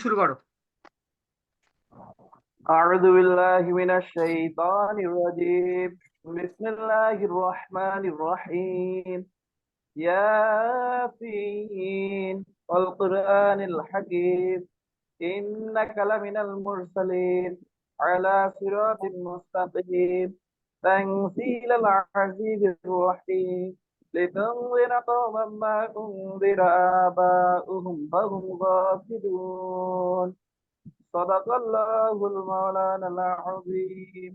শুরু করো। أعوذ بالله من الشيطان الرجيم. بسم الله الرحمن الرحيم. ياسين والقرآن الحكيم إنك لمن المرسلين على صراط مستقيم تنزيل العزيز الرحيم لتنذر قوما ما أنذر آباؤهم فهم غافلون. صدق الله المولانا العظيم.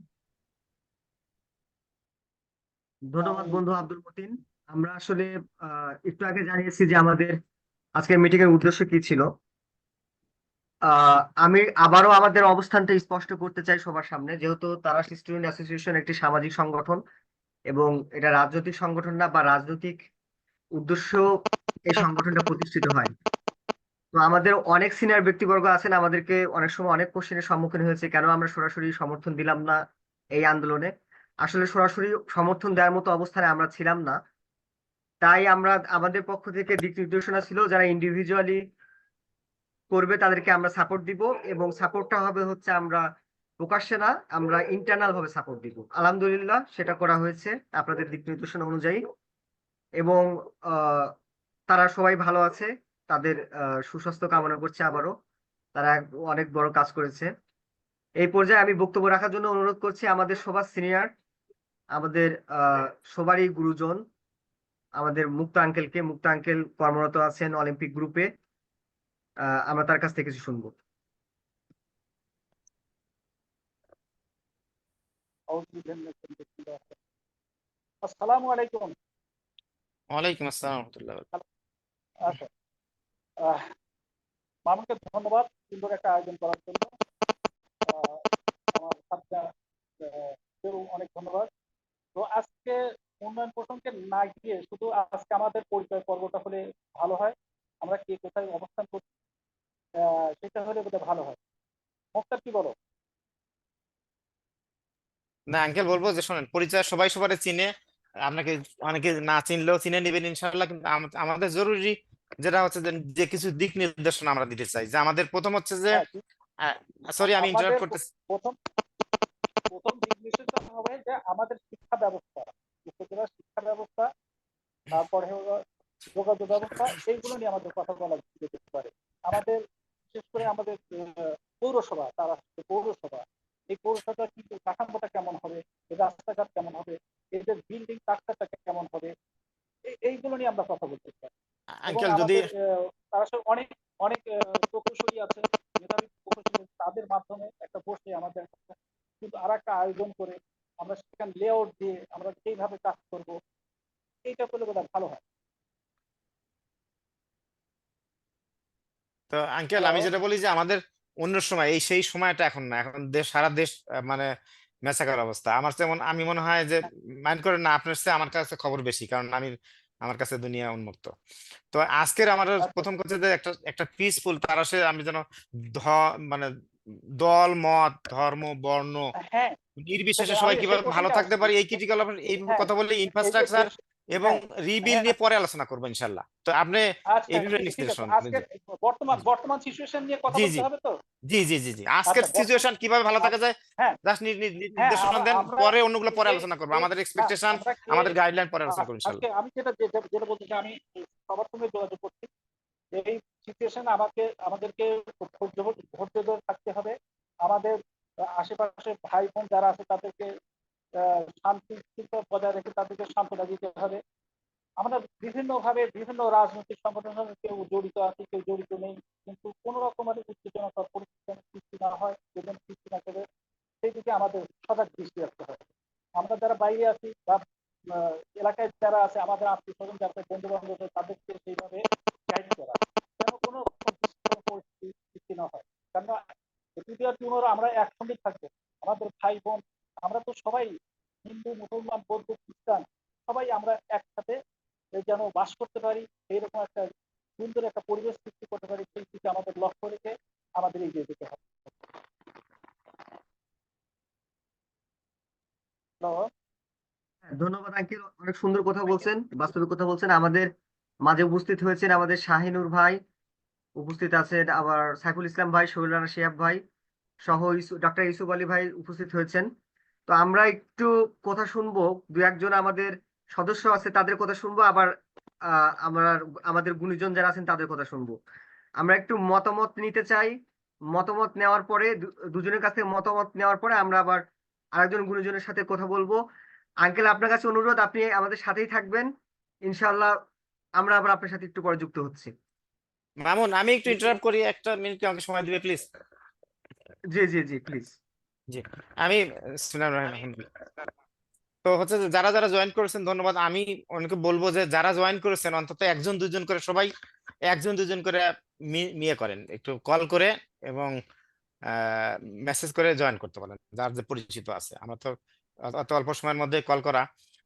ধন্যবাদ বন্ধু আব্দুল মতিন। আমরা আসলে একটু আগে জানিয়েছি যে আমাদের আজকের মিটিং এর উদ্দেশ্য কি ছিল। আমি আবারও আমাদের অবস্থানটা স্পষ্ট করতে চাই সবার সামনে, যেহেতু তারাশ স্টুডেন্ট অ্যাসোসিয়েশন একটি সামাজিক সংগঠন এবং এটা রাজনৈতিক সংগঠন না বা রাজনৈতিক উদ্দেশ্য এই সংগঠনটা প্রতিষ্ঠিত হয়। তো আমাদের অনেক সিনিয়র ব্যক্তিবর্গ আছেন, আমাদেরকে অনেক সময় অনেক কোশ্চেনের সম্মুখীন হয়েছে কেন আমরা সরাসরি সমর্থন দিলাম না এই আন্দোলনে। আসলে সরাসরি সমর্থন দেওয়ার মতো অবস্থানে আমরা ছিলাম না, তাই আমরা আমাদের পক্ষ থেকে দিক নির্দেশনা ছিল যারা ইন্ডিভিজুয়ালি করবে তাদেরকে আমরা সাপোর্ট দিব, এবং সাপোর্টটা হবে হচ্ছে আমরা প্রকাশ্যে না, আমরা ইন্টারনাল ভাবে সাপোর্ট দিব। আলহামদুলিল্লাহ সেটা করা হয়েছে আপনাদের দিক নির্দেশনা অনুযায়ী, এবং আহ, তারা সবাই ভালো আছে। তাদের সুস্বাস্থ্য কামনা করছে আবারও। তারা অনেক বড় কাজ করেছে। এই পর্যায়ে আমি বক্তব্য রাখার জন্য অনুরোধ করছি আমাদের সবার সিনিয়র, আমাদের সবারই গুরুজন, আমাদের মুক্তা আঙ্কেলকে। মুক্তা আঙ্কেল কর্মরত আছেন অলিম্পিক গ্রুপে। আমরা তার কাছ থেকে কিছু শুনবো। আসসালামু আলাইকুম। ওয়ালাইকুম আসসালাম রহমতুল্লাহ। আচ্ছা, মামুনকে ধন্যবাদ সুন্দর একটা আয়োজন করার জন্য। আমার ছাত্রদেরও অনেক ধন্যবাদ। তো আজকে উন্নয়ন প্রসঙ্গে না গিয়ে শুধু আজকে আমাদের পরিচয় পর্বটা হলে ভালো হয়। আমরা কে কোথায় অবস্থান করছি সেটা হলে বোধহয় ভালো হয়। মোক্তার, কি বলো? না আঙ্কেল, বলবো যে শোনেন, পরিচয় সবাই সবার চিনে। আপনাকে অনেকে না চিনলেও চিনে নেবেন ইনশাআল্লাহ, কিন্তু আমাদের জরুরি যেটা হচ্ছে যে কিছু দিক নির্দেশনা আমরা দিতে চাই। যে আমাদের প্রথম হচ্ছে যে, হ্যাঁ, সরি আমি আমাদের ইন্টারাপ্ট করতেছি। প্রথম প্রথম দিক নির্দেশনা হবে যে আমাদের শিক্ষা ব্যবস্থা, উপজেলার শিক্ষা ব্যবস্থা, তারপরে হলো যোগাযোগ ব্যবস্থা, এইগুলো নিয়ে আমাদের কথা বলা যেতে পারে। আমাদের বিশেষ করে আমাদের পৌরসভা, তারা পৌরসভা, এই পৌরসভার কিন্তু কাঠামোটা কেমন হবে, রাস্তাঘাট কেমন হবে, এদের বিল্ডিং স্ট্রাকচারটা কেমন হবে, এইগুলো নিয়ে আমরা কথা বলতে চাই। এবং আঙ্কেল যদি আমাদের তারা সব অনেক অনেক প্রকৌশলী আছে, মেধাবী প্রকৌশলী, তাদের মাধ্যমে একটা বসে আমাদের কিন্তু আর একটা আয়োজন করে আমরা সেখানে লেআউট দিয়ে আমরা সেইভাবে কাজ করব, এইটা করলে বোধহয় ভালো হয়। তো আঙ্কেল হ্যালো। আমি যেটা বলি যে আমাদের অন্য সময় এই সেই সময়টা এখন না, এখন দেশ সারা দেশ মানে মেসাকার অবস্থা। আমার যেমন আমি মনে হয় যে মাইন্ড করেন না, আপনার চেয়ে আমার কাছে খবর বেশি, কারণ আমার কাছে দুনিয়া উন্মুক্ত। তো আজকের আমার আচ্ছা, প্রথম কথা যে একটা একটা পিসফুল তারাশে আমি যেন মানে দল মত ধর্ম বর্ণ হ্যাঁ, নির্বিশেষে আমি সবাই সেই কিভাবে ভালো প্রসঙ্গে থাকতে আসছি। পারি এই ক্রিটিক্যাল এই হ্যাঁ, কথা বললে এই যে ইনফ্রাস্ট্রাকচার দেশ, এবং হ্যাঁ, রিবিল হ্যাঁ, নিয়ে পরে আলোচনা করবো ইনশাল্লাহ। তো আপনি আচ্ছা, এই বিষয়ে ঠিক আছে। নির্দেশন আজকে বর্তমান বর্তমান সিচুয়েশন নিয়ে কথা জি বলতে জি হবে তো। জি জি জি জি আজকের আচ্ছা, বর্তমান, সিচুয়েশন কিভাবে ভালো থাকা যায় হ্যাঁ, জাস্ট হ্যাঁ, নির্দেশনা দেন, আমরা পরে অন্যগুলো পরে এই আলোচনা করবো। এই আমাদের না, এক্সপেকটেশন, আমরা কে আমাদের গাইডলাইন পরে আলোচনা করবো আজকে ইনশাল্লাহ। আমি যেটা যেটা যেটা বলতে চাই, আমি সবার সঙ্গে যোগাযোগ করছি। এই সিচুয়েশন আমাদেরকে ধৈর্য ধরে থাকতে হবে। আমাদের আশেপাশে ভাই বোন যারা আছে তাদেরকে শান্তি শৃঙ্খলা বজায় রেখে তাদেরকে সান্ত্বনা দিতে হবে। আমরা বিভিন্নভাবে বিভিন্ন রাজনৈতিক সংগঠনের কেউ জড়িত আছে, কেউ জড়িত নেই, কিন্তু কোনো রকমের উত্তেজনাকর পরিস্থিতি যেন সৃষ্টি না হয়, যেন সৃষ্টি না করে, সেই দিকে আমাদের সজাগ দৃষ্টি রাখতে হবে। আমরা যারা বাইরে আছি বা এলাকায় যারা আছে, আমাদের আত্মীয় স্বজন যারা বন্ধু বান্ধব, তাদেরকে সেইভাবে গাইড করা যেন কোনো পরিস্থিতি সৃষ্টি না হয়। কেননা তৃতীয় টিউমার আমরা একসঙ্গে থাকবো, আমাদের ভাই বোন, আমরা তো সবাই হিন্দু মুসলমান বৌদ্ধ খ্রিস্টান, সবাই আমরা একসাথে যেন বাস করতে পারি, এইরকম একটা সুন্দর একটা পরিবেশ সৃষ্টি করতে পারি, সেই দিকে আমাদের লক্ষ্য রেখে আমাদের এগিয়ে যেতে হবে। ধন্যবাদ আঙ্কেল, অনেক সুন্দর কথা বলছেন, বাস্তবিক কথা বলছেন। আমাদের মাঝে উপস্থিত হয়েছেন আমাদের শাহিনুর ভাই, উপস্থিত আছেন আবার সাইফুল ইসলাম ভাই, শহীদ রানা শিহাব ভাই সহ ডক্টর ইউসুফ আলী ভাই উপস্থিত হয়েছেন। তো আমরা একটু কথা শুনবো, দু একজন আমাদের সদস্য আছে তাদের কথা শুনবো, আবার আমরা আমাদের গুণীজন যারা আছেন তাদের কথা শুনবো। আমরা একটু মতামত নিতে চাই। মতামত নেওয়ার পরে দুজনের কাছ থেকে মতামত নেওয়ার পরে আমরা আবার আরেকজন গুণীজনের সাথে কথা বলবো। আঙ্কেল, আপনার কাছে অনুরোধ, আপনি আমাদের সাথেই থাকবেন ইনশাআল্লাহ। আমরা আবার আপনার সাথে একটু পরে যুক্ত হচ্ছি। মামুন, আমি একটু ইন্টারাপ্ট করি, একটা মিনিট আমাকে সময় দিবে please? G G G, please. জি, আমি তো হচ্ছে যে যারা যারা জয়েন করেছেন ধন্যবাদ। আমি অনেকে বলবো যে যারা জয়েন করেছেন অন্তত একজন দুজন করে সবাই একজন দুজন করে মিয়ে করেন, একটু কল করে এবং মেসেজ করে জয়েন করতে পারেন যার যে পরিচিত আছে। আমরা তো অত অল্প সময়ের মধ্যে কল করা।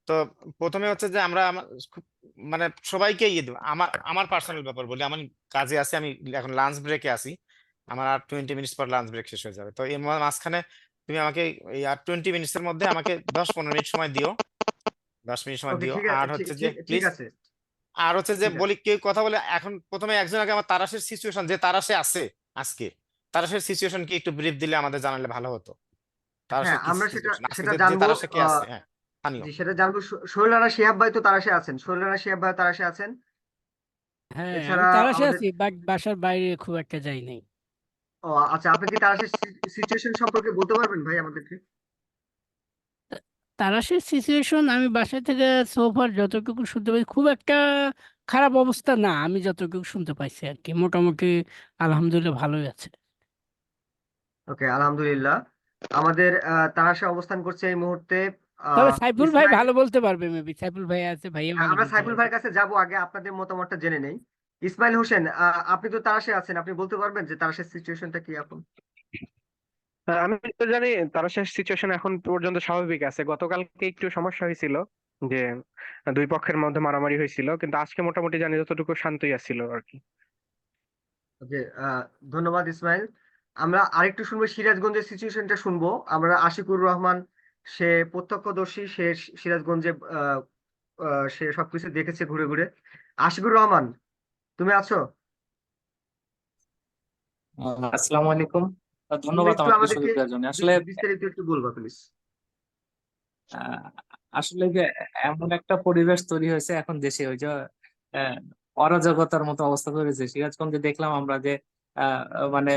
তো প্রথমে হচ্ছে যে আমরা মানে সবাইকে ইয়ে দেবো। আমার আমার পার্সোনাল ব্যাপার বলি, আমি কাজে আছি, আমি এখন লাঞ্চ ব্রেকে আছি, আমার আর 20 মিনিটস পর লাঞ্চ ব্রেক শেষ হয়ে যাবে। তো এর মাঝখানে তুমি আমাকে এই আর 20 মিনিটসের মধ্যে আমাকে 10-15 মিনিট সময় দিও, 10 মিনিট সময় ওকে, দিও। ঠিক আছে, আর হচ্ছে যে ঠিক ঠিক প্লিজ, আছে, আর হচ্ছে যে ঠিক আছে। বলি কেউ কথা বলে এখন প্রথমে একজন আগে আমার তারাশের সিচুয়েশন, যে তারাশে আছে আজকে, তারাশের সিচুয়েশন কি একটু ব্রিফ দিলে আমাদের জানালে ভালো হতো। হ্যাঁ, তারাশের কি আমরা সেটা সিচুয়েশন আজকে, সেটা যে জানবো। তারাশে কে আহ আছে? হ্যাঁ, স্থানীয়। জি, সেটা জানবো। শহীদ রানা শিহাব ভাই তো তারাশে আছেন, শহীদ রানা শিহাব ভাই তারাশে আছেন। হ্যাঁ, আমি এছাড়া তারাশে আমাদের, আছি, বাট বাসার বাইরে খুব একটা যাই নাই। ও আচ্ছা, আপনি কি তারাশের সিচুয়েশন সম্পর্কে বলতে পারবেন ভাই আমাদেরকে? তারাশের সিচুয়েশন আমি বাসা থেকে সোফার যতটুকু শুনতে পাই খুব একটা খারাপ অবস্থা না, আমি যতটুকু শুনতে পাইছি আর কি, মোটামুটি আলহামদুলিল্লাহ ভালোই আছে। ওকে, আলহামদুলিল্লাহ। আমাদের তারাশে অবস্থান করছে এই মুহূর্তে তবে সাইফুল ভাই ইসমাইল। ভালো বলতে পারবে, মেবি সাইফুল ভাই আছে, ভাইয়া হ্যাঁ, ভালো আমরা বলতে সাইফুল পারবে। ভাইয়ের কাছে যাব, আগে আপনাদের মতামতটা জেনে নেই। ইসমাইল হোসেন, আপনি তো তারাশে আছেন, আপনি বলতে পারবেন যে তারাশের সিচুয়েশনটা কি এখন? আমি তো জানি তার সিচুয়েশন এখন পর্যন্ত স্বাভাবিক আছে। গতকালকে একটু সমস্যা হয়েছিল, যে দুই পক্ষের মধ্যে মারামারি হয়েছিল, কিন্তু আজকে মোটামুটি জানি যতটুকু শান্তই আছিল আর কি। ওকে, ধন্যবাদ ইসমাইল। আমরা আরেকটু শুনবো, সিরাজগঞ্জের সিচুয়েশনটা শুনবো আমরা। আশিকুর রহমান, সে প্রত্যক্ষদর্শী, সে সিরাজগঞ্জে সে সবকিছু দেখেছে ঘুরে ঘুরে। আশিকুর রহমান, তুমি আছো? আসসালামু আলাইকুম। তুমি ধন্যবাদ একটু আমাকে আমাদেরকে সুযোগ দেওয়ার জন্য। আসলে বিস্তারিত একটু বলবা প্লিজ। আহ, আসলে যে এমন একটা পরিবেশ তৈরি হয়েছে এখন দেশে, ওই যে আহ, অরাজকতার মতো অবস্থা তৈরি হয়েছে। সিরাজগঞ্জে দেখলাম আমরা যে আহ, মানে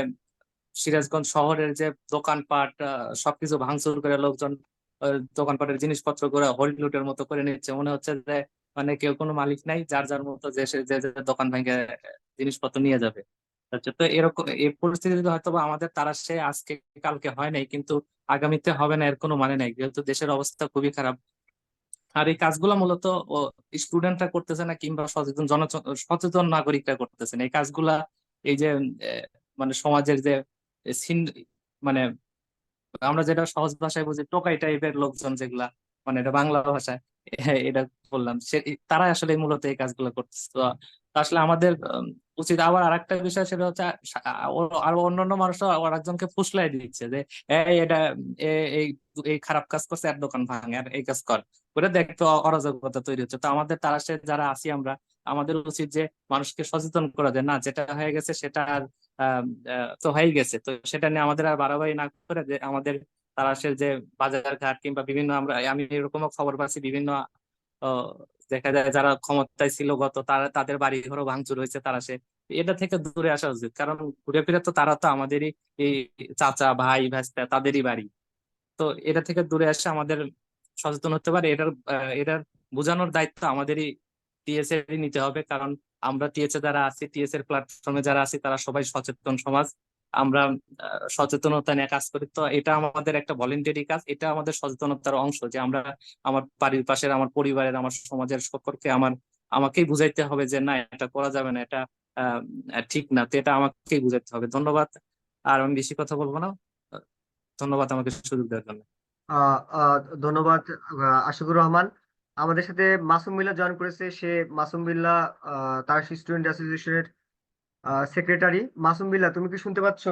সিরাজগঞ্জ শহরের যে দোকানপাট সবকিছু ভাঙচুর করে লোকজন দোকানপাটের জিনিসপত্র করে হরি লুটের মতো করে নিচ্ছে। মনে হচ্ছে যে মানে কেউ কোনো মালিক নাই, যার যার মতো যে যে যে দোকান ভেঙে জিনিসপত্র নিয়ে যাবে। আচ্ছা, তো এরকম এই পরিস্থিতি হয়তো বা আমাদের তারা সে আজকে কালকে হয় নাই, কিন্তু আগামীতে হবে না এর কোনো মানে নাই, যেহেতু দেশের অবস্থা খুবই খারাপ। আর এই কাজগুলো মূলত স্টুডেন্টরা করতেছে না, কিংবা সচেতন নাগরিকরা করতেছে না এই কাজগুলা। এই যে আহ, মানে সমাজের যে সিন- মানে আমরা যেটা সহজ ভাষায় বুঝি টোকাই টাইপের লোকজন যেগুলা, মানে এটা বাংলা ভাষায় এটা বললাম, সে তারা আসলে মূলত এই কাজগুলো করতেছে। তো তো আসলে আমাদের উচিত। আবার আরেকটা বিষয় সেটা হচ্ছে আরো অন্যান্য মানুষরা আবার একজনকে ফুসলাই দিচ্ছে যে এই এটা এই এই খারাপ কাজ করছে, আর দোকান ভাঙে, আর এই কাজ কর, ওটা দেখতে অরাজকতা তৈরি হচ্ছে। তো আমাদের তারা সে যারা আছি আমরা, আমাদের উচিত যে মানুষকে সচেতন করা যায়, না যেটা হয়ে গেছে সেটা আর তো হয়েই গেছে, তো সেটা নিয়ে আমাদের আর বাড়াবাড়ি না করে যে আমাদের তারাশের যে বাজার ঘাট কিংবা বিভিন্ন, আমি এরকমও খবর পাচ্ছি বিভিন্ন আহ, দেখা যায় যারা ক্ষমতায় ছিল গত, তারা তাদের বাড়ি ঘরও ভাঙচুর হয়েছে তারাশে। এটা থেকে দূরে আসা উচিত, কারণ ঘুরে ফিরে তো তারা তো আমাদেরই এই চাচা ভাই ভাস্তা তাদেরই বাড়ি। তো এটা থেকে দূরে আসে আমাদের সচেতন হতে পারে। এটার বোঝানোর দায়িত্ব আমাদেরই, টিএস এর নিতে হবে, কারণ আমরা টিএস এ যারা আছি, টিএস এর প্ল্যাটফর্মে যারা আছি, তারা সবাই সচেতন সমাজ। আমরা সচেতনতা নিয়ে কাজ করি, তো এটা আমাদের একটা ভলেন্টারি কাজ, এটা আমাদের সচেতনতার অংশ যে আমরা আমার বাড়ির পাশের, আমার পরিবারের, আমার সমাজের সকলকে আমাকেই বুঝাইতে হবে যে না, এটা করা যাবে না, এটা আহ ঠিক না, তো এটা আমাকেই বুঝাইতে হবে। ধন্যবাদ। আর আমি বেশি কথা বলবো না। ধন্যবাদ আমাকে সুযোগ দেওয়ার জন্য। আহ আহ ধন্যবাদ আশিকুর রহমান। আমাদের সাথে মাসুম বিল্লাহ জয়েন করেছে, সে মাসুম বিল্লাহ তার স্টুডেন্ট অ্যাসোসিয়েশনের সেক্রেটারি। মাসুম বিল্লাহ, তুমি কি শুনতে পাচ্ছ?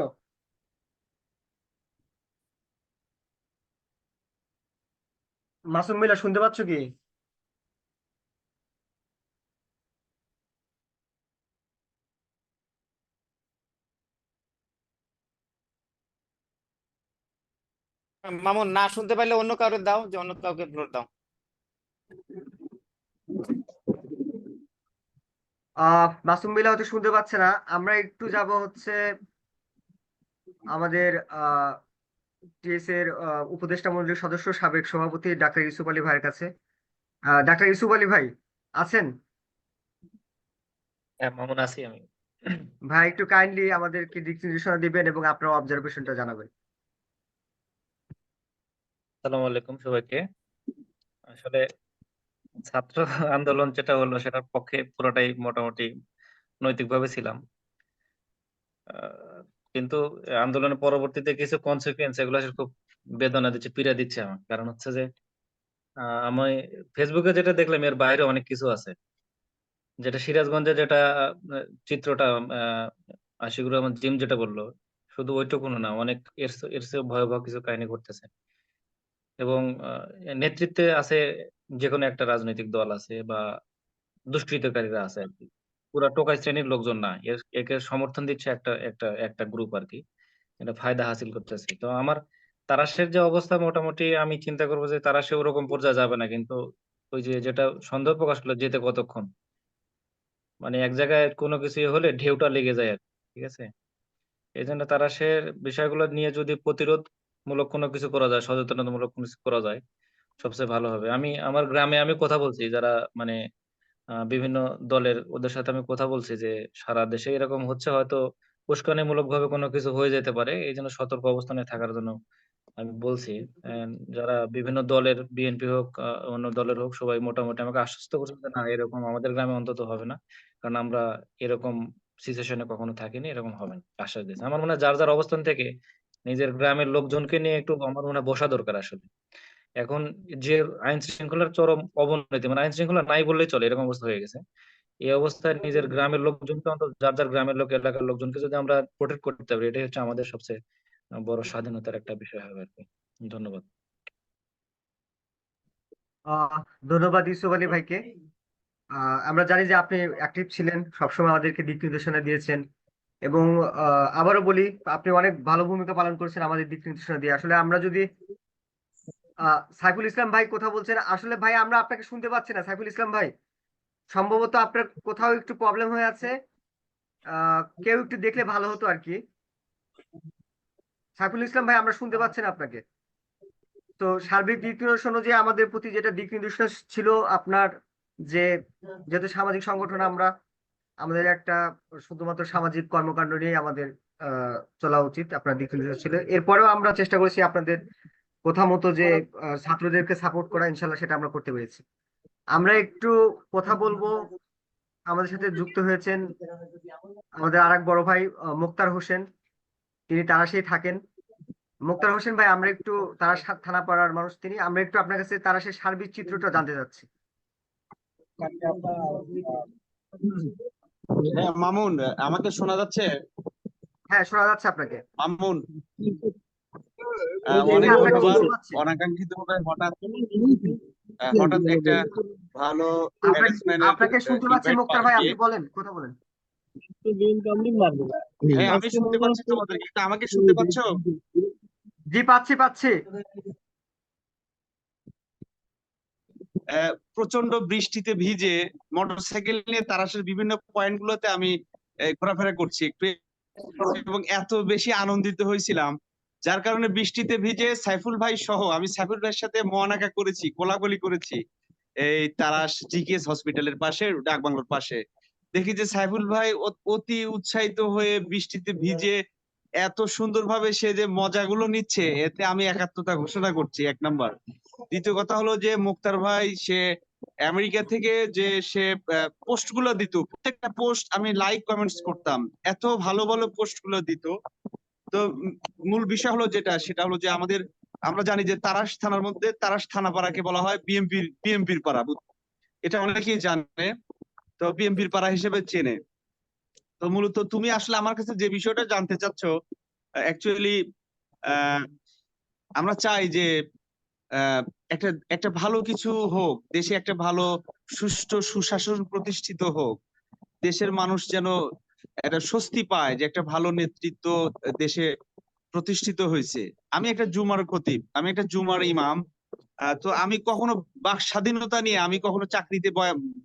মাসুম বিল্লাহ, শুনতে পাচ্ছ কি? মামুন, না শুনতে পারলে অন্য কাউকে দাও, যে অন্য কাউকে ফ্লোর দাও। মাসুম বিল্লাহ হয়তো শুনতে পাচ্ছে না। আমরা একটু যাব হচ্ছে আমাদের টিএস এর উপদেষ্টা মণ্ডলীর সদস্য সাবেক সভাপতি ডাক্তার ইউসুফ আলী ভাইয়ের কাছে। ডাক্তার ইউসুফ আলী ভাই আছেন? হ্যাঁ মামুন, আছি আমি। ভাই একটু কাইন্ডলি আমাদেরকে দিক নির্দেশনা দিবেন এবং আপনার অবজারভেশনটা জানাবেন। আসসালামু আলাইকুম সবাইকে। আসলে ছাত্র আন্দোলন যেটা হলো সেটার পক্ষে পুরোটাই মোটামুটি নৈতিকভাবে ছিলাম। আহ, কিন্তু আন্দোলনের পরবর্তীতে কিছু কনসিকুয়েন্স এগুলো আসলে খুব বেদনা দিচ্ছে, পীড়া দিচ্ছে আমার। কারণ হচ্ছে যে আমি ফেসবুকে যেটা দেখলাম এর বাইরে অনেক কিছু আছে। যেটা সিরাজগঞ্জে যেটা চিত্রটা আহ আশিকুর রহমান জিম যেটা বললো, শুধু ওইটুকু না, অনেক এর চেয়ে ভয়াবহ কিছু কাহিনী ঘটতেছে। এবং নেতৃত্বে আছে যে কোনো একটা রাজনৈতিক দল আছে বা দুষ্কৃতকারীরা আছে আর কি। পুরা টোকাই শ্রেণীর লোকজন না, একে সমর্থন দিচ্ছে একটা একটা একটা গ্রুপ আর কি। এটা ফায়দা হাসিল করতেছে। তো আমার তারাশের যে অবস্থা, মোটামুটি আমি চিন্তা করবো যে তারাশে ওরকম পর্যায়ে যাবে না, কিন্তু ওই যে যেটা সন্দেহ প্রকাশ করলো, যেতে কতক্ষণ, মানে এক জায়গায় কোনো কিছু হলে ঢেউটা লেগে যায় আর কি, ঠিক আছে। এই জন্য তারাশের বিষয়গুলো নিয়ে যদি প্রতিরোধ মূলক কোনো কিছু করা যায়, সচেতনতামূলক কোনো কিছু করা যায়, সবচেয়ে ভালো হবে। আমি আমার গ্রামে আমি কথা বলছি, যারা মানে বিভিন্ন দলের, ওদের সাথে আমি কথা বলছি যে সারা দেশে এরকম হচ্ছে, হয়তো উস্কানিমূলক ভাবে কোনো কিছু হয়ে যেতে পারে, এই জন্য সতর্ক অবস্থানে থাকার জন্য আমি বলছি। যারা বিভিন্ন দলের, বিএনপি হোক অন্য দলের হোক, সবাই মোটামুটি আমাকে আশ্বস্ত করছে যে না, এরকম আমাদের গ্রামে অন্তত হবে না, কারণ আমরা এরকম সিচুয়েশনে কখনো থাকিনি, এরকম হবে না, আশ্বাস দিয়েছে। আমার মনে হয় যার যার অবস্থান থেকে নিজের গ্রামের লোকজনকে নিয়ে একটু আমার মনে হয় বসা দরকার আসলে। এখন যে আইন শৃঙ্খলার চরম অবনতি, মানে আইন শৃঙ্খলা নাই বললেই চলে, এরকম অবস্থা হয়ে গেছে। এই অবস্থায় নিজের গ্রামের লোকজনকে, অন্তত যার যার গ্রামের লোক, এলাকার লোকজনকে যদি আমরা প্রোটেক্ট করতে পারি, এটাই হচ্ছে আমাদের সবচেয়ে বড় স্বাধীনতার একটা বিষয় হবে আর কি। ধন্যবাদ। আহ ধন্যবাদ ইউসুফ আলী ভাইকে। আমরা জানি যে আপনি অ্যাক্টিভ ছিলেন, সবসময় আমাদেরকে দিক নির্দেশনা দিয়েছেন এবং আবারও বলি, আপনি অনেক ভালো ভূমিকা পালন করেছেন আমাদের দিক নির্দেশনা দিয়ে। আসলে আমরা যদি সাইফুল ইসলাম ভাই কথা বলছেন, আসলে ভাই আমরা আপনাকে শুনতে পাচ্ছি না। সাইফুল ইসলাম ভাই, সম্ভবত আপনার কোথাও একটু প্রবলেম হয়ে আছে। কেউ একটু দেখলে ভালো হতো আর কি। সাইফুল ইসলাম ভাই, আমরা শুনতে পাচ্ছি না আপনাকে। তো সার্বিক দিক নির্দেশনা যে আমাদের প্রতি যেটা দিক নির্দেশনা ছিল আপনার, যে যেহেতু সামাজিক সংগঠন আমরা, আমাদের একটা শুধুমাত্র সামাজিক কর্মকাণ্ড নিয়ে আমাদের চলা উচিত, আপনার দিক নির্দেশনা ছিল। এরপরেও আমরা চেষ্টা করেছি আপনাদের কথা মতো যে ছাত্রদেরকে সাপোর্ট করা, ইনশাল্লাহ সেটা আমরা করতে পেরেছি। আমরা একটু কথা বলবো, আমাদের সাথে যুক্ত হয়েছেন আমাদের আরেক বড় ভাই মোক্তার হোসেন, তিনি তারাশেই থাকেন। মোক্তার হোসেন ভাই, আমরা একটু তারাশ থানা পাড়ার মানুষ তিনি, আমরা একটু আপনার কাছে তারাশের সার্বিক চিত্রটা জানতে চাচ্ছি। হ্যাঁ মামুন, আমাকে শোনা যাচ্ছে? হ্যাঁ, শোনা যাচ্ছে আপনাকে। মামুন, হ্যাঁ, অনেক আপনাকে ধন্যবাদ। শুনতে পাচ্ছি। অনাকাঙ্ক্ষিত ভাবে হঠাৎ হঠাৎ একটা ভালো আপনাকে শুনতে পাচ্ছি ইনভাইট মোক্তার ভাই, পেয়ে। আপনি বলেন, কথা বলেন। হ্যাঁ আমি শুনতে পাচ্ছি তোমাদেরকে, কিন্তু আমাকে শুনতে পাচ্ছো? জি, পাচ্ছি পাচ্ছি। প্রচন্ড বৃষ্টিতে ভিজে মোটরসাইকেল নিয়ে তারাশের বিভিন্ন পয়েন্ট গুলোতে আমি ঘোরাফেরা করছি একটু, এবং এত বেশি আনন্দিত হয়েছিলাম, যার কারণে বৃষ্টিতে ভিজে সাইফুল ভাই সহ আমি সাইফুল ভাইয়ের সাথে মহানাকা করেছি, কোলাকুলি করেছি এই তারাশ জিকেএস হসপিটালের পাশে, ডাকবাংলোর পাশে। দেখি যে সাইফুল ভাই অতি উৎসাহিত হয়ে বৃষ্টিতে ভিজে এত সুন্দরভাবে সে যে মজাগুলো নিচ্ছে, এতে আমি একাত্মতা ঘোষণা করছি, এক নাম্বার। দ্বিতীয় কথা হলো যে মুক্তার ভাই, সে আমেরিকা থেকে যে সে পোস্ট গুলো দিত, প্রত্যেকটা পোস্ট আমি লাইক কমেন্টস করতাম, এত ভালো ভালো পোস্ট গুলো দিত। তো মূল বিষয় হলো যেটা, সেটা হলো যে আমরা জানি যে তারাশ থানার মধ্যে তারাশ থানা পাড়াকে বলা হয় বিএমপির পাড়া, এটা অনেকেই জানে, তো বিএমপির পাড়া হিসেবে চেনে। তো মূলত তুমি আসলে আমার কাছে যে বিষয়টা জানতে চাচ্ছ, অ্যাকচুয়ালি আমরা চাই যে একটা একটা ভালো কিছু হোক দেশে, একটা ভালো সুষ্ঠু সুশাসন প্রতিষ্ঠিত হোক, দেশের মানুষ যেন একটা স্বস্তি পায় যে একটা ভালো নেতৃত্ব দেশে প্রতিষ্ঠিত হয়েছে। আমি একটা জুমার খতিব, আমি একটা জুমার ইমাম। তো আমি কখনো বাক স্বাধীনতা নিয়ে আমি কখনো চাকরিতে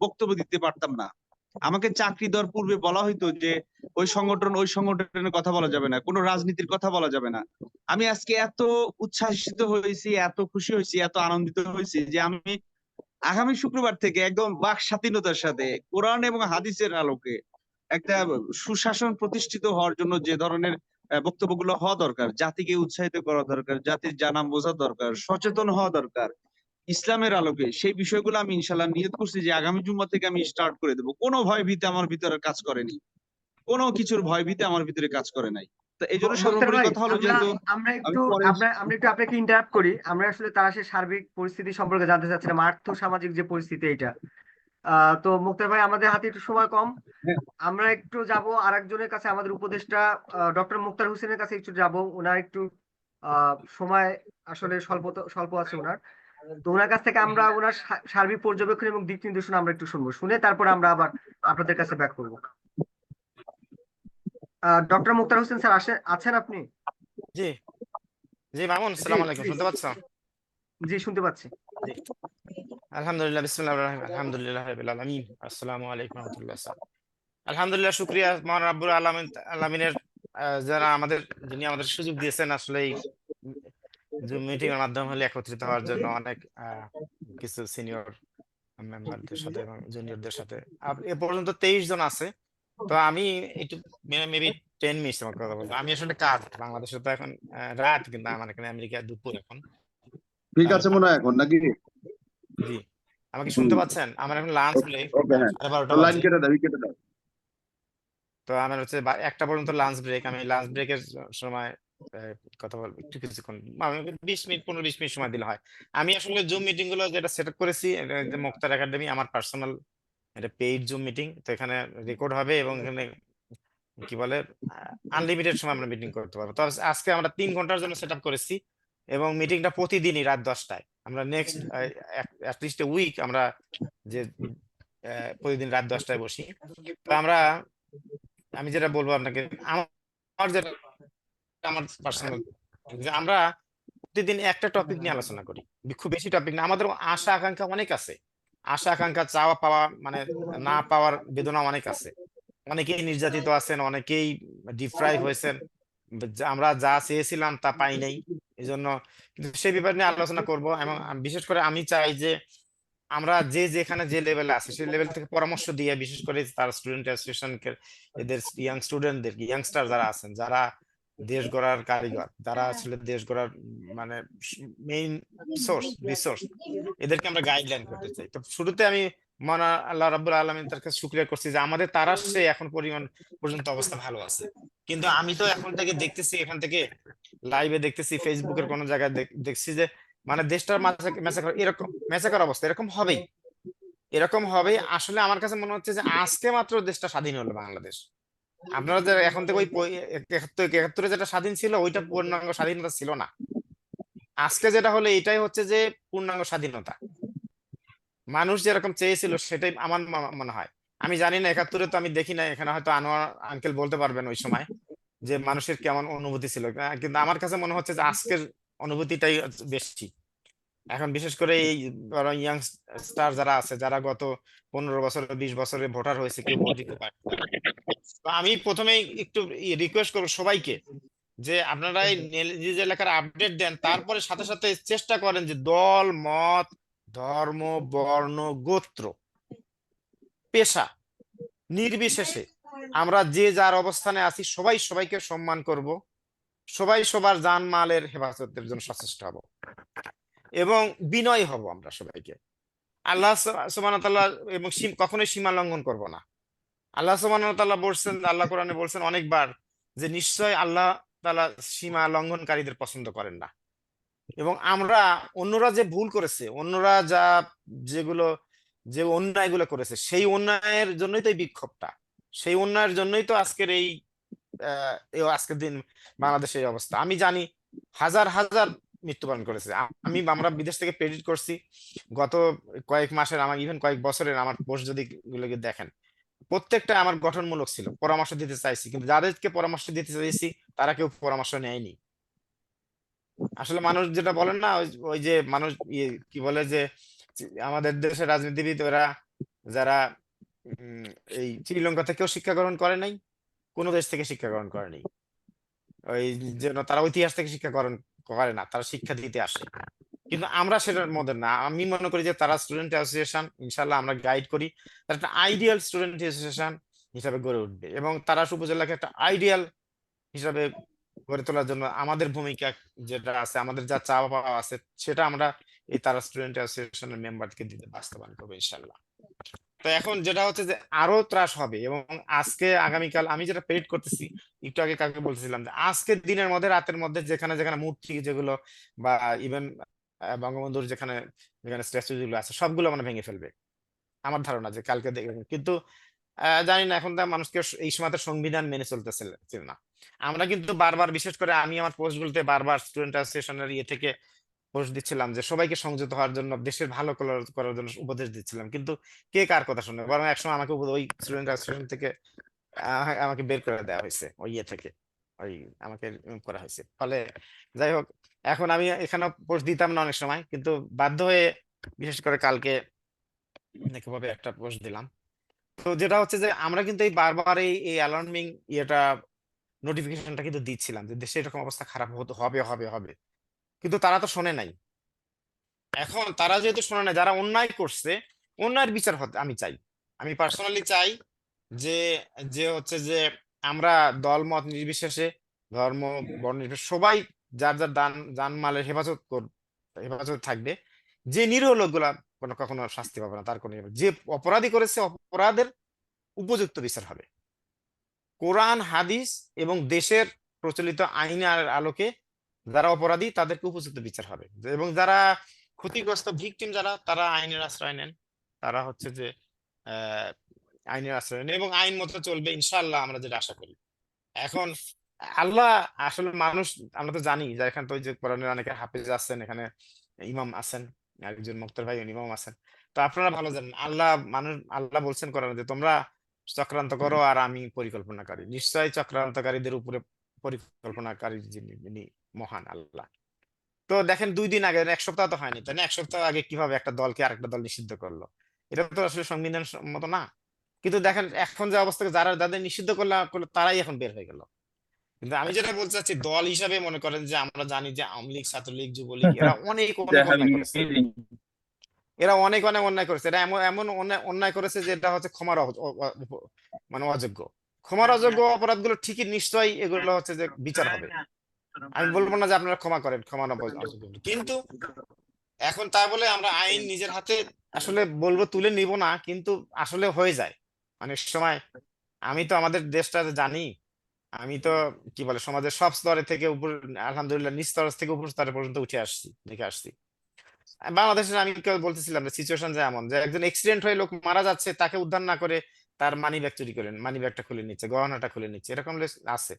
বক্তব্য দিতে পারতাম না। আমাকে চাকরি দেওয়ার পূর্বে বলা হইতো যে ওই সংগঠনের কথা বলা যাবে না, কোনো রাজনীতির কথা বলা যাবে না। আমি আজকে এত উচ্ছ্বাসিত হয়েছি, এত খুশি হয়েছি, এত আনন্দিত হয়েছি যে আমি আগামী শুক্রবার থেকে একদম বাক স্বাধীনতার সাথে কোরআন এবং হাদিসের আলোকে একটা সুশাসন প্রতিষ্ঠিত হওয়ার জন্য যে ধরনের বক্তব্যগুলো হওয়া দরকার, জাতিকে উৎসাহিত করা দরকার, জাতির জানান বোঝা দরকার, সচেতন হওয়া দরকার ইসলামের আলোকে, সেই বিষয়গুলো আমি ইনশাল্লাহ নিয়ত করছি যে আগামী জুম্মা থেকে আমি স্টার্ট করে দেবো। কোনো ভয় ভীতি আমার ভিতরে কাজ করেনি, কোনো কিছুর ভয় ভীতি আমার ভিতরে কাজ করে নাই। তো এই জন্য মুক্তার সর্বোপরি ভাই, কথা হলো, আমরা যেহেতু আমরা আমি একটু পরে আমরা একটু আপনাকে ইন্টারাপ্ট করি। আমরা আসলে তারাশের সার্বিক পরিস্থিতি সম্পর্কে জানতে চাচ্ছিলাম, আর্থ সামাজিক যে পরিস্থিতি এটা। তো মুক্তার ভাই, আমাদের হাতে একটু সময় কম, আমরা একটু যাব আরেকজনের কাছে, আমাদের উপদেষ্টা ডক্টর মুক্তার হোসেনের কাছে একটু যাব। ওনার একটু সময় আসলে স্বল্প আছে ওনার। তো ওনার কাছ থেকে আমরা ওনার সার্বিক পর্যবেক্ষণ এবং দিক নির্দেশনা আমরা একটু শুনবো, শুনে তারপর আমরা আবার আপনাদের কাছে ব্যাক করবো। ডক্টর মুক্তার হোসেন স্যার আছেন আপনি? জি জি মামুন, জি সালাম আলাইকুম, প্লিজ। শুনতে পাচ্ছ? জি, শুনতে পাচ্ছি। জি, আলহামদুলিল্লাহ, বিসমিল্লাহির রহমানির রহিম, আলহামদুলিল্লাহ রাব্বিল আলামিন, আসসালামু আলাইকুম ওয়া রাহমাতুল্লাহ। আলহামদুলিল্লাহ, শুকরিয়া মহান রাব্বুল আলামিনের, যারা যিনি আমাদের সুযোগ দিয়েছেন আসলে এই জুম মিটিং এর মাধ্যমে হলে একত্রিত হওয়ার জন্য, অনেক কিছু সিনিয়র মেম্বারদের সাথে এবং জুনিয়রদের সাথে। এ পর্যন্ত 23 জন আছে। তো আমি একটু মেবি 10 মিনিটস আমার কথা বলবো। আমি আসলে বাংলাদেশে তো এখন রাত, কিন্তু আমার এখানে আমেরিকা দুপুর এখন। ঠিক আমি আছে মনে হয় এখন নাকি? জি, আমাকে শুনতে পাচ্ছেন? আমার এখন লাঞ্চ ব্রেক, ওকে, হ্যাঁ, 12টা লাইন বাজে। কেটে দাও, কেটে দাও। তো আমার হচ্ছে 1টা পর্যন্ত লাঞ্চ ব্রেক। আমি লাঞ্চ ব্রেকের সময় কথা বলবো একটু কিছুক্ষণ, 20 মিনিট 15-20 মিনিট সময় দিলে হয়। আমি আসলে জুম মিটিং গুলো যেটা সেট আপ করেছি, এটা যে মুক্তার একাডেমি আমার পার্সোনাল, এটা পেইড জুম মিটিং। তো এখানে রেকর্ড হবে এবং এখানে কি বলে আনলিমিটেড সময় আমরা মিটিং করতে পারবো। তো আজকে আমরা 3 ঘন্টার জন্য সেট আপ করেছি এবং মিটিংটা প্রতিদিনই রাত 10টায়। আমরা নেক্সট অ্যাটলিস্ট উইক আমরা যে প্রতিদিন রাত 10টায় বসি। তো আমি যেটা বলবো আপনাকে, আমার পার্সোনাল, যে আমরা প্রতিদিন একটা টপিক নিয়ে আলোচনা করি, খুব বেশি টপিক না। আমাদের আশা আকাঙ্ক্ষা অনেক আছে, আশা আকাঙ্ক্ষা চাওয়া পাওয়া, মানে না পাওয়ার বেদনা অনেক আছে। অনেকেই নির্যাতিত আছেন, অনেকেই ডিপ্রাইভ হয়েছেন, আমরা যা চেয়েছিলাম তা পাই নাই। এই জন্য কিন্তু সেই ব্যাপার নিয়ে আলোচনা করব। এবং বিশেষ করে আমি চাই যে আমরা যেখানে যে লেভেলে আছে সেই লেভেল থেকে পরামর্শ দিয়ে, বিশেষ করে তার স্টুডেন্ট অ্যাসোসিয়েশনকে, এদের ইয়াং স্টুডেন্টদের, ইয়াংস্টার যারা আছেন, যারা দেশ গড়ার কারিগর, যারা আসলে দেশ গড়ার মানে মেইন রিসোর্স, এদেরকে আমরা গাইডলাইন করতে চাই। তো শুরুতে আমি আল্লাহ রাব্বুল আলামিন তার কাছে শুকরিয়া করছি যে আমাদের সে এখন পর্যন্ত অবস্থা ভালো আছে। কিন্তু আমি তো এখন থেকে দেখতেছি, এখান থেকে লাইভে দেখতেছি, ফেসবুকের কোন জায়গায় দেখছি যে মানে দেশটার মাঝে মেসাকার অবস্থা এরকম হবে। আসলে আমার কাছে মনে হচ্ছে যে আজকে মাত্র দেশটা স্বাধীন হলো বাংলাদেশ। আপনারা যে এখন থেকে ওই 71-71 যেটা স্বাধীন ছিল, ওইটা পূর্ণাঙ্গ স্বাধীনতা ছিল না। আজকে যেটা হলো এটাই হচ্ছে যে পূর্ণাঙ্গ স্বাধীনতা। মানুষ যেরকম চেয়েছিল সেটাই আমার মনে হয়। আমি জানি না 71-এ, তো আমি দেখি না, এখানে হয়তো আনোয়ার আঙ্কেল বলতে পারবেন ওই সময় যে মানুষের কেমন অনুভূতি ছিল। কিন্তু আমার কাছে মনে হচ্ছে যে আজকের অনুভূতিটাই বেশি এখন, বিশেষ করে এই ইয়াং স্টার যারা আছে, যারা গত 15 বছরে 20 বছরে ভোটার হয়েছে, কেউ ভোট দিতে পারে। তো আমি প্রথমেই একটু রিকোয়েস্ট করবো সবাইকে যে আপনারা এই নিজ এলাকার আপডেট দেন, তারপরে সাথে সাথে চেষ্টা করেন যে দল মত, ধর্ম, বর্ণ, গোত্র, পেশা নির্বিশেষে আমরা যে যার অবস্থানে আছি সবাই সবাইকে সম্মান করব, সবাই সবার জানমালের হেফাজতের জন্য সচেষ্ট হব এবং বিনয় হব আমরা সবাইকে। আল্লাহ সুবহানাহু ওয়া তাআলা এবং কখনোই সীমা লঙ্ঘন করব না। আল্লাহ সুবহানাহু ওয়া তাআলা বলছেন, আল্লাহ কোরআনে বলছেন অনেকবার যে নিশ্চয় আল্লাহ তাআলা সীমা লঙ্ঘনকারীদের পছন্দ করেন না। এবং আমরা অন্যরা যে ভুল করেছে, অন্যরা যে অন্যায়গুলো করেছে, সেই অন্যায়ের জন্যই তো এই বিক্ষোভটা, সেই অন্যায়ের জন্যই তো আজকের দিন বাংলাদেশের এই অবস্থা। আমি জানি হাজার হাজার মৃত্যুবরণ করেছে। আমরা বিদেশ থেকে প্রেডিট করছি গত কয়েক মাসের, আমার ইভেন কয়েক বছরের আমার পোস্ট যদি গুলোকে দেখেন, প্রত্যেকটা আমার গঠনমূলক ছিল, পরামর্শ দিতে চাইছি, কিন্তু যাদেরকে পরামর্শ দিতে চাইছি তারা কেউ পরামর্শ নেয়নি। আসলে মানুষ যেটা বলেন না, ওই ওই যে মানুষ কি বলে যে আমাদের দেশের রাজনীতিবিদ ওরা যারা উম, এই শ্রীলঙ্কা থেকেও শিক্ষা গ্রহণ করে নাই, কোনো দেশ থেকে শিক্ষা গ্রহণ করে নাই, ওই যেন তারা ইতিহাস থেকে শিক্ষা গ্রহণ করে না, তারা শিক্ষা দিতে আসে। কিন্তু আমরা সেটার মধ্যে না। আমি মনে করি যে তারা স্টুডেন্ট অ্যাসোসিয়েশন, ইনশাল্লাহ আমরা গাইড করি, তারা একটা আইডিয়াল স্টুডেন্ট অ্যাসোসিয়েশন হিসাবে গড়ে উঠবে, এবং তারা উপজেলাকে একটা আইডিয়াল হিসাবে গড়ে তোলার জন্য আমাদের ভূমিকা যেটা আছে, আমাদের যা চাওয়া পাওয়া আছে, সেটা আমরা এই তারা স্টুডেন্ট অ্যাসোসিয়েশনের মেম্বারকে দিতে বাস্তবায়ন করবো ইনশাল্লাহ। তো এখন যেটা হচ্ছে যে আরো ত্রাস হবে, এবং আজকে আগামীকাল আমি যেটা প্রেডিক্ট করতেছি, একটু আগে কাকে বলতেছিলাম যে আজকের দিনের মধ্যে, রাতের মধ্যে যেখানে যেখানে মূর্তি যেগুলো বা ইভেন বঙ্গবন্ধুর যেখানে যেখানে স্ট্যাচু যেগুলো আছে সবগুলো মানে ভেঙে ফেলবে, আমার ধারণা যে কালকে দেখবেন। কিন্তু জানি না, এখন তো মানুষকে এই সময় তো সংবিধান মেনে চলতেছে না। আমরা কিন্তু বারবার, বিশেষ করে আমি আমার পোস্টগুলোতে বারবার স্টুডেন্ট অ্যাসোসিয়েশনের ইয়ে থেকে পোস্ট দিচ্ছিলাম যে সবাইকে সংযত হওয়ার জন্য, দেশের ভালো করার জন্য উপদেশ দিচ্ছিলাম, কিন্তু কে কার কথা শুনে? বরং একসময় আমাকে ওই স্টুডেন্ট অ্যাসোসিয়েশন থেকে আমাকে বের করে দেওয়া হয়েছে, ওই ইয়ে থেকে, ওই আমাকে করা হয়েছে। ফলে যাই হোক, এখন আমি এখানে পোস্ট দিতাম না অনেক সময়, কিন্তু বাধ্য হয়ে বিশেষ করে কালকে ভাবে একটা পোস্ট দিলাম। তো যেটা হচ্ছে যে আমরা কিন্তু এই বারবার এই অ্যালার্মিং ইয়েটা নোটিফিকেশনটা কিন্তু দিচ্ছিলাম যে দেশে এরকম অবস্থা খারাপ হবে হবে হবে, কিন্তু তারা তো শোনে নাই। এখন তারা যেহেতু শোনে না, যারা অন্যায় করছে, অন্যায়ের বিচার হতে আমি চাই। আমি পার্সোনালি চাই যে যে হচ্ছে যে আমরা দল মত নির্বিশেষে, ধর্ম বর্ণ নির্বিশেষে সবাই যার যার জানমালের হেফাজত থাকবে। যে নিরীহ লোকগুলা কখনো শাস্তি পাবে না, তার কোনো যে অপরাধী করেছে অপরাধের উপযুক্ত বিচার হবে। কোরআন হাদিস এবং দেশের প্রচলিত আইনের আলোকে যারা অপরাধী তাদেরকে উপযুক্ত বিচার হবে, এবং যারা ক্ষতিগ্রস্ত ভিকটিম যারা, তারা আইনের আশ্রয় নেন, তারা হচ্ছে যে আহ আইনের আশ্রয় নেন এবং আইন মতো চলবে ইনশাআল্লাহ, আমরা যেটা আশা করি। এখন আল্লাহ আসলে মানুষ, আমরা তো জানি যে এখানে তো ওই যে কোরআনের অনেকে হাফেজ আছেন, এখানে ইমাম আছেন, একজন মুক্তার ভাই ইমাম আছেন। তো আপনারা ভালো জানেন আল্লাহ বলছেন কোরআনে যে তোমরা চক্রান্ত করো আর আমি পরিকল্পনাকারী। নিশ্চয়ই চক্রান্তকারীদের উপরে পরিকল্পনাকারী যিনি মহান আল্লাহ। তো দেখেন 2 দিন আগে, 1 সপ্তাহ তো হয়নি তাই না, 1 সপ্তাহ আগে কিভাবে একটা দলকে আরেকটা দল নিষিদ্ধ করলো? এটা তো আসলে সংবিধান মতো না। কিন্তু দেখেন এখন যে অবস্থা, যাদের নিষিদ্ধ করলো তারাই এখন বের হয়ে গেল। কিন্তু আমি যেটা বলতে চাচ্ছি, দল হিসাবে মনে করেন যে আমরা জানি যে আওয়ামী লীগ, ছাত্রলীগ, যুবলীগ এরা অনেক অনেক অন্যায় করেছে, এরা অনেক অনেক অন্যায় করেছে, এরা এমন এমন অন্যায় করেছে যেটা হচ্ছে ক্ষমার মানে অযোগ্য। ক্ষমার অযোগ্য অপরাধগুলো ঠিকই, নিশ্চয়ই এগুলো হচ্ছে যে বিচার হবে। আমি বলবো না যে আপনারা ক্ষমা করেন, ক্ষমা অযোগ্য, কিন্তু এখন তা বলে আমরা আইন নিজের হাতে আসলে বলবো তুলে নিব না, কিন্তু আসলে হয়ে যায় অনেক সময়। আমি তো আমাদের দেশটা জানি, আমি তো কি বলে সমাজের সব স্তরে থেকে উপর, আলহামদুলিল্লাহ নিচ স্তর থেকে উপর স্তরে পর্যন্ত উঠে আসছি, দেখে আসছি। বাংলাদেশের আমি বলতেছিলাম যে সিচুয়েশন যে এমন যে একজন এক্সিডেন্ট হয়ে লোক মারা যাচ্ছে, তাকে উদ্ধার না করে তার মানি ব্যাগ চুরি করেন, মানি ব্যাগটা খুলে নিচ্ছে, গহনাটা খুলে নিচ্ছে, এরকম আছে।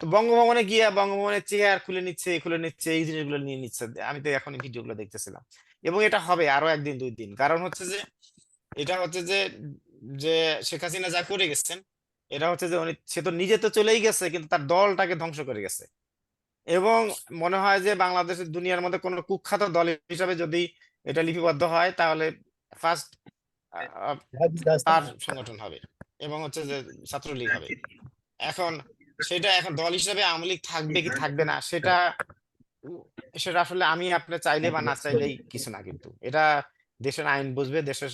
তো বঙ্গভবনে গিয়া বঙ্গভবনের চেয়ার খুলে নিচ্ছে এই জিনিসগুলো নিয়ে নিচ্ছে। আমি তো এখন ভিডিওগুলো দেখতেছিলাম, এবং এটা হবে আরো 1 দিন 2 দিন। কারণ হচ্ছে যে এটা হচ্ছে যে যে শেখ হাসিনা যা করে গেছেন, এটা হচ্ছে যে সে তো নিজে তো চলেই গেছে, কিন্তু তার দলটাকে ধ্বংস করে গেছে। এবং মনে হয় যে বাংলাদেশের দুনিয়ার মধ্যে কোনো কুখ্যাত দল হিসাবে যদি এটা লিপিবদ্ধ হয়, তাহলে ফার্স্ট তার সংগঠন হবে, এবং হচ্ছে যে ছাত্রলীগ হবে। এখন সেটা এখন দল হিসেবে আওয়ামী লীগ থাকবে কি থাকবে না, সেটা সেটা আসলে আমি আপনি চাইলে বা না চাইলেই কিছু না, কিন্তু এটা দেশের আইন বুঝবে, দেশের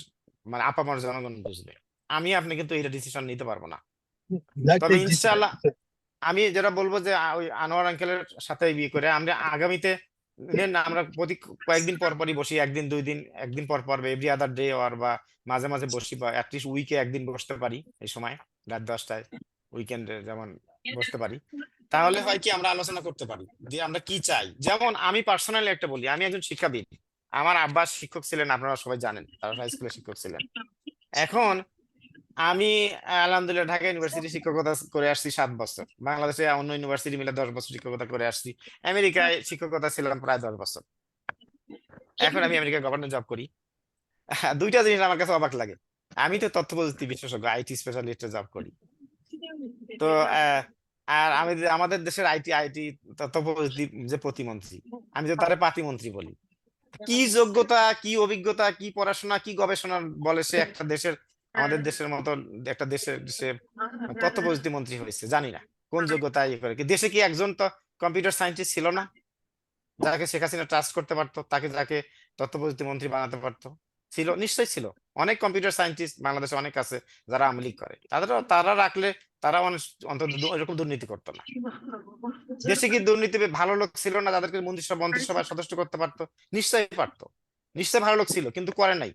মানে আপামর জনগণ বুঝবে। আমি আপনি কিন্তু এটা ডিসিশন নিতে পারবো না। তবে ইনশাআল্লাহ আমি যেটা বলবো যে ওই আনোয়ার আঙ্কেলের সাথে বিয়ে করে আমরা আগামীতে নেন না, আমরা প্রতি কয়েকদিন পর পরই বসি, 1 দিন 2 দিন, একদিন পর পর, এভরি আদার ডে অর বা মাঝে মাঝে বসি, বা অ্যাটলিস্ট উইকে একদিন বসতে পারি এই সময় রাত 10টায়, উইকেন্ডে যেমন বসতে পারি। তাহলে হয় কি, আমরা আলোচনা করতে পারি যে আমরা কি চাই। যেমন আমি পার্সোনালি একটা বলি, আমি একজন শিক্ষাবিদ, আমার আব্বা শিক্ষক ছিলেন, আপনারা সবাই জানেন, তারা হাই স্কুলের শিক্ষক ছিলেন। এখন আমি আলহামদুলিল্লাহ ঢাকা ইউনিভার্সিটি শিক্ষকতা করে আসছি 7 বছর, বাংলাদেশে অন্য ইউনিভার্সিটি মিলে 10 বছর শিক্ষকতা করে আসছি, আমেরিকায় শিক্ষকতা ছিলাম প্রায় 10 বছর। এখন আমি আমেরিকার গভর্নর জব করি। দুইটা জিনিস আমার কাছে অবাক লাগে, আমি তো তথ্য প্রযুক্তি বিশেষজ্ঞ, আইটি স্পেশালিস্টে জব করি। তো আর আমাদের দেশের আইটি তথ্য প্রযুক্তি যে প্রতিমন্ত্রী, আমি তো তারে পাতিমন্ত্রী বলি। কি যোগ্যতা, কি অভিজ্ঞতা, কি পড়াশোনা, কি গবেষণা বলে সে একটা দেশের, আমাদের দেশের মতো একটা দেশের সে তথ্য প্রযুক্তি মন্ত্রী হয়েছে? জানি না কোন যোগ্যতা ইয়ে করে। কি দেশে কি একজন তো কম্পিউটার সায়েন্টিস্ট ছিল না, যাকে শেখ হাসিনা ট্রাস্ট করতে পারতো, যাকে তথ্য প্রযুক্তি মন্ত্রী বানাতে পারতো? ছিল, নিশ্চয়ই ছিল। অনেক কম্পিউটার সায়েন্টিস্ট বাংলাদেশে অনেক আছে যারা আওয়ামী লীগ করে, তারা রাখলে তারা অন্তত এরকম দুর্নীতি করতো না। দেশে কি দুর্নীতি ভালো লোক ছিল না যাদেরকে মন্ত্রিসভার সদস্য করতে পারতো? নিশ্চয়ই পারতো, নিশ্চয়ই ভালো লোক ছিল, কিন্তু করে নাই।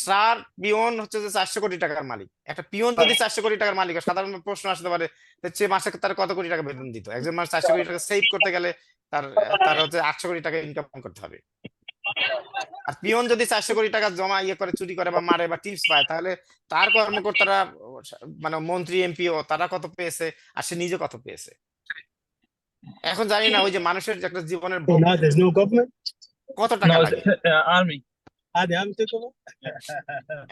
স্যার পিয়ন হচ্ছে যে 400 কোটি টাকার মালিক। একটা পিয়ন যদি 400 কোটি টাকার মালিক হয়, সাধারণ প্রশ্ন আসতে পারে সে মাসে তার কত কোটি টাকা বেতন দিত? একজন মানুষ 400 কোটি টাকা সেভ করতে গেলে তার তার হচ্ছে 800 কোটি টাকা ইনকাম করতে হবে। আর পিয়ন যদি 400 কোটি টাকা জমা করে, চুরি করে বা মারে বা টিপস পায়, তাহলে তার কর্মকর্তারা মানে মন্ত্রী এমপিও তারা কত পেয়েছে আর সে নিজে কত পেয়েছে? এখন জানি না ওই যে মানুষের যে একটা জীবনের Oh, now there's no government? কত টাকা No, লাগে it's army. I'm taking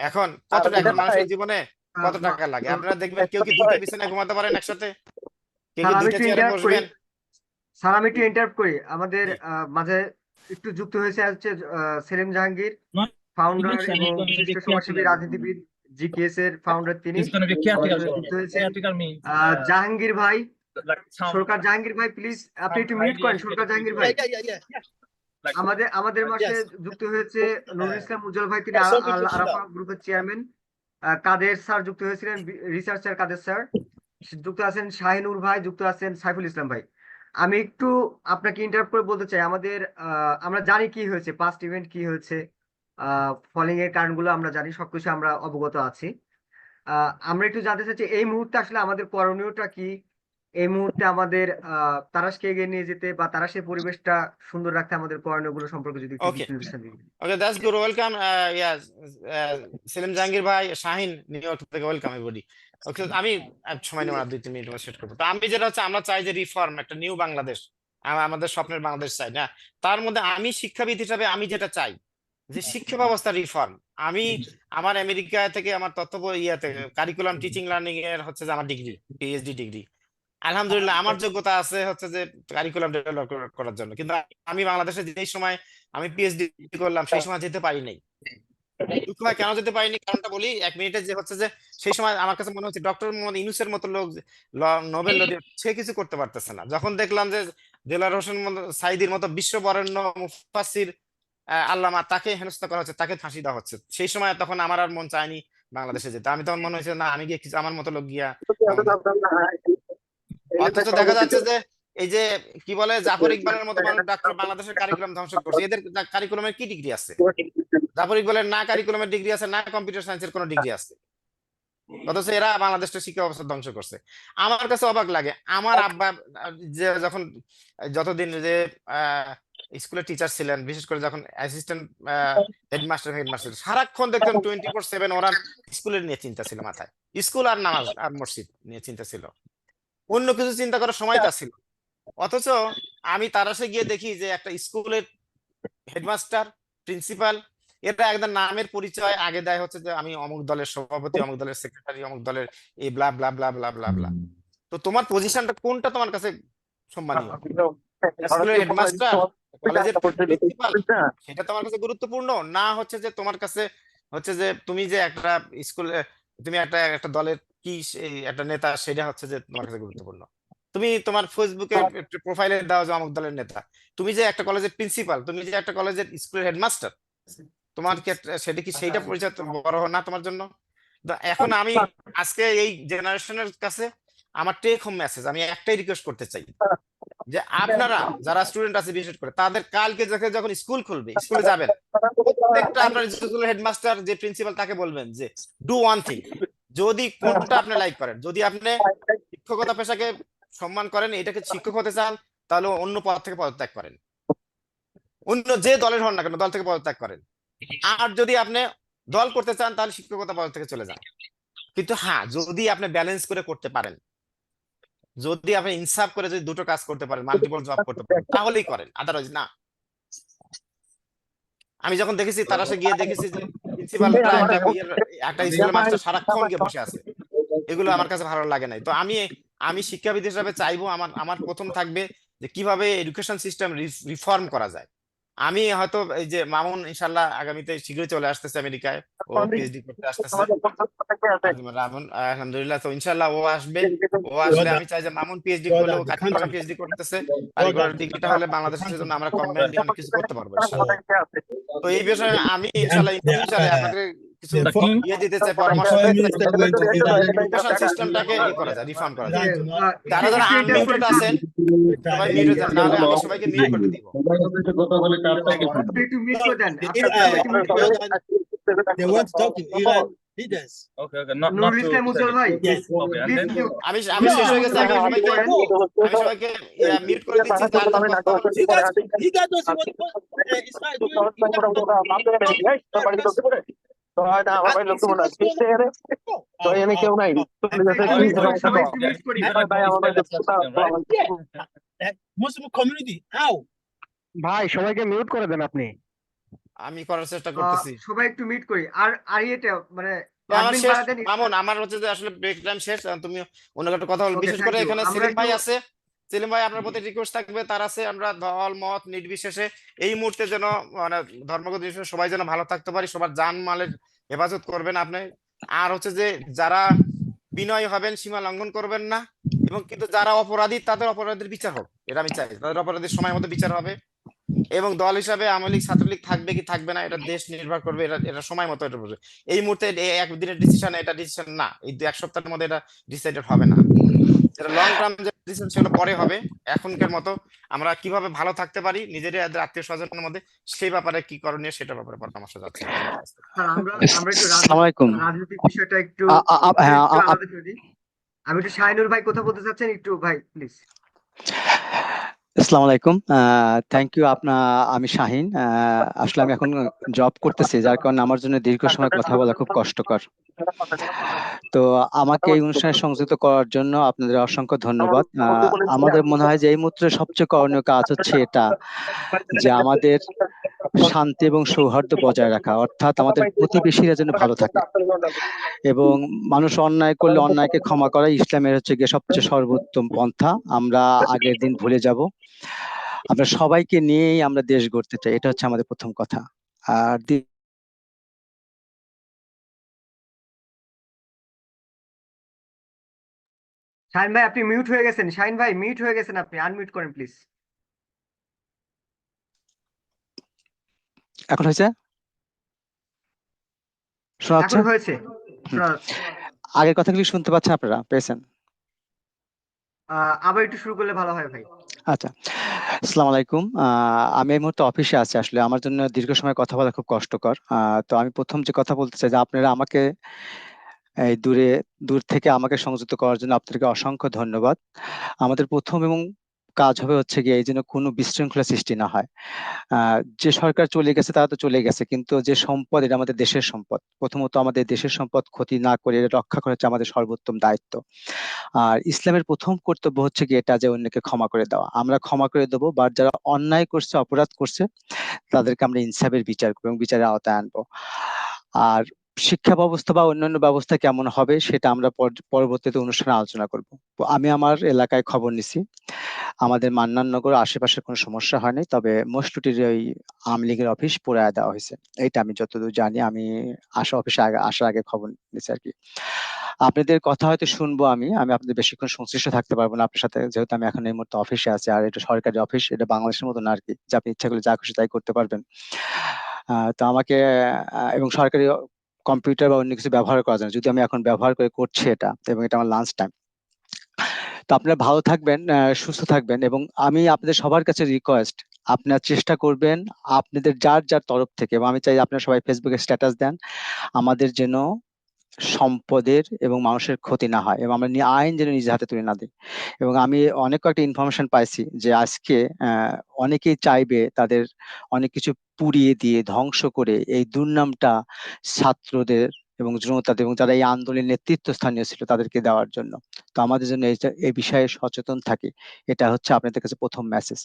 এখন, কত টাকা মানুষের জীবনে কত টাকা লাগে? আপনারা দেখবেন কেউ কি দুইটা বিছানায় ঘুমাতে পারেন একসাথে? কেউ কি স্যার আমি দুইটা একটু চেয়ারে ইন্টারাপ্ট করি, বসবেন? স্যার আমি একটু ইন্টারাপ্ট করি। আমাদের জি। মাঝে একটু যুক্ত হয়েছে হচ্ছে Salim Jahangir, No, founder election is এবং going to be বিশিষ্ট সমাজসেবী caretaker. রাজনীতিবিদ, জিকেএস এর ফাউন্ডার তিনি, It's going to be আমাদের caretaker সাথে যুক্ত government. হয়েছে। Caretaker means জাহাঙ্গীর ভাই, like some সরকার জাহাঙ্গীর ভাই, প্লিজ আপনি একটু মিউট করেন। সরকার জাহাঙ্গীর ভাই like আমাদের মাঝে যুক্ত হয়েছে নুরুল ইসলাম উজ্জ্বল ভাই, তিনি আরাফা গ্রুপের চেয়ারম্যান। কাদের স্যার যুক্ত হয়েছিলেন, রিসার্চার কাদের স্যার যুক্ত আছেন, শাহিনুর ভাই যুক্ত আছেন, সাইফুল ইসলাম ভাই। আমি একটু আপনাকে ইন্টারাপ্ট করে বলতে চাই, আমাদের আমরা জানি কি হয়েছে, পাস্ট ইভেন্ট কি হয়েছে, ফলিং এর কারণগুলো আমরা জানি, সবকিছু আমরা অবগত আছি। আমরা একটু জানতে চাচ্ছি এই মুহূর্তে আসলে আমাদের করণীয়টা কি, এই মুহূর্তে আমাদের তারাশকে এগিয়ে নিয়ে যেতে বা তারাশের পরিবেশটা সুন্দর রাখতে আমাদের করণীয়গুলো সম্পর্কে যদি একটু ওকে বিশ্লেষণ দিতেন। Okay, that's good, welcome. Selim Jahangir ভাই, শাহিন নিউ ইয়র্ক থেকে, ওয়েলকাম এভরিবডি। ওকে, আমি সময় নেব না, 2-3 মিনিট সেট করবো। তো আমি যেটা হচ্ছে, আমরা চাই যে রিফর্ম, একটা নিউ বাংলাদেশ, আমাদের স্বপ্নের বাংলাদেশ চাই না। তার মধ্যে আমি শিক্ষাবিদ হিসাবে আমি যেটা চাই যে শিক্ষা ব্যবস্থা রিফর্ম। আমি আমার আমেরিকা থেকে আমার ইয়াতে কারিকুলাম টিচিং লার্নিং এর হচ্ছে যে আমার ডিগ্রি, পিএইচডি ডিগ্রি, আলহামদুলিল্লাহ আমার যোগ্যতা আছে হচ্ছে যে কারিকুলাম ডেভেলপ করার জন্য। কিন্তু আমি বাংলাদেশে যেই সময় আমি পিএইচডি করলাম সেই সময় যেতে পারি নাই। দুঃখ হয় কেন যেতে পারিনি, কারণটা বলি 1 মিনিটে। যে হচ্ছে যে সেই সময় আমার কাছে মনে হচ্ছে ডক্টর মোহাম্মদ ইউনূসের মতো লোক, নোবেল laureate, সে কিছু করতে পারতেছে না। যখন দেখলাম যে দেলোয়ার হোসেন সাঈদীর মতো বিশ্ববরেণ্য মুফাসসির আল্লামা, তাকে হেনস্থা করা হচ্ছে, তাকে ফাঁসি দেওয়া হচ্ছে, সেই সময় তখন আমার আর মন চায়নি বাংলাদেশে যেতে। আমি তখন মনে হয়েছে না, আমি গিয়ে কিছু আমার মতো লোক গিয়া অথচ দেখা যাচ্ছে যে এই যে কি বলে জাফর ইকবালের মতো মানুষ ডাক্তার বাংলাদেশের কারিকুলাম ধ্বংস করছে। এদের কারিকুলামের কি ডিগ্রি আছে? জাফর ইকবালের না কারিকুলামের ডিগ্রি আছে, না কম্পিউটার সায়েন্সের কোনো ডিগ্রি আছে, অথচ এরা বাংলাদেশের শিক্ষা ব্যবস্থা ধ্বংস করছে। আমার কাছে অবাক লাগে, আমার আব্বা যে যখন যতদিন যে স্কুলের টিচার ছিলেন, বিশেষ করে যখন অ্যাসিস্ট্যান্ট হেডমাস্টার, সারাক্ষণ দেখতাম 24/7 ওরা স্কুলের নিয়ে চিন্তা ছিল মাথায়, স্কুল আর নামাজ আর মসজিদ নিয়ে চিন্তা ছিল, অন্য কিছু চিন্তা করার সময় তা ছিল। অথচ আমি তারাশে গিয়ে দেখি যে একটা স্কুলের হেডমাস্টার, প্রিন্সিপাল, এটা একদম নামের পরিচয় আগে দেয় হচ্ছে যে আমি অমুক দলের সভাপতি, অমুক দলের সেক্রেটারি, অমুক দলের এই ব্লা ব্লা ব্লা ব্লা ব্লা ব্লা। তো তোমার পজিশনটা কোনটা তোমার কাছে সম্মানীয়? স্কুলের হেডমাস্টার, কলেজের প্রিন্সিপাল, সেটা তোমার কাছে গুরুত্বপূর্ণ না হচ্ছে যে তোমার কাছে হচ্ছে যে তুমি যে একটা স্কুলে, তুমি একটা দলের কি একটা নেতা, সেটা হচ্ছে যে তোমার কাছে গুরুত্বপূর্ণ? তুমি তোমার ফেসবুকে প্রোফাইলে দাও যে অমুক দলের নেতা, তুমি যে একটা কলেজের প্রিন্সিপাল, তুমি যে একটা কলেজের স্কুলের হেডমাস্টার, তোমার কি সেটা কি সেইটা পরিচয় বড় না তোমার জন্য? এখন আমি আজকে এই জেনারেশনের কাছে আমার টেক হোম মেসেজ, আমি একটাই রিকোয়েস্ট করতে চাই যে আপনারা যারা স্টুডেন্ট আছে বিশেষ করে, তাদের কালকে যখন স্কুল খুলবে, স্কুলে যাবেন, প্রত্যেকটা আপনার স্কুলের হেডমাস্টার যে প্রিন্সিপাল, তাকে বলবেন যে ডু ওয়ান থিং। যদি কোনটা আপনি লাইক করেন, যদি আপনি শিক্ষকতা পেশাকে সম্মান করেন, এটাকে শিক্ষক হতে চান, তাহলে অন্য পদ থেকে পদত্যাগ করেন, অন্য যে দলের হন না কেন দল থেকে পদত্যাগ করেন। আর যদি আপনি দল করতে চান, তাহলে শিক্ষকতা পদ থেকে চলে যান। কিন্তু হ্যাঁ, যদি আপনি ব্যালেন্স করে করতে পারেন, যদি আপনি ইনসাফ করে যদি দুটো কাজ করতে পারেন, মাল্টিপল জব করতে পারেন, তাহলেই করেন, আদারওয়াইজ না। আমি যখন দেখেছি তারাশে গিয়ে দেখেছি যে প্রিন্সিপালরা একটা স্কুলের মাস্টার সারাক্ষণ গিয়ে বসে আছে, এগুলো আমার কাছে ভালো লাগে নাই। তো আমি আমি শিক্ষাবিদ হিসাবে চাইবো আমার আমার প্রথম থাকবে যে কিভাবে এডুকেশন সিস্টেম রিফর্ম করা যায়। আমি হয়তো এই যে মামুন ইনশাল্লাহ আগামীতে শীঘ্রই চলে আসতেছে আমেরিকায়, ও পিএইচডি করতে আসতেছে। রামন আলহামদুলিল্লাহ, তো ইনশাল্লাহ ও আসবে। ও আসলে আমি চাই যে মামুন পিএইচডি করলে, ও the কারিগরে country. পিএইচডি করতেছে, Brother, কারিগরের the ডিগ্রিটা হলে country. বাংলাদেশের জন্য আমরা কম্বাইন্ডলি অনেক কিছু করতে পারবো ইনশাল্লাহ। So তো এই বিষয়ে আমি the ইনশাল্লাহ the ফিউচারে আপনাদের কিছু the foreign দিতে চাই, the পরামর্শ foreign দিতে চাই, minister going to কিভাবে Iran. এডুকেশন সিস্টেমটাকে করা যায়, রিফর্ম করা যায়। Iran to not যারা যারা একটু আনমিউটেড ইন্টারফেয়ার আছেন সবাই মিউটে যান, নাহলে আমি সবাইকে মিউট করে দিব। কথা বলে কাজটা আপনি একটু মিট করে দেন, the আপনার সবাইকে মিট করে দেন। they want to talk to Iran leaders. Okay, okay, not Nurul to ইসলাম উজ্জ্বল ভাই, Yes. okay, and please then mute. আমি শেষ হয়ে গেছে, আমি সবাইকে মিউট করে দিচ্ছি, যার যার কথা বলার You guys don't see what Israel doing. সবাই একটু মিট করি। Muslim community, how? ভাই সবাইকে মিউট করে দেন আপনি। আমি করার চেষ্টা করতেছি। সবাই একটু মিট করি। আর এটা মানে তো আমার অ্যাডমিন শেষ বাড়া দেন। মামুন, আমার হচ্ছে যে আসলে ব্রেক টাইম শেষ, তুমি অন্য একটা কথা বল। Okay, বিশেষ thank করে you. এখানে আমরা সেলিম ভাই একটু- আছে, সেলিম ভাই আপনার প্রতি রিকোয়েস্ট থাকবে, তার আছে, আমরা দল মত নির্বিশেষে এই মুহূর্তে যেন মানে ধর্মগত বিষয়ে সবাই যেন ভালো থাকতে পারি, সবার জানমালের হেফাজত করবেন আপনি। আর হচ্ছে যে যারা বিনয় হবেন, সীমা লঙ্ঘন করবেন না, এবং কিন্তু যারা অপরাধী তাদের অপরাধীর বিচার হোক, এটা আমি চাই। তাদের অপরাধীর সময় মতো বিচার হবে, এবং দল হিসাবে আওয়ামী লীগ ছাত্রলীগ থাকবে কি থাকবে না এটা দেশ নির্ভর করবে, এটা এটা সময় মতো এটা বুঝবে। এই মুহূর্তে একদিনের ডিসিশন, এটা ডিসিশন না, এই এক সপ্তাহের মধ্যে এটা ডিসাইডেড হবে না। এটা লং টার্ম যে ডিসিশন সেগুলো পরে হবে। এখনকার মতো আমরা কিভাবে ভালো থাকতে পারি নিজেদের আত্মীয় স্বজনের মধ্যে, সেই ব্যাপারে কি করণীয় সেটার ব্যাপারে পরামর্শ যাচ্ছে। স্যার, আমরা একটু আসসালামু আলাইকুম। রাজনৈতিক বিষয়টা একটু হ্যাঁ, একটু আলাদা করি। আমি একটু শাহিনুর ভাই কথা বলতে চাচ্ছেন, একটু ভাই প্লিজ। আসসালামু আলাইকুম। Thank you. আমি শাহিন। আসলে আমি এখন জব করতেছি, যার কারণে আমার জন্য দীর্ঘ সময় কথা বলা খুব কষ্টকর। তো আমাকে এই অনুষ্ঠানে সংযুক্ত করার জন্য আপনাদের অসংখ্য ধন্যবাদ। আমাদের মনে হয় যে এই মুহূর্তে সবচেয়ে করণীয় কাজ হচ্ছে এটা, যে আমাদের শান্তি এবং সৌহার্দ্য বজায় রাখা, অর্থাৎ আমাদের প্রতিবেশীরা যেন ভালো থাকে, এবং মানুষ অন্যায় করলে অন্যায়কে ক্ষমা করা ইসলামের হচ্ছে গিয়ে সবচেয়ে সর্বোত্তম পন্থা। আমরা আগের দিন ভুলে যাব, আমরা সবাইকে নিয়েই আমরা দেশ গড়তে চাই, এটা হচ্ছে আমাদের প্রথম কথা। আর শাহিন ভাই আপনি মিউট হয়ে গেছেন, শাহিন ভাই মিউট হয়ে গেছেন, আপনি আনমিউট করেন প্লিজ। এখন হয়েছে? শোনা যাচ্ছে? এখন হয়েছে, শোনা যাচ্ছে। আগের কথাগুলি শুনতে পাচ্ছেন আপনারা? পেয়েছেন? আবার একটু শুরু করলে ভালো হয় ভাই। আচ্ছা, আসসালামু আলাইকুম। আমি এই মুহূর্তে অফিসে আছি, আসলে আমার জন্য দীর্ঘ সময় কথা বলা খুব কষ্টকর। তো আমি প্রথম যে কথা বলতে চাই, যে আপনারা আমাকে এই দূর থেকে আমাকে সংযুক্ত করার জন্য আপনাদেরকে অসংখ্য ধন্যবাদ। আমাদের প্রথম এবং কাজ হবে হচ্ছে গিয়ে এই যেন কোনো বিশৃঙ্খলা সৃষ্টি না হয়। যে সরকার চলে গেছে তারা তো চলে গেছে, কিন্তু যে সম্পদ, এটা আমাদের দেশের সম্পদ। প্রথমত আমাদের দেশের সম্পদ ক্ষতি না করে এটা রক্ষা করা হচ্ছে আমাদের সর্বোত্তম দায়িত্ব। আর ইসলামের প্রথম কর্তব্য হচ্ছে কি এটা, যে অন্যকে ক্ষমা করে দেওয়া। আমরা ক্ষমা করে দেবো, বা যারা অন্যায় করছে, অপরাধ করছে, তাদেরকে আমরা ইনসাফের বিচার করবো এবং বিচারের আওতায় আনবো। আর শিক্ষা ব্যবস্থা বা অন্যান্য ব্যবস্থা কেমন হবে সেটা আমরা পরবর্তীতে অনুষ্ঠানে আলোচনা করব। তো আমি আমার এলাকায় খবর নিছি, আমাদের মান্নাননগর আশেপাশে কোনো সমস্যা হয়নি, তবে মসলুটির ওই আওয়ামী লীগের অফিস পুরায় দেওয়া হয়েছে, এইটা আমি যতদূর জানি। আমি অফিসে আসার আগে খবর নিছি আর কি। আপনাদের কথা হয়তো শুনবো, আমি আপনাদের বেশিক্ষণ সংশ্লিষ্ট থাকতে পারবো না আপনার সাথে, যেহেতু আমি এখন এই মুহূর্তে অফিসে আছি। আর এটা সরকারি অফিস, এটা বাংলাদেশের মতো না আর কি, যে আপনি ইচ্ছা করলে যা খুশি তাই করতে পারবেন। তো আমাকে এবং সরকারি কম্পিউটার বা অন্য কিছু ব্যবহার করা যায় না, যদি আমি এখন ব্যবহার করছি এটা, এবং এটা আমার লাঞ্চ টাইম। তো আপনারা ভালো থাকবেন, সুস্থ থাকবেন, এবং আমি আপনাদের সবার কাছে রিকোয়েস্ট, আপনারা চেষ্টা করবেন আপনাদের যার যার তরফ থেকে, এবং আমি চাই আপনারা সবাই ফেসবুকে স্ট্যাটাস দেন, আমাদের যেন সম্পদের এবং মানুষের ক্ষতি না হয়, এবং আমরা আইন যেন নিজের হাতে তুলে না দিই। এবং আমি অনেক কয়েকটা ইনফরমেশন পাইছি যে আজকে অনেকেই চাইবে তাদের অনেক কিছু পুড়িয়ে দিয়ে ধ্বংস করে এই দুর্নামটা ছাত্রদের এবং জনতাদের এবং যারা এই আন্দোলনের নেতৃত্ব স্থানীয় ছিল তাদেরকে দেওয়ার জন্য। তো আমাদের জন্য এই বিষয়ে সচেতন থাকি, এটা হচ্ছে আপনাদের কাছে প্রথম মেসেজ।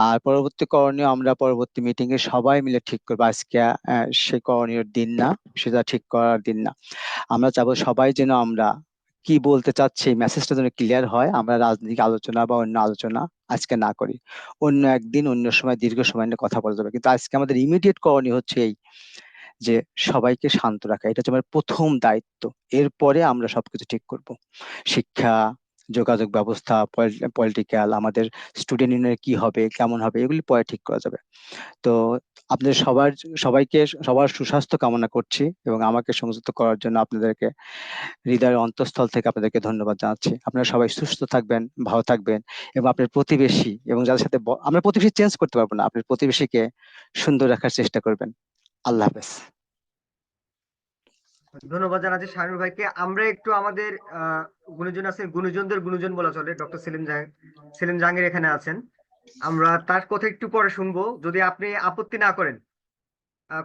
আর পরবর্তী করণীয় আমরা পরবর্তী মিটিং এ সবাই মিলে ঠিক করবো। আজকে সেই করণীয় দিন না, সেটা ঠিক করার দিন না। আমরা চাবো সবাই যেন আমরা কি বলতে চাচ্ছে এই মেসেজটা যেন ক্লিয়ার হয়, আমরা রাজনৈতিক আলোচনা বা অন্য আলোচনা আজকে না করি, অন্য একদিন অন্য সময় দীর্ঘ সময় নিয়ে কথা বলা যাবে। কিন্তু আজকে আমাদের ইমিডিয়েট করণীয় হচ্ছে এই যে সবাইকে শান্ত রাখা, এটা হচ্ছে আমার প্রথম দায়িত্ব। এরপরে আমরা সবকিছু ঠিক করব। শিক্ষা, যোগাযোগ ব্যবস্থা, পলিটিক্যাল, আমাদের স্টুডেন্ট ইউনিয়নের কি হবে, কেমন হবে, এগুলি পরে ঠিক করা যাবে। তো আপনাদের সবাইকে সবার সুস্বাস্থ্য কামনা করছি, এবং আমাকে সংযুক্ত করার জন্য আপনাদেরকে হৃদয়ের অন্তঃস্থল থেকে আপনাদেরকে ধন্যবাদ জানাচ্ছি। আপনারা সবাই সুস্থ থাকবেন, ভালো থাকবেন, এবং আপনার প্রতিবেশী এবং যাদের সাথে আমরা প্রতিবেশী চেঞ্জ করতে পারবো না, আপনার প্রতিবেশীকে সুন্দর রাখার চেষ্টা করবেন। আল্লাহ হাফেজ। ধন্যবাদ জানাচ্ছি শামীম ভাইকে। আমরা একটু আমাদের গুণীজন আছে, গুণীজনদের গুণীজন বলা চলে, ডক্টর সেলিম জাহাঙ্গীর এখানে আছেন। আমরা তার কথা একটু পরে শুনবো, যদি আপনি আপত্তি না করেন।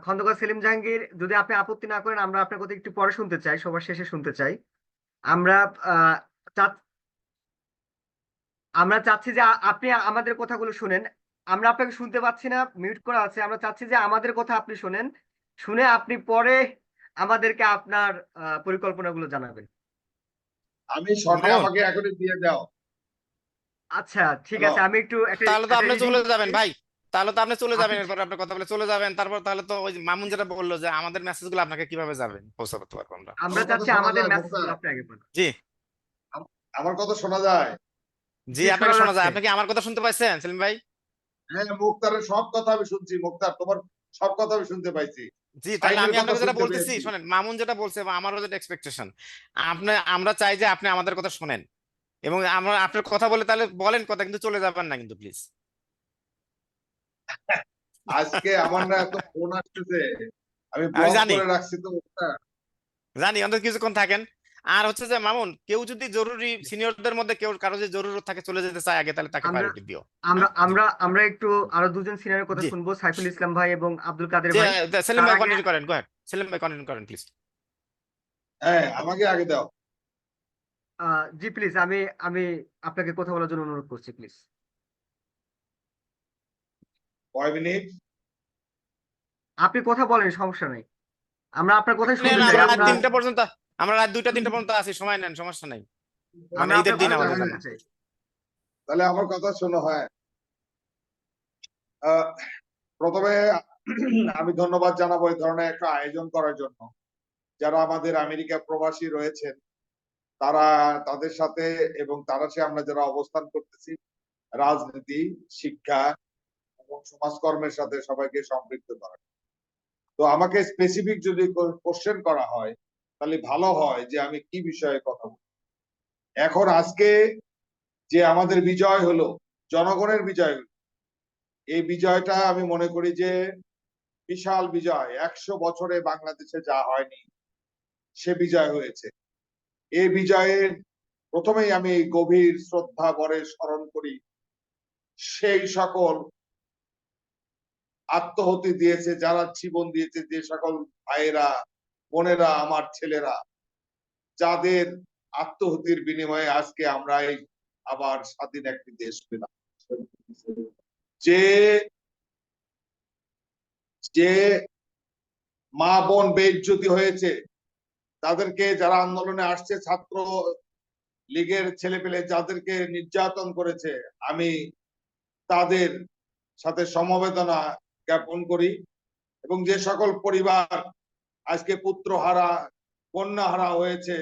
খন্দকার সেলিম জাহাঙ্গীর, যদি আপনি আপত্তি না করেন, আমরা আপনার কথা একটু পরে শুনতে চাই, সবার শেষে শুনতে চাই। আমরা আহ, চা- আমরা চাচ্ছি যে আপনি আমাদের কথাগুলো শুনেন। আমরা আপনাকে শুনতে পাচ্ছি না, মিউট করা আছে। আমরা চাচ্ছি যে আমাদের কথা আপনি শুনেন, শুনে আপনি পরে আমাদেরকে আপনার পরিকল্পনাগুলো জানাবেন। আমি শর্টে মামুন, আমাকে এখনই দিয়ে দাও। আচ্ছা, ঠিক হ্যালো, আছে, আমি একটু একটা তাহলে তো আপনি রিডিং চলে যাবেন করছি। ভাই, তাহলে তো আপনি চলে যাবেন, আপনি এরপর আপনার কথা বলে চলে যাবেন, তারপর তাহলে তো ওই যে মামুন যেটা বললো যে আমাদের মেসেজ গুলো আপনাকে কিভাবে যাবেন পৌঁছাতে পারবো আমরা। আমরা আমার কথা চাচ্ছি শোনা আমাদের যায় মেসেজগুলো মুক্তার? আপনি আগে বলুন। জি, আমার কথা শোনা যায়? জি, জি, আপনাকে শোনা শোনা যায়। যাচ্ছে। আপনি কি আমার কথা শুনতে পাইছেন সেলিম ভাই? হ্যাঁ, মুক্তারের সব কথা আমি শুনছি। মুক্তার, তোমার সব কথা আমি শুনতে পাইছি। জি, তাহলে সাইফের আমি কথা আপনাকে যেটা শুনতে বলতেছি পেয়েছি। শোনেন, মামুন যেটা বলছে বা আমারও যেটা এক্সপেকটেশন, আমরা চাই যে আপনি আমাদের কথা শোনেন, এবং আমরা আপনার কথা বলে তাহলে বলেন কথা, কিন্তু চলে যাবেন না কিন্তু প্লিজ। আজকে আমার না এত ফোন আসতেছে, আমি আমি ব্লক জানি, করে রাখছি তো মুক্তার। জানি অন্তত কিছুক্ষণ থাকেন। আর হচ্ছে যে মামুন, কেউ যদি জরুরি সিনিয়রদের মধ্যে কেউ কারো যদি জরুরত থাকে চলে যেতে চায় আগে, তাহলে তাকে আমরা প্রায়োরিটি দিও। আমরা হ্যাঁ, জি, আমরা আমরা একটু আরো দুজন সিনিয়রের কথা জি, শুনবো, সাইফুল ইসলাম ভাই এবং আব্দুল কাদের যে ভাই। সেলিম তার ভাই আগে কন্টিনিউ করেন, গো সেলিম ভাই কন্টিনিউ করেন প্লিজ। হ্যাঁ, আমাকে আগে দাও। জি প্লিজ, আমি আমি আপনাকে কথা বলার জন্য অনুরোধ করছি, প্লিজ। কয় মিনিট? আপনি কথা বলেন, সমস্যা নেই, আমরা আপনার কথাই শুনতে নেন, চাই। আমরা রাত আমরা 3টা পর্যন্ত, আমরা রাত 2টা 3টা পর্যন্ত আছি, সময় নেন, সমস্যা নাই, মানে আমরা ঈদের আপনার দিন কথাগুলো আমাদের আচ্ছা, জন্য। শুনতে চাই। তাহলে আমার কথা শোনো। হ্যাঁ, আহ, প্রথমে আমি ধন্যবাদ জানাবো এই ধরনের একটা আয়োজন করার জন্য। যারা আমাদের আমেরিকা প্রবাসী রয়েছেন, তারা, তাদের সাথে এবং তারা সে আমরা যারা অবস্থান করতেছি, রাজনীতি, শিক্ষা এবং সমাজকর্মের সাথে সবাইকে সম্পৃক্ত করা। তো আমাকে স্পেসিফিক যদি কোশ্চেন করা হয়, তাহলে ভালো হয় যে আমি কি বিষয়ে কথা বলি। এখন আজকে যে আমাদের বিজয় হলো, জনগণের বিজয় হলো, এই বিজয়টা আমি মনে করি যে বিশাল বিজয়। 100 বছরে বাংলাদেশে যা হয়নি সে বিজয় হয়েছে। এই বিজয়ের প্রথমেই আমি গভীর শ্রদ্ধা ভরে স্মরণ করি সেই সকল আত্মহতি দিয়েছে, যারা জীবন দিয়েছে, যে সকল ভাইয়েরা, বোনেরা, আমার ছেলেরা, যাদের আত্মহতির বিনিময়ে আজকে আমরা এই আবার স্বাধীন একটি দেশ পেলাম। যে যে মা বোন বেইজ্জতি হয়েছে, তাদেরকে যারা আন্দোলনে আসছে, ছাত্র লীগের ছেলেপেলে যাদেরকে নির্যাতন করেছে, আমি তাদের সাথে সমবেদনা জ্ঞাপন করি। এবং যে সকল পরিবার আজকে পুত্র হারা, কন্যা হারা হয়েছে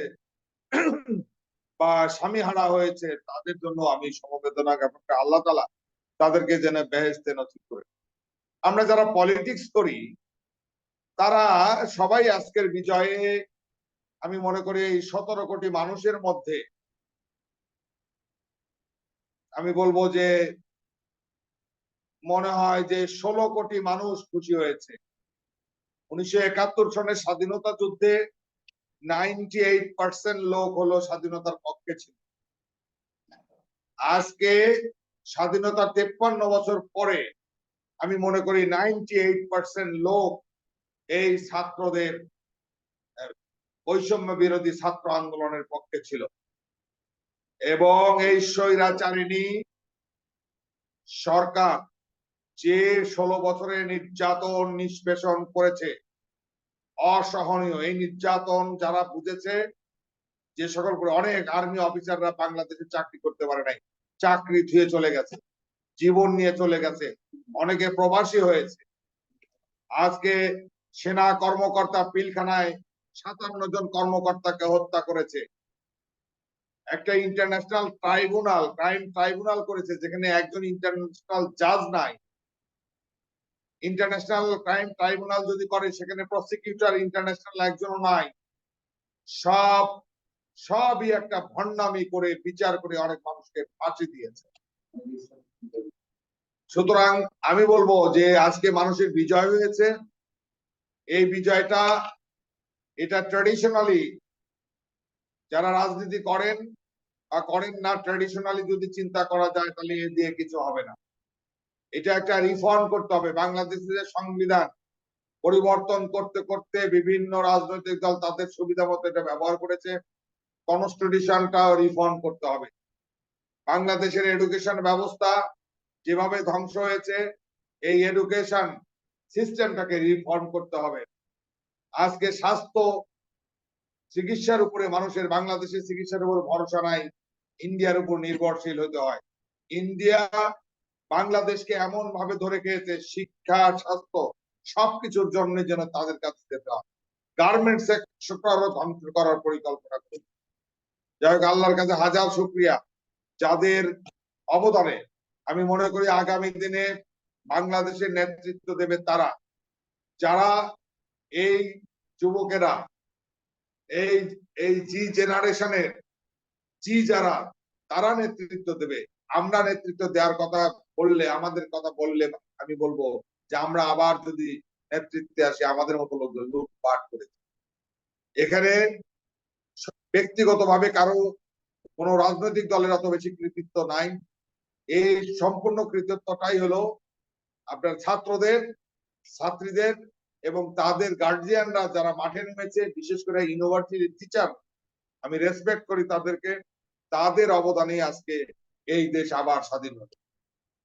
বা স্বামী হারা হয়েছে, তাদের জন্য আমি সমবেদনা জ্ঞাপন করি। আল্লাহ তাআলা তাদেরকে যেন বেহেশতে নসিব করে। আমরা যারা পলিটিক্স করি, তারা সবাই আজকের বিজয়ে, আমি মনে করি এই 17 কোটি মানুষের মধ্যে আমি বলবো যে মনে হয় যে 16 কোটি মানুষ খুশি হয়েছে। 1971 সনের স্বাধীনতা যুদ্ধে 98% লোক হলো স্বাধীনতার পক্ষে ছিল। আজকে স্বাধীনতা 53 বছর পরে আমি মনে করি 98% লোক এই ছাত্রদের বৈষম্য বিরোধী ছাত্র আন্দোলনের পক্ষে ছিল। এবং এই স্বৈরাচারিণী সরকার যে 16 বছরে নির্যাতন নিষ্পেষণ করেছে, অসহনীয়। এই নির্যাতন যারা বুঝেছে যে সকল অনেক আর্মি অফিসাররা বাংলাদেশে চাকরি করতে পারে নাই, চাকরি ধুয়ে চলে গেছে, জীবন নিয়ে চলে গেছে, অনেকে প্রবাসী হয়েছে। আজকে সেনা কর্মকর্তা পিলখানায় 57 জন কর্মকর্তাকে হত্যা করেছে। একটা ইন্টারন্যাশনাল ট্রাইব্যুনাল, ক্রাইম ট্রাইব্যুনাল করেছে, যেখানে একজন ইন্টারন্যাশনাল জাজ নাই। ইন্টারন্যাশনাল ক্রাইম ট্রাইব্যুনাল যদি করে, সেখানে প্রসিকিউটর ইন্টারন্যাশনাল একজনও নাই। সবই একটা ভণ্ডামি করে বিচার করে অনেক মানুষকে ফাঁসি দিয়েছে। সুতরাং আমি বলবো যে আজকে মানুষের বিজয় হয়েছে। এই বিজয়টা এটা ট্র্যাডিশনালি যারা রাজনীতি করেন বা করেন না, ট্র্যাডিশনালি যদি চিন্তা করা যায় তাহলে এ দিয়ে কিছু হবে না। এটা একটা রিফর্ম করতে হবে। বাংলাদেশের সংবিধান পরিবর্তন করতে করতে বিভিন্ন রাজনৈতিক দল তাদের সুবিধা মতো এটা ব্যবহার করেছে। কনস্টিটিউশনটাও রিফর্ম করতে হবে। বাংলাদেশের এডুকেশন ব্যবস্থা যেভাবে ধ্বংস হয়েছে, এই এডুকেশন সিস্টেমটাকে রিফর্ম করতে হবে। আজকে স্বাস্থ্য চিকিৎসার উপরে মানুষের, বাংলাদেশের চিকিৎসার উপর ভরসা নাই, ইন্ডিয়ার উপর নির্ভরশীল হতে হয়। ইন্ডিয়া বাংলাদেশকে এমন ভাবে ধরে খেয়েছে, শিক্ষা, স্বাস্থ্য সবকিছুর জন্য যেন তাদের কাছে যেতে হয়। গার্মেন্টস সেক্টরও ধ্বংস করার পরিকল্পনা করছে। যাই হোক, আল্লাহর কাছে হাজার শুকরিয়া যাদের অবদানে আমি মনে করি আগামী দিনে বাংলাদেশের নেতৃত্ব দেবে তারা, যারা এই যুবকেরা, এই জি জেনারেশনের যারা, তারা নেতৃত্ব দেবে। আমরা নেতৃত্ব দেওয়ার কথা বললে, আমাদের কথা বললে আমি বলবো যে আমরা আবার যদি নেতৃত্বে আসি, আমাদের মতো লোকজন লুটপাট করেছে। এখানে ব্যক্তিগতভাবে কারো কোনো রাজনৈতিক দলের অত বেশি কৃতিত্ব নাই। এই সম্পূর্ণ কৃতিত্বটাই হলো আপনার ছাত্রদের, ছাত্রীদের এবং তাদের গার্জিয়ানরা যারা মাঠে নেমেছে, বিশেষ করে ইউনিভার্সিটির টিচার, আমি রেসপেক্ট করি তাদেরকে। তাদের অবদানে আজকে এই দেশ আবার স্বাধীন হলো।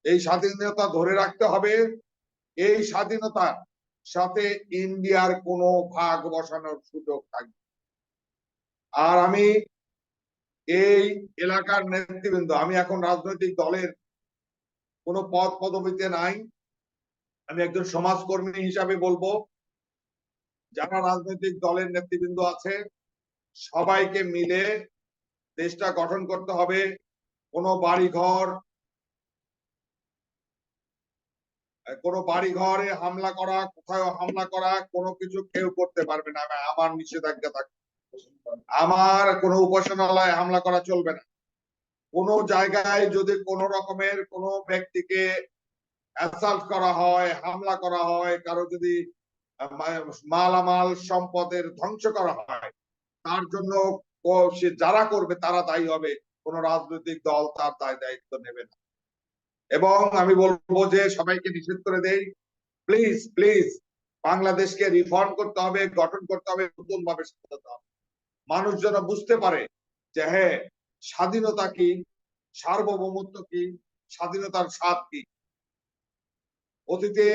এই স্বাধীনতা ধরে রাখতে হবে। এই স্বাধীনতার সাথে ইন্ডিয়ার কোনো ভাগ বসানোর সুযোগ থাকবে। আর আমি এই এলাকার নেতৃবৃন্দ, আমি এখন রাজনৈতিক দলের কোনো পদ পদবিতে নাই, আমি একজন সমাজকর্মী হিসাবে বলবো, যারা রাজনৈতিক দলের নেতৃবৃন্দ আছে সবাইকে মিলে দেশটা গঠন করতে হবে। কোনো বাড়িঘরে হামলা করা, কোথাও হামলা করা, কোনো কিছু কেউ করতে পারবে না। আমার নিষেধাজ্ঞা থাকবে। আমার কোনো উপাসনালয়ে হামলা করা চলবে না। কোনো জায়গায় যদি কোনো রকমের কোনো ব্যক্তিকে অ্যাসাল্ট করা হয়, হামলা করা হয়, কারো যদি মালামাল সম্পদের ধ্বংস করা হয়, তার জন্য সে যারা করবে তারা দায়ী হবে। কোন রাজনৈতিক দল তার দায়িত্ব নেবে না। এবং আমি বলবো যে সবাইকে নিষেধ করে দেই, প্লিজ প্লিজ বাংলাদেশকে রিফর্ম করতে হবে, গঠন করতে হবে, নতুন ভাবে সাজাতে হবে। মানুষ যেন বুঝতে পারে যে হ্যাঁ, স্বাধীনতা কি, সার্বভৌমত্ব কি, স্বাধীনতার স্বাদ কি। অতীতে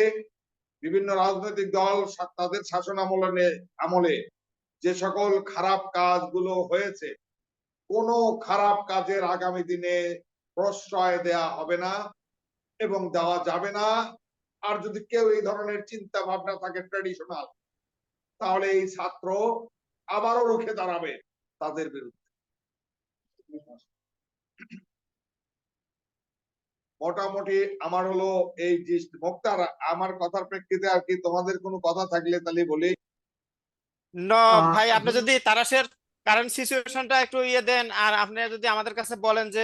বিভিন্ন রাজনৈতিক দল তাদের শাসন আমলে যে সকল খারাপ কাজগুলো হয়েছে, কোনো খারাপ কাজের আগামী দিনে প্রশ্রয় দেয়া হবে না এবং দেওয়া যাবে না। আর যদি কেউ এই ধরনের চিন্তা ভাবনা থাকে ট্র্যাডিশনাল, তাহলে এই ছাত্র আবারও রুখে দাঁড়াবে তাদের বিরুদ্ধে। মোটামুটি আমার হলো এই মুক্তার, আমার কথার প্রেক্ষিতে আর কি তোমাদের কোনো কথা থাকলে তাহলে বলি। ভাই, আপনি যদি তারাশের কারেন্ট সিচুয়েশনটা একটু ইয়ে দেন, আর আপনি যদি আমাদের কাছে বলেন যে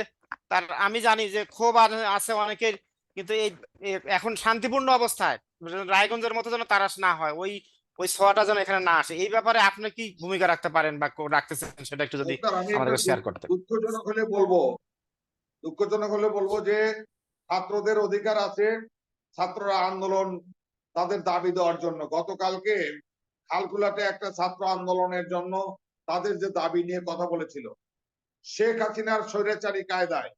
আমি জানি যে ক্ষোভ আছে অনেকের, কিন্তু এই এখন শান্তিপূর্ণ অবস্থায় রায়গঞ্জের মতো যেন তারাশ না হয়, ওই ছোঁয়াটা যেন এখানে না আসে। এই ব্যাপারে আপনি কি ভূমিকা রাখতে পারেন বা রাখতেছেন, সেটা একটু যদি আমি আমাদের শেয়ার করতেন। দুঃখজনক হলে বলবো যে ছাত্রদের অধিকার আছে, ছাত্ররা আন্দোলন তাদের দাবি দেওয়ার জন্য। গতকালকে খালকুলাতে একটা ছাত্র আন্দোলনের জন্য তাদের যে দাবি নিয়ে কথা বলেছিল, শেখ হাসিনার স্বৈরাচারী কায়দায়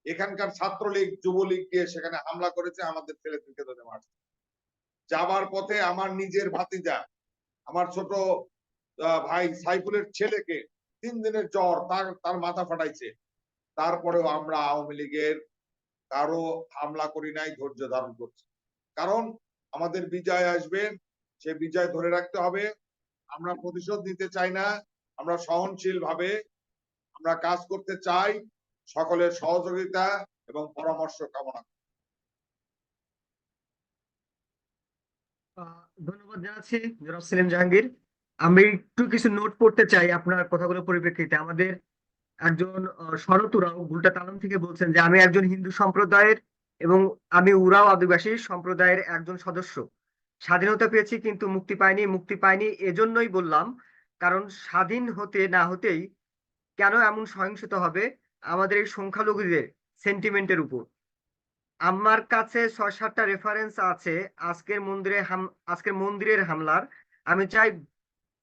এখানকার ছাত্রলীগ, যুবলীগ গিয়ে সেখানে হামলা করেছে, আমাদের ছেলেদেরকে ধরে মারছে। যাবার পথে আমার নিজের ভাতিজা, আমার ছোট ভাই সাইফুলের ছেলেকে 3 দিনের জ্বর, তার মাথা ফাটাইছে, তারপরেও আমরা আওয়ামী লীগের কারো হামলা করি নাই, ধৈর্য ধারণ করছি। কারণ আমাদের বিজয় আসবে, সে বিজয় ধরে রাখতে হবে। আমরা প্রতিশোধ নিতে চাই না, আমরা সহনশীল ভাবে আমরা কাজ করতে চাই, সকলের সহযোগিতা এবং পরামর্শ কামনা করি। ধন্যবাদ জানাচ্ছি জনাব সেলিম জাহাঙ্গীর। আমি একটু কিছু নোট করতে চাই আপনার কথাগুলোর পরিপ্রেক্ষিতে। আমাদের একজন শরৎ উরাও গুলটা তালম থেকে বলছেন যে আমি একজন হিন্দু সম্প্রদায়ের এবং আমি উরাও আদিবাসী সম্প্রদায়ের একজন সদস্য। স্বাধীনতা পেয়েছি কিন্তু মুক্তি পাইনি এজন্যই বললাম, কারণ স্বাধীন হতে না হতেই কেন এমন সহিংসতা হবে আমাদের এই সংখ্যালঘুদের সেন্টিমেন্টের উপর। আমার কাছে 6-7টা রেফারেন্স আছে আজকের মন্দিরের হামলার। আমি চাই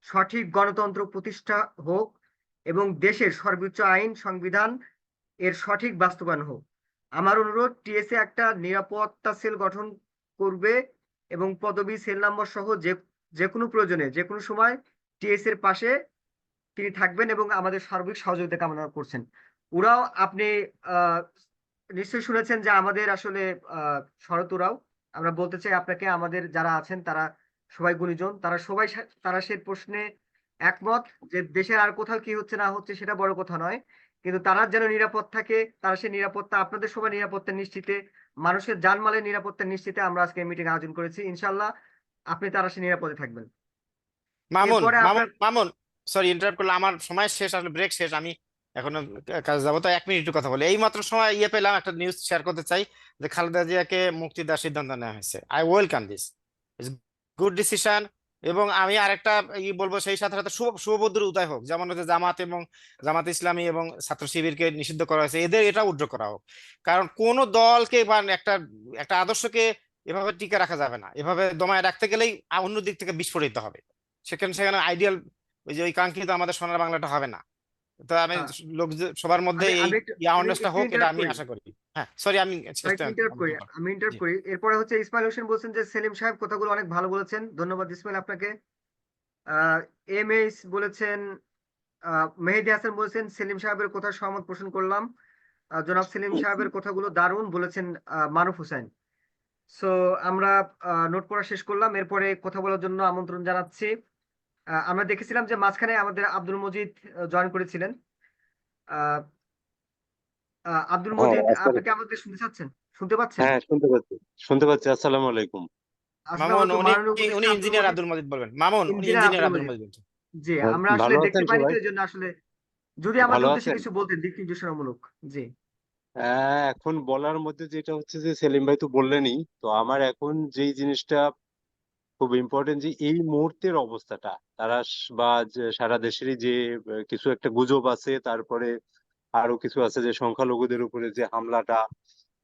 সঠিক গণতন্ত্র প্রতিষ্ঠা হোক এবং দেশের সর্বোচ্চ আইন সংবিধান এর সঠিক বাস্তবায়ন হোক। আমার অনুরোধ, টিএসএ একটা নিরাপত্তা সেল গঠন করবে এবং পদবি, সেল নম্বর সহ যে কোনো প্রয়োজনে যে কোনো সময় টিএসএ এর পাশে তিনি থাকবেন এবং আমাদের সার্বিক সহযোগিতা কামনা করছেন। ওরাও আপনি নিশ্চয়ই শুনেছেন যে আমাদের আসলে শরৎ উরাও, আমরা বলতে চাই আপনাকে, আমাদের যারা আছেন তারা সবাই গুণীজন, তারা সে প্রশ্নে একমত যে দেশের আর কোথাও কি হচ্ছে না হচ্ছে সেটা বড় কথা নয়, কিন্তু তারা যেন নিরাপদ থাকে, তারা সে নিরাপত্তা, আপনাদের সবাই নিরাপত্তা নিশ্চিতে, মানুষের জানমালের নিরাপত্তা নিশ্চিতে আমরা আজকে মিটিং আয়োজন করেছি। ইনশাল্লাহ আপনি তারা সে নিরাপদে থাকবেন। মামুন এরপরে মামুন আপনার মামুন সরি ইন্টারাপ্ট করলাম, আমার সময় শেষ, আসলে ব্রেক শেষ, আমি এখনো কাজে যাবো, তো 1 মিনিট একটু কথা বলি। এই মাত্র সময় পেলাম, একটা নিউজ শেয়ার করতে চাই যে খালেদা জিয়াকে মুক্তি দেওয়ার সিদ্ধান্ত নেওয়া হয়েছে। I welcome this, it's good decision. এবং আমি আরেকটা বলবো, সেই সাথে সাথে শুভবুদ্ধির উদয় হোক, যেমন হচ্ছে জামাত ইসলামী এবং ছাত্র শিবিরকে নিষিদ্ধ করা হয়েছে, এদের এটা উইথড্র করা হোক। কারণ কোন দলকে বা একটা আদর্শকে এভাবে টিকে রাখা যাবে না, এভাবে দমায় রাখতে গেলেই অন্য দিক থেকে বিস্ফোরিত হবে। সেখানে আইডিয়াল ওই কাঙ্ক্ষিত আমাদের সোনার বাংলাটা হবে না। তো আমি আহ, সবার মধ্যে আমি এই আমি একটু অ্যাওয়ারনেসটা হোক, এটা ইন্টারাপ্ট আমি করি আশা করি। হ্যাঁ সরি, আমি শেষ একটু ইন্টারাপ্ট করি আমি ইন্টারাপ্ট জি। করি এরপরে হচ্ছে ইসমাইল হোসেন বলছেন যে সেলিম সাহেব কথাগুলো অনেক ভালো বলেছেন। ধন্যবাদ ইসমাইল আপনাকে। এম এস বলেছেন, মেহেদী হাসান বলেছেন সেলিম সাহেবের কথা সহমত পোষণ করলাম। জনাব সেলিম সাহেবের কথাগুলো দারুণ বলেছেন মারুফ হোসেন। সো আমরা নোট পড়া শেষ করলাম, এরপরে কথা বলার জন্য আমন্ত্রণ জানাচ্ছি। আমরা দেখেছিলাম যে মাঝখানে আমাদের আব্দুল মজিদ জয়েন করেছিলেন। আহ, আব্দুল হ্যাঁ মজিদ, আপনি আসসালাম, কি আমাদের শুনতে পাচ্ছেন? হ্যাঁ শুনতে পাচ্ছি। আসসালামু আলাইকুম। আসসালামু মামুন, আলাইকুম। উনি মাননীয় উনি উপদেষ্টা আব্দুল ইঞ্জিনিয়ার মজিদ, আব্দুল মজিদ বলবেন। মামুন, উনি ইঞ্জিনিয়ার ইঞ্জিনিয়ার আব্দুল আব্দুল মজিদ। মজিদ বলছেন। জি, হ্যাঁ, আমরা ভালো আসলে দেখতে আছেন পাইনি সবাই? তো এই জন্য আসলে যদি ভালো আমাদের উদ্দেশ্যে আছেন? কিছু বলতেন দিক নির্দেশনামূলক। জি। এখন বলার মধ্যে যেটা হচ্ছে যে সেলিম ভাই তো বললেনই, তো আমার এখন যেই জিনিসটা খুব ইম্পর্টেন্ট, যে এই মুহূর্তের অবস্থাটা তারা বা যে সারা দেশেরই যে কিছু একটা গুজব আছে, তারপরে আরো কিছু আছে যে সংখ্যালঘুদের উপরে যে হামলাটা,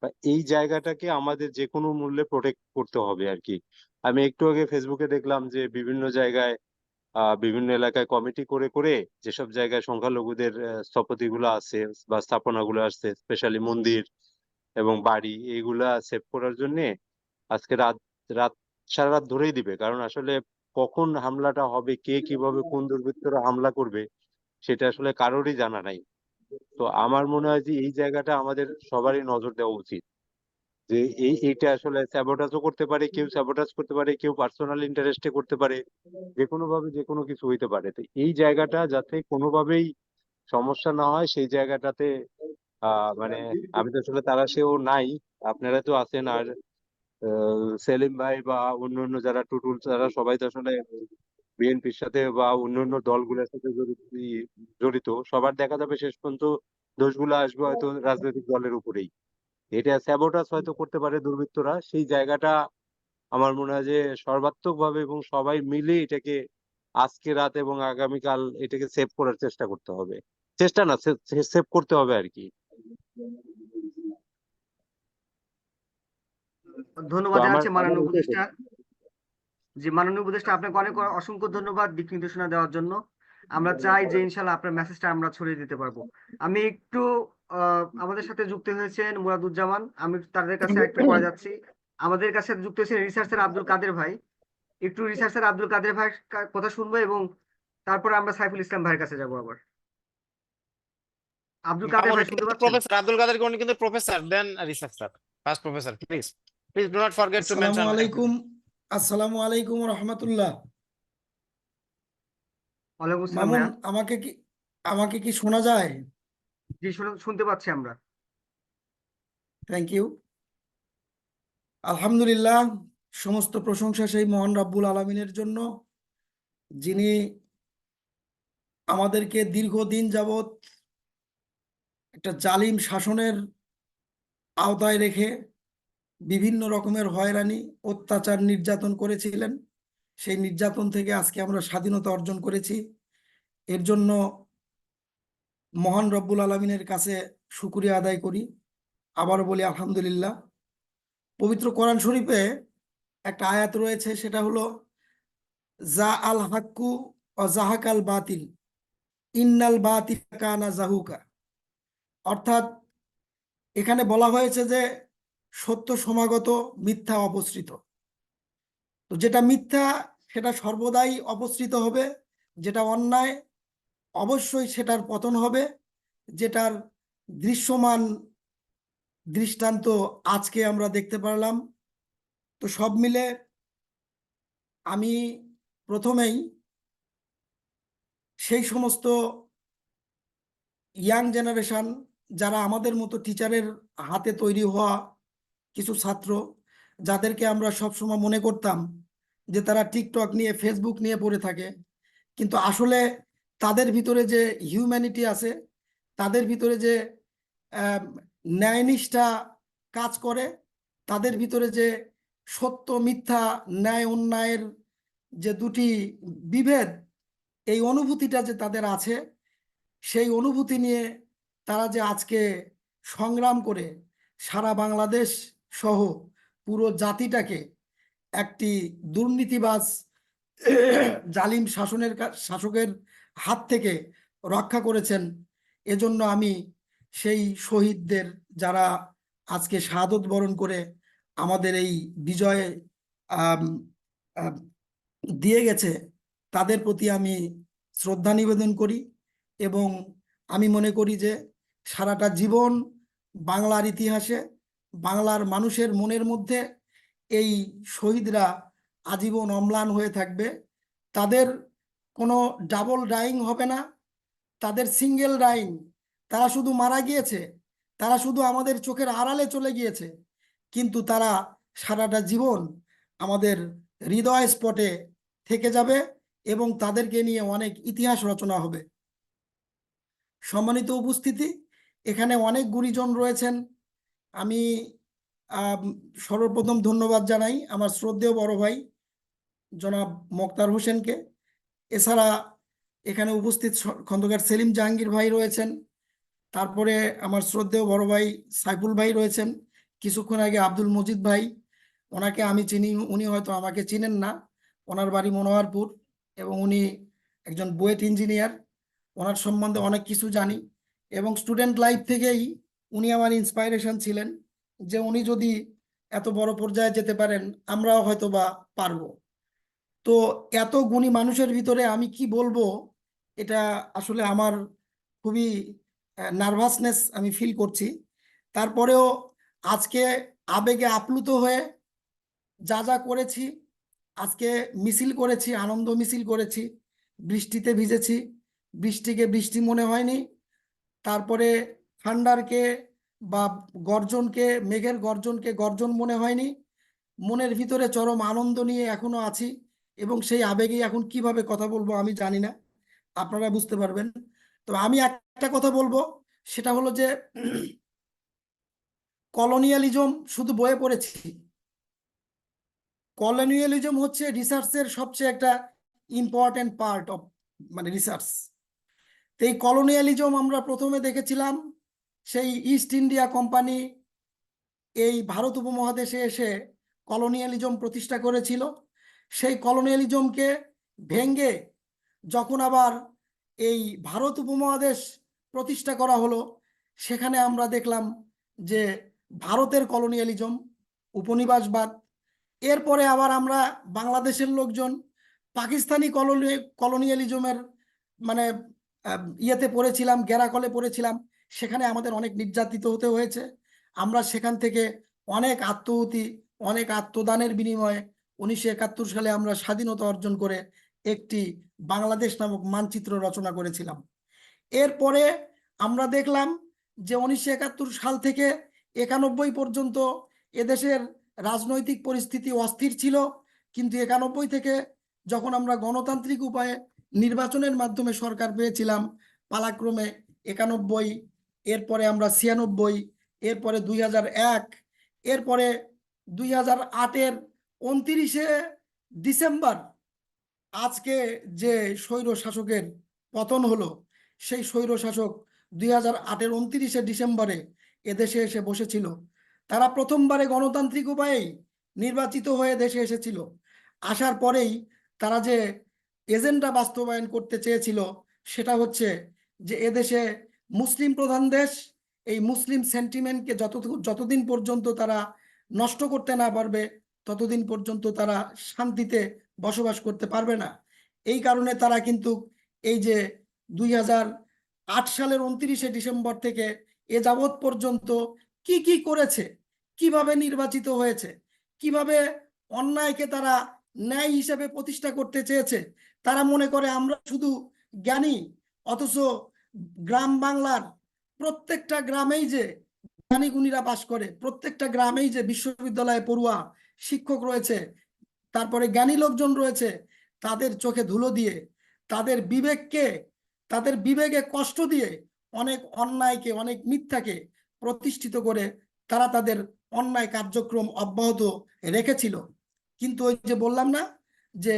বা এই জায়গাটাকে আমাদের যে কোনো মূল্যে প্রোটেক্ট করতে হবে আর কি। আমি একটু আগে ফেসবুকে দেখলাম যে বিভিন্ন জায়গায় বিভিন্ন এলাকায় কমিটি করে করে যেসব জায়গায় সংখ্যালঘুদের স্থপতিগুলো আছে বা স্থাপনাগুলো আছে, স্পেশালি মন্দির এবং বাড়ি, এইগুলা সেভ করার জন্য আজকে রাত রাত সারা রাত ধরেই দিবে। কারণ আসলে কখন হামলাটা হবে, কে কিভাবে কোন দুর্বৃত্তরা হামলা করবে, সেটা আসলে কারোরই জানা নাই। তো আমার মনে হয় যে এই জায়গাটা আমাদের সবারই নজর দেওয়া উচিত, যে এইটা আসলে স্যাবোটাজও করতে পারে, কেউ স্যাবোটাজ করতে পারে, কেউ পার্সোনাল ইন্টারেস্টে করতে পারে, যে কোনো ভাবে যে কোনো কিছু হইতে পারে। তো এই জায়গাটা যাতে কোনোভাবেই সমস্যা না হয়, সেই জায়গাটাতে মানে আমি তো আসলে তারা সেও নাই, আপনারা তো আছেন, আর সেলিম ভাই বা অন্যান্য যারা টুটুল, তারা সবাই তো আসলে বিএনপির সাথে বা অন্যান্য দলগুলোর সাথে জড়িত। সবার দেখা যাবে শেষ পর্যন্ত দোষগুলো আসবে হয়তো রাজনৈতিক দলের উপরেই। এটা স্যাবোটাজ হয়তো করতে পারে দুর্বৃত্তরা, সেই জায়গাটা আমার মনে হয় যে সর্বাত্মক ভাবে এবং সবাই মিলে এটাকে আজকে রাত এবং আগামীকাল এটাকে সেভ করার চেষ্টা করতে হবে। চেষ্টা না, সেভ করতে হবে আর কি। তো ধন্যবাদ আমার জানাচ্ছি আমার মাননীয় এটাই উপদেষ্টা। জি, মাননীয় উপদেষ্টা আপনাকে অনেক অসংখ্য ধন্যবাদ দিক নির্দেশনা দেওয়ার জন্য। আমরা চাই যে ইনশাল্লাহ আপনার মেসেজটা আমরা ছড়িয়ে দিতে পারবো। আমি একটু আমাদের সাথে যুক্ত হয়েছেন মুরাদুজ্জামান, আমি তাদের কাছে একটু পরে যাচ্ছি। আমাদের কাছে যুক্ত হয়েছেন রিসার্চার আব্দুল কাদের ভাই। একটু রিসার্চার আব্দুল কাদের ভাইয়ের কথা শুনবো এবং তারপরে আমরা সাইফুল ইসলাম ভাইয়ের কাছে যাবো আবার। আব্দুল কাদের ভাই শুনতে পাচ্ছেন? প্রফেসর আব্দুল কাদের উনি কিন্তু professor then researcher, first professor. Please do not forget to আসসালামু মেনশন। আলাইকুম, আসসালামু আলাইকুম রহমতুল্লাহ। ওয়ালাইকুম আসসালাম মামুন, ভাইয়া। আমাকে কি শোনা যায়? জি শুনতে পাচ্ছি আমরা। Thank you. আলহামদুলিল্লাহ, সমস্ত প্রশংসা সেই মহান রাব্বুল আলামিনের জন্য, যিনি আমাদেরকে দীর্ঘদিন যাবৎ একটা জালিম শাসনের আওতায় রেখে বিভিন্ন রকমের হয়রানি, অত্যাচার, নির্যাতন করেছিলেন। সেই নির্যাতন থেকে আজকে আমরা স্বাধীনতা অর্জন করেছি। এর জন্য মহান রব্বুল আলামিনের কাছে শুকরিয়া আদায় করি। আবারও বলি আলহামদুলিল্লাহ। পবিত্র কোরআন শরীফে একটা আয়াত রয়েছে, সেটা হলো জা আল হাক্কু ও জাহাকাল বাতিল ইন্নাল বাতিল কানা জাহুকা। অর্থাৎ এখানে বলা হয়েছে যে সত্য সমাগত, মিথ্যা অপসৃত। তো যেটা মিথ্যা সেটা সর্বদাই অপসৃত হবে, যেটা অন্যায় অবশ্যই সেটার পতন হবে। যেটার দৃশ্যমান দৃষ্টান্ত আজকে আমরা দেখতে পারলাম। তো সব মিলে আমি প্রথমেই সেই সমস্ত ইয়াং জেনারেশন, যারা আমাদের মতো টিচারের হাতে তৈরি হওয়া কিছু ছাত্র, যাদেরকে আমরা সবসময় মনে করতাম যে তারা টিকটক নিয়ে, ফেসবুক নিয়ে পড়ে থাকে, কিন্তু আসলে তাদের ভিতরে যে হিউম্যানিটি আছে, তাদের ভিতরে যে ন্যায়নিষ্ঠা কাজ করে, তাদের ভিতরে যে সত্য মিথ্যা, ন্যায় অন্যায়ের যে দুটি বিভেদ, এই অনুভূতিটা যে তাদের আছে, সেই অনুভূতি নিয়ে তারা যে আজকে সংগ্রাম করে সারা বাংলাদেশ সহ পুরো জাতিটাকে একটি দুর্নীতিবাজ জালিম শাসকের হাত থেকে রক্ষা করেছেন। এজন্য আমি সেই শহীদদের, যারা আজকে শাহাদত বরণ করে আমাদের এই বিজয়ে দিয়ে গেছে, তাদের প্রতি আমি শ্রদ্ধা নিবেদন করি। এবং আমি মনে করি যে সারাটা জীবন বাংলার ইতিহাসে, বাংলার মানুষের মনের মধ্যে এই শহীদরা আজীবন অম্লান হয়ে থাকবে। তাদের কোনো ডাবল ডাইং হবে না, তাদের সিঙ্গেল ডাইং। তারা শুধু মারা গিয়েছে, তারা শুধু আমাদের চোখের আড়ালে চলে গিয়েছে, কিন্তু তারা সারাটা জীবন আমাদের হৃদয় স্পটে থেকে যাবে এবং তাদেরকে নিয়ে অনেক ইতিহাস রচনা হবে। সম্মানিত উপস্থিতি, এখানে অনেক গুণীজন রয়েছেন। আমি সর্বপ্রথম ধন্যবাদ জানাই আমার শ্রদ্ধেয় বড় ভাই জনাব মোক্তার হোসেনকে। এছাড়া এখানে উপস্থিত খন্দকার সেলিম জাহাঙ্গীর ভাই রয়েছেন। তারপরে আমার শ্রদ্ধেয় বড় ভাই সাইফুল ভাই রয়েছেন। কিছুক্ষণ আগে আব্দুল মজিদ ভাই, ওনাকে আমি চিনি, উনি হয়তো আমাকে চিনেন না। ওনার বাড়ি মনোহরপুর এবং উনি একজন বুয়েট ইঞ্জিনিয়ার। ওনার সম্বন্ধে অনেক কিছু জানি এবং স্টুডেন্ট লাইফ থেকেই উনি আমার ইন্সপাইরেশন ছিলেন, যে উনি যদি এত বড় পর্যায়ে যেতে পারেন, আমরাও হয়তো বা পারবো। তো এত গুণী মানুষের ভিতরে আমি কি বলবো, এটা আসলে আমার খুবই নার্ভাসনেস আমি ফিল করছি। তারপরেও আজকে আবেগে আপ্লুত হয়ে যা যা করেছি, আজকে মিছিল করেছি, আনন্দ মিছিল করেছি, বৃষ্টিতে ভিজেছি, বৃষ্টিকে বৃষ্টি মনে হয়নি। তারপরে ঠান্ডারকে বা গর্জনকে, মেঘের গর্জনকে গর্জন মনে হয়নি। মনের ভিতরে চরম আনন্দ নিয়ে এখনো আছি এবং সেই আবেগে এখন কিভাবে কথা বলবো আমি জানি না, আপনারা বুঝতে পারবেন। তো আমি একটা কথা বলবো, সেটা হলো যে কলোনিয়ালিজম শুধু বইয়ে পড়েছি। কলোনিয়ালিজম হচ্ছে রিসার্চের সবচেয়ে একটা ইম্পর্টেন্ট পার্ট অফ রিসার্চ। তো এই কলোনিয়ালিজম আমরা প্রথমে দেখেছিলাম সেই ইস্ট ইন্ডিয়া কোম্পানি এই ভারত উপমহাদেশে এসে কলোনিয়ালিজম প্রতিষ্ঠা করেছিল। সেই কলোনিয়ালিজমকে ভেঙ্গে যখন আবার এই ভারত উপমহাদেশ প্রতিষ্ঠা করা হলো, সেখানে আমরা দেখলাম যে ভারতের কলোনিয়ালিজম, উপনিবেশবাদ। এরপরে আবার আমরা বাংলাদেশের লোকজন পাকিস্তানি কলোনিয়ালিজমের ইয়েতে পড়েছিলাম, গ্যারাকলে পড়েছিলাম। সেখানে আমাদের অনেক নির্যাতিত হতে হয়েছে। আমরা সেখান থেকে অনেক আত্মহুতি, অনেক আত্মদানের বিনিময়ে 1971 সালে আমরা স্বাধীনতা অর্জন করে একটি বাংলাদেশ নামক মানচিত্র রচনা করেছিলাম। এরপরে আমরা দেখলাম যে 1971 সাল থেকে 91 পর্যন্ত এদেশের রাজনৈতিক পরিস্থিতি অস্থির ছিল, কিন্তু 91 থেকে যখন আমরা গণতান্ত্রিক উপায়ে নির্বাচনের মাধ্যমে সরকার পেয়েছিলাম, পালাক্রমে 91, এরপরে আমরা 96, এরপরে 2001, এরপরে 2008-এর 29শে ডিসেম্বর আজকে যে স্বৈর শাসকের পতন হলো, সেই স্বৈর শাসক 2008-এর 29শে ডিসেম্বরে এদেশে এসে বসেছিল। তারা প্রথমবারে গণতান্ত্রিক উপায়েই নির্বাচিত হয়ে দেশে এসেছিল। আসার পরেই তারা যে এজেন্ডা বাস্তবায়ন করতে চেয়েছিল সেটা হচ্ছে যে এদেশে মুসলিম প্রধান দেশ, এই মুসলিম সেন্টিমেন্টকে যতদিন পর্যন্ত তারা নষ্ট করতে না পারবে ততদিন পর্যন্ত তারা শান্তিতে বসবাস করতে পারবে না। এই কারণে তারা কিন্তু এই যে 2008 সালের 29শে ডিসেম্বর থেকে এ যাবৎ পর্যন্ত কি কি করেছে, কিভাবে নির্বাচিত হয়েছে, কিভাবে অন্যায়কে তারা ন্যায় হিসেবে প্রতিষ্ঠা করতে চেয়েছে। তারা মনে করে আমরা শুধু জ্ঞানী, অথচ গ্রাম বাংলার প্রত্যেকটা গ্রামেই যে জ্ঞানী গুণীরা বাস করে, প্রত্যেকটা গ্রামেই যে বিশ্ববিদ্যালয়ে পড়ুয়া শিক্ষক রয়েছে, তারপরে জ্ঞানী লোকজন রয়েছে, তাদের চোখে ধুলো দিয়ে, তাদের বিবেকে কষ্ট দিয়ে অনেক অন্যায়কে, অনেক মিথ্যাকে প্রতিষ্ঠিত করে তারা তাদের অন্যায় কার্যক্রম অব্যাহত রেখেছিল। কিন্তু ওই যে বললাম না যে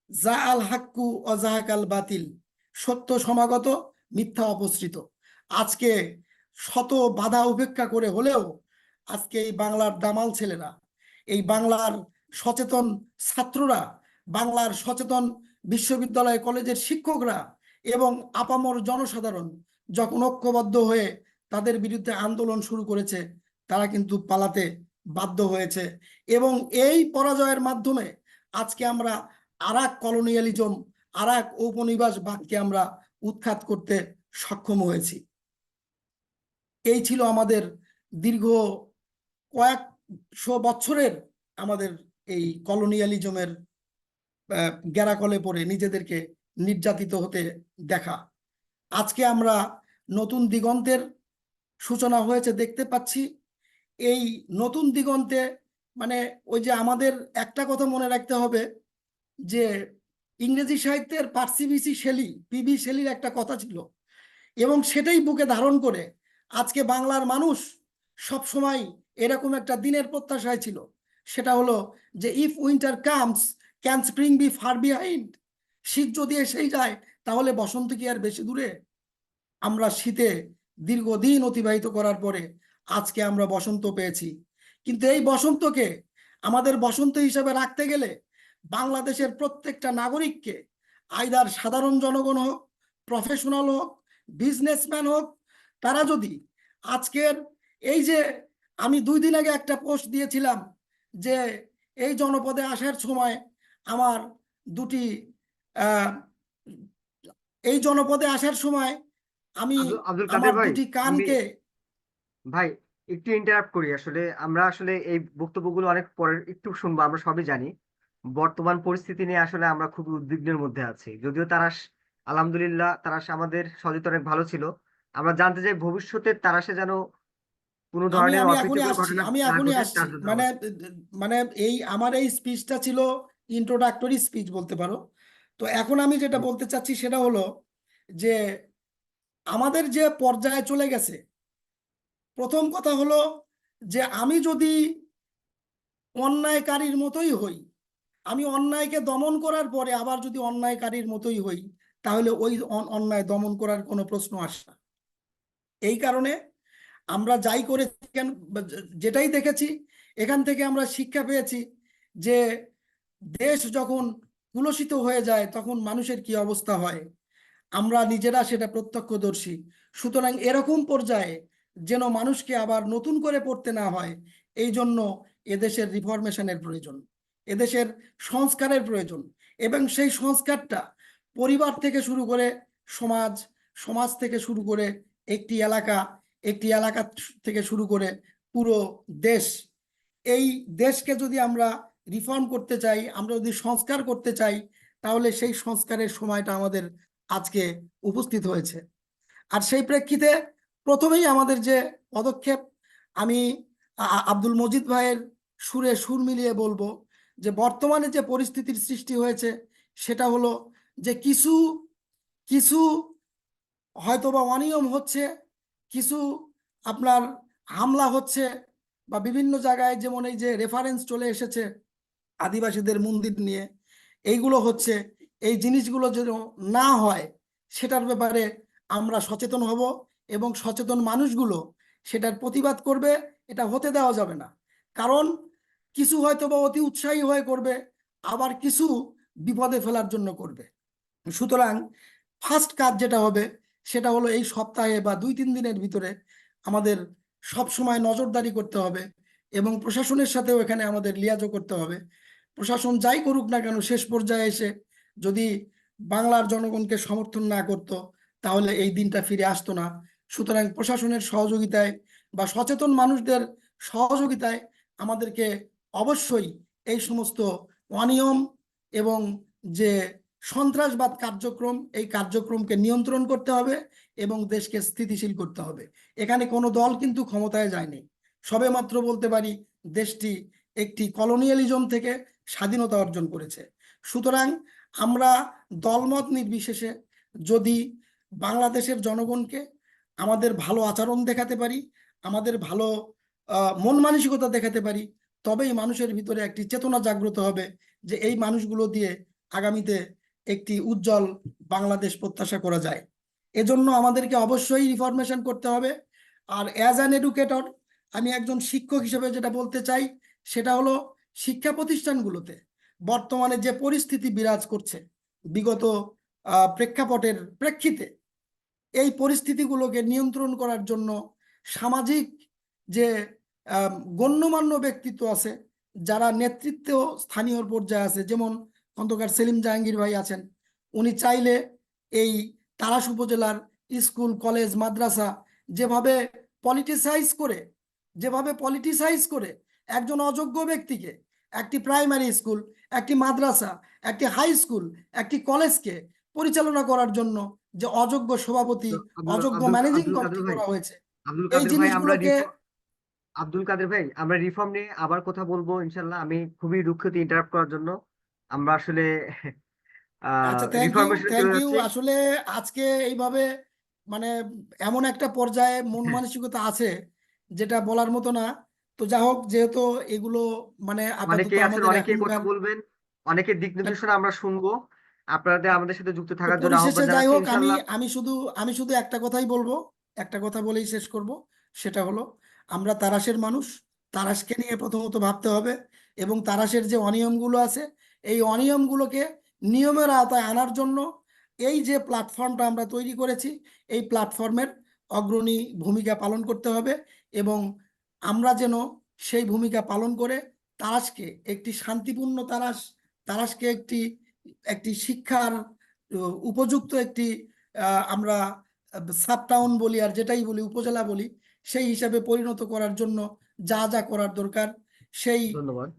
জা আল হাক্কু ও জাহাকাল বাতিল, সত্য সমাগত, মিথ্যা অপসৃত। আজকে শত বাধা উপেক্ষা করে হলেও আজকে এই বাংলার দামাল ছেলেরা, এই বাংলার সচেতন ছাত্ররা, বাংলার সচেতন বিশ্ববিদ্যালয় কলেজের শিক্ষকরা এবং আপামর জনসাধারণ যখন ঐক্যবদ্ধ হয়ে তাদের বিরুদ্ধে আন্দোলন শুরু করেছে, তারা কিন্তু পালাতে বাধ্য হয়েছে। এবং এই পরাজয়ের মাধ্যমে আজকে আমরা আরেক কলোনিয়ালিজম, আরেক ঔপনিবেশবাদকে আমরা উৎখাত করতে সক্ষম হয়েছি। এই ছিল আমাদের দীর্ঘ কয়েকশো বছরের আমাদের এই কলোনিয়ালিজমের গ্যারাকলে পড়ে নিজেদেরকে নির্যাতিত হতে দেখা। আজকে আমরা নতুন দিগন্তের সূচনা হয়েছে দেখতে পাচ্ছি। এই নতুন দিগন্তে মানে ওই যে আমাদের একটা কথা মনে রাখতে হবে যে ইংরেজি সাহিত্যের পার্সি শেলি, পিবি শেলির একটা কথা ছিল, এবং সেটাই বুকে ধারণ করে আজকে বাংলার মানুষ সব সময় এরকম একটা দিনের প্রত্যাশায় ছিল। সেটা হলো যে if winter comes can spring be far behind, শীত যদি এসেই যায় তাহলে বসন্ত কি আর বেশি দূরে। আমরা শীতে দীর্ঘদিন অতিবাহিত করার পরে আজকে আমরা বসন্ত পেয়েছি, কিন্তু এই বসন্তকে আমাদের বসন্ত হিসাবে রাখতে গেলে বাংলাদেশের প্রত্যেকটা নাগরিককে, আইদার সাধারণ জনগণ হোক, প্রফেশনাল হোক, বিজনেসম্যান হোক, তারা যদি আজকের এই যে আমি 2 দিন আগে একটা পোস্ট দিয়েছিলাম যে এই জনপদে আসার সময় আমার এই জনপদে আসার সময় আমি আব্দুল আমার কাদের ভাই, 2টি কানকে ভাই একটু ইন্টারাপ্ট করি। আসলে আমরা আসলে এই বক্তব্যগুলো অনেক পরে একটু শুনবো, আমরা সবই জানি। বর্তমান পরিস্থিতি নিয়ে আসলে আমরা খুব উদ্বিগ্নের মধ্যে আছি। যদিও আলহামদুলিল্লাহ তারাশ আমাদের সচেতন অনেক ভালো ছিল। আমরা জানতে চাই ভবিষ্যতে তারাশে যেন কোনো আমি ধরনের আমি এখনই অপ্রীতিকর আসছি ঘটনা আমি না এখনই ঘটে আসছি তার জন্য মানে আমরা মানে এই আমার এই স্পিচটা ছিল ইন্ট্রোডাক্টরি স্পিচ বলতে পারো। তো এখন আমি যেটা বলতে চাচ্ছি সেটা হলো যে আমাদের যে পর্যায়ে চলে গেছে, প্রথম কথা হলো যে আমি যদি অন্যায়কারীর মতোই হই, আমি অন্যায়কে দমন করার পরে আবার যদি অন্যায়কারীর মতোই হই, তাহলে ওই অন্যায় দমন করার কোনো প্রশ্ন আসে না। এই কারণে আমরা যাই করেছি, যেটাই দেখেছি, এখান থেকে আমরা শিক্ষা পেয়েছি যে দেশ যখন কুলসিত হয়ে যায় তখন মানুষের কি অবস্থা হয়, আমরা নিজেরা সেটা প্রত্যক্ষদর্শী। সুতরাং এরকম পর্যায়ে যেন মানুষকে আবার নতুন করে পড়তে না হয়, এই জন্য এদেশের রিফরমেশনের প্রয়োজন, এদেশের সংস্কারের প্রয়োজন। এবং সেই সংস্কারটা পরিবার থেকে শুরু করে সমাজ, সমাজ থেকে শুরু করে একটি এলাকা থেকে শুরু করে পুরো দেশ, এই দেশকে যদি আমরা রিফর্ম করতে চাই, আমরা যদি সংস্কার করতে চাই, তাহলে সেই সংস্কারের সময়টা আমাদের আজকে উপস্থিত হয়েছে। আর সেই প্রেক্ষিতে প্রথমেই আমাদের যে পদক্ষেপ, আমি আব্দুল মজিদ ভাইয়ের সুরে সুর মিলিয়ে বলবো যে বর্তমানে যে পরিস্থিতির সৃষ্টি হয়েছে সেটা হলো যে কিছু কিছু হয়তোবা অনিয়ম হচ্ছে, কিছু আপনার হামলা হচ্ছে, বা বিভিন্ন জায়গায় যেমন এই যে রেফারেন্স চলে এসেছে আদিবাসীদের মন্দির নিয়ে, এইগুলো হচ্ছে, এই জিনিসগুলো যেন না হয় সেটার ব্যাপারে আমরা সচেতন হব এবং সচেতন মানুষগুলো সেটার প্রতিবাদ করবে। এটা হতে দেওয়া যাবে না, কারণ কিছু হয়তো বা অতি উৎসাহী হয়ে করবে, আবার কিছু বিপদে ফেলার জন্য করবে। সুতরাং ফার্স্ট কাজ যেটা হবে সেটা হলো এই সপ্তাহে বা 2-3 দিনের ভিতরে আমাদের সব সময় নজরদারি করতে হবে এবং প্রশাসনের সাথেও এখানে আমাদের লিয়াজও করতে হবে। প্রশাসন যাই করুক না কেন, শেষ পর্যায়ে এসে যদি বাংলার জনগণকে সমর্থন না করত তাহলে এই দিনটা ফিরে আসতো না। সুতরাং প্রশাসনের সহযোগিতায় বা সচেতন মানুষদের সহযোগিতায় আমাদেরকে অবশ্যই এই সমস্ত অনিয়ম এবং যে সন্ত্রাসবাদ কার্যক্রম, এই কার্যক্রমকে নিয়ন্ত্রণ করতে হবে এবং দেশকে স্থিতিশীল করতে হবে। এখানে কোনো দল কিন্তু ক্ষমতায় যায়নি, সবেমাত্র বলতে পারি দেশটি একটি কলোনিয়ালিজম থেকে স্বাধীনতা অর্জন করেছে। সুতরাং আমরা দলমত নির্বিশেষে যদি বাংলাদেশের জনগণকে আমাদের ভালো আচরণ দেখাতে পারি, আমাদের ভালো মন মানসিকতা দেখাতে পারি, তবেই মানুষের ভিতরে একটি চেতনা জাগ্রত হবে যে এই মানুষগুলো দিয়ে আগামীতে একটি উজ্জ্বল বাংলাদেশ প্রত্যাশা করা যায়। এজন্য আমাদেরকে অবশ্যই রিফরমেশন করতে হবে। আর অ্যাজ অ্যান এডুকেটর, আমি একজন শিক্ষক হিসেবে যেটা বলতে চাই সেটা হলো শিক্ষা প্রতিষ্ঠানগুলোতে বর্তমানে যে পরিস্থিতি বিরাজ করছে বিগত প্রেক্ষাপটের প্রেক্ষিতে, এই পরিস্থিতিগুলোকে নিয়ন্ত্রণ করার জন্য সামাজিক যে গণ্যমান্য ব্যক্তিত্ব আছে, যারা নেতৃত্ব স্থানীয় পর্যায়ে আছে, যেমন খন্দকার সেলিম জাহাঙ্গীর ভাই আছেন, উনি চাইলে এই তারাস উপজেলার স্কুল কলেজ মাদ্রাসা যেভাবে পলিটিসাইজ করে একজন অযোগ্য ব্যক্তিকে একটি প্রাইমারি স্কুল, একটি মাদ্রাসা, একটি হাই স্কুল, একটি কলেজকে পরিচালনা করার জন্য যে অযোগ্য সভাপতি, অযোগ্য ম্যানেজিং কমিটি করা হয়েছে, এই জিনিসগুলোকে আব্দুল কাদের ভাই, আমরা রিফর্ম নিয়ে আবার কথা বলবো ইনশাল্লাহ। আমি খুবই দুঃখিত ইন্টারাপ্ট করার জন্য। আমরা আসলে আচ্ছা, থ্যাংক রিফরমেশনে চলে ইউ। যাচ্ছি। আসলে আজকে এইভাবে মানে এমন একটা পর্যায়ে মন মানসিকতা আছে যেটা বলার মতো না। তো যা হোক, যেহেতু এগুলো মানে আপাতত অনেকেই আছেন, আমাদের অনেকেই কথা এখনকার বলবেন, অনেকের দিক নির্দেশনা আমরা শুনবো। আপনাদের আমাদের সাথে যুক্ত তো থাকার জন্য পরিশেষে আহ্বান যাই জানাচ্ছি হোক, ইনশাল্লাহ। আমি শুধু একটা কথাই বলবো, একটা কথা বলেই শেষ করব। সেটা হলো, আমরা তারাশের মানুষ, তারাশকে নিয়ে প্রথমত ভাবতে হবে এবং তারাশের যে অনিয়মগুলো আছে এই অনিয়মগুলোকে নিয়মের আওতায় আনার জন্য এই যে প্ল্যাটফর্মটা আমরা তৈরি করেছি, এই প্ল্যাটফর্মের অগ্রণী ভূমিকা পালন করতে হবে এবং আমরা যেন সেই ভূমিকা পালন করে তারাশকে একটি শান্তিপূর্ণ তারাশকে একটি শিক্ষার উপযুক্ত একটি আমরা সাব টাউন বলি আর যেটাই বলি উপজেলা বলি, সেই হিসাবে পরিণত করার জন্য যা যা করার দরকার ধন্যবাদ।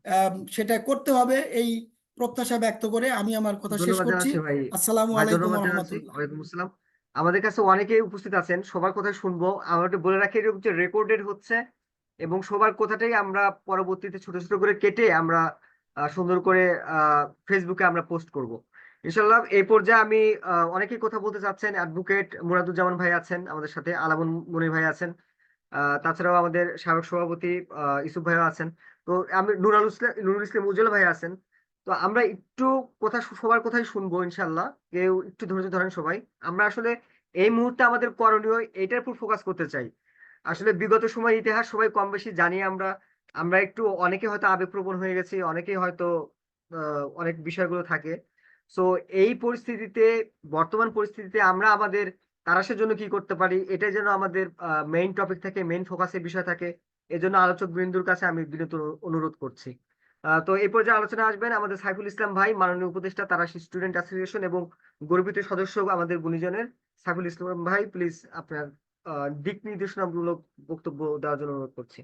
সেটা করতে হবে। এই প্রত্যাশা ব্যক্ত করে আমি আমার কথা শেষ ধন্যবাদ করছি। জানাচ্ছি ভাই। আসসালামু ভাই আলাইকুম ধন্যবাদ জানাচ্ছি। রহমতুল্লাহ। ওয়ালাইকুম আসসালাম। আমাদের কাছে অনেকেই উপস্থিত আছেন, সবার কথা শুনবো। আমরা একটু বলে রাখি, এরকম যে রেকর্ডেড হচ্ছে এবং সবার কথাটাই আমরা পরবর্তীতে ছোট ছোট করে কেটে আমরা সুন্দর করে ফেসবুকে আমরা পোস্ট করব ইনশাল্লাহ। এই পর্যায়ে আমি অনেকেই কথা বলতে চাচ্ছেন। অ্যাডভোকেট মুরাদুজ্জামান ভাই আছেন আমাদের সাথে, আলামুন মনির ভাই আছেন, তাছাড়াও আমাদের সাবেক সভাপতি ইউসুফ ভাইও আছেন। তো আমি নুরুল ইসলাম উজ্জ্বল ভাই আছেন। তো আমরা একটু কথা সবার কথাই শুনবো ইনশাল্লাহ। কেউ একটু ধৈর্য ধরেন সবাই। আমরা আসলে এই মুহূর্তে আমাদের করণীয় এটার উপর ফোকাস করতে চাই। আসলে বিগত সময় ইতিহাস সবাই কম বেশি জানি আমরা। আমরা একটু অনেকে হয়তো আবেগপ্রবণ হয়ে গেছি, অনেকেই হয়তো অনেক বিষয়গুলো থাকে। সো এই পরিস্থিতিতে, বর্তমান পরিস্থিতিতে আমরা আমাদের তারাশের জন্য কি করতে পারি, এটাই যেন আমাদের মেইন টপিক থাকে, মেইন ফোকাসের বিষয় থাকে। এজন্য আলোচক বৃন্দুর কাছে আমি বিনীত অনুরোধ করছি। তো এই পর্যায়ে আলোচনা আসবেন আমাদের সাইফুল ইসলাম ভাই, মাননীয় উপদেষ্টা তারাশ স্টুডেন্ট অ্যাসোসিয়েশন এবং গর্বিত সদস্য আমাদের গুণীজনের সাইফুল ইসলাম ভাই। প্লিজ আপনার দিক নির্দেশনামূলক বক্তব্য দেওয়ার জন্য অনুরোধ করছি।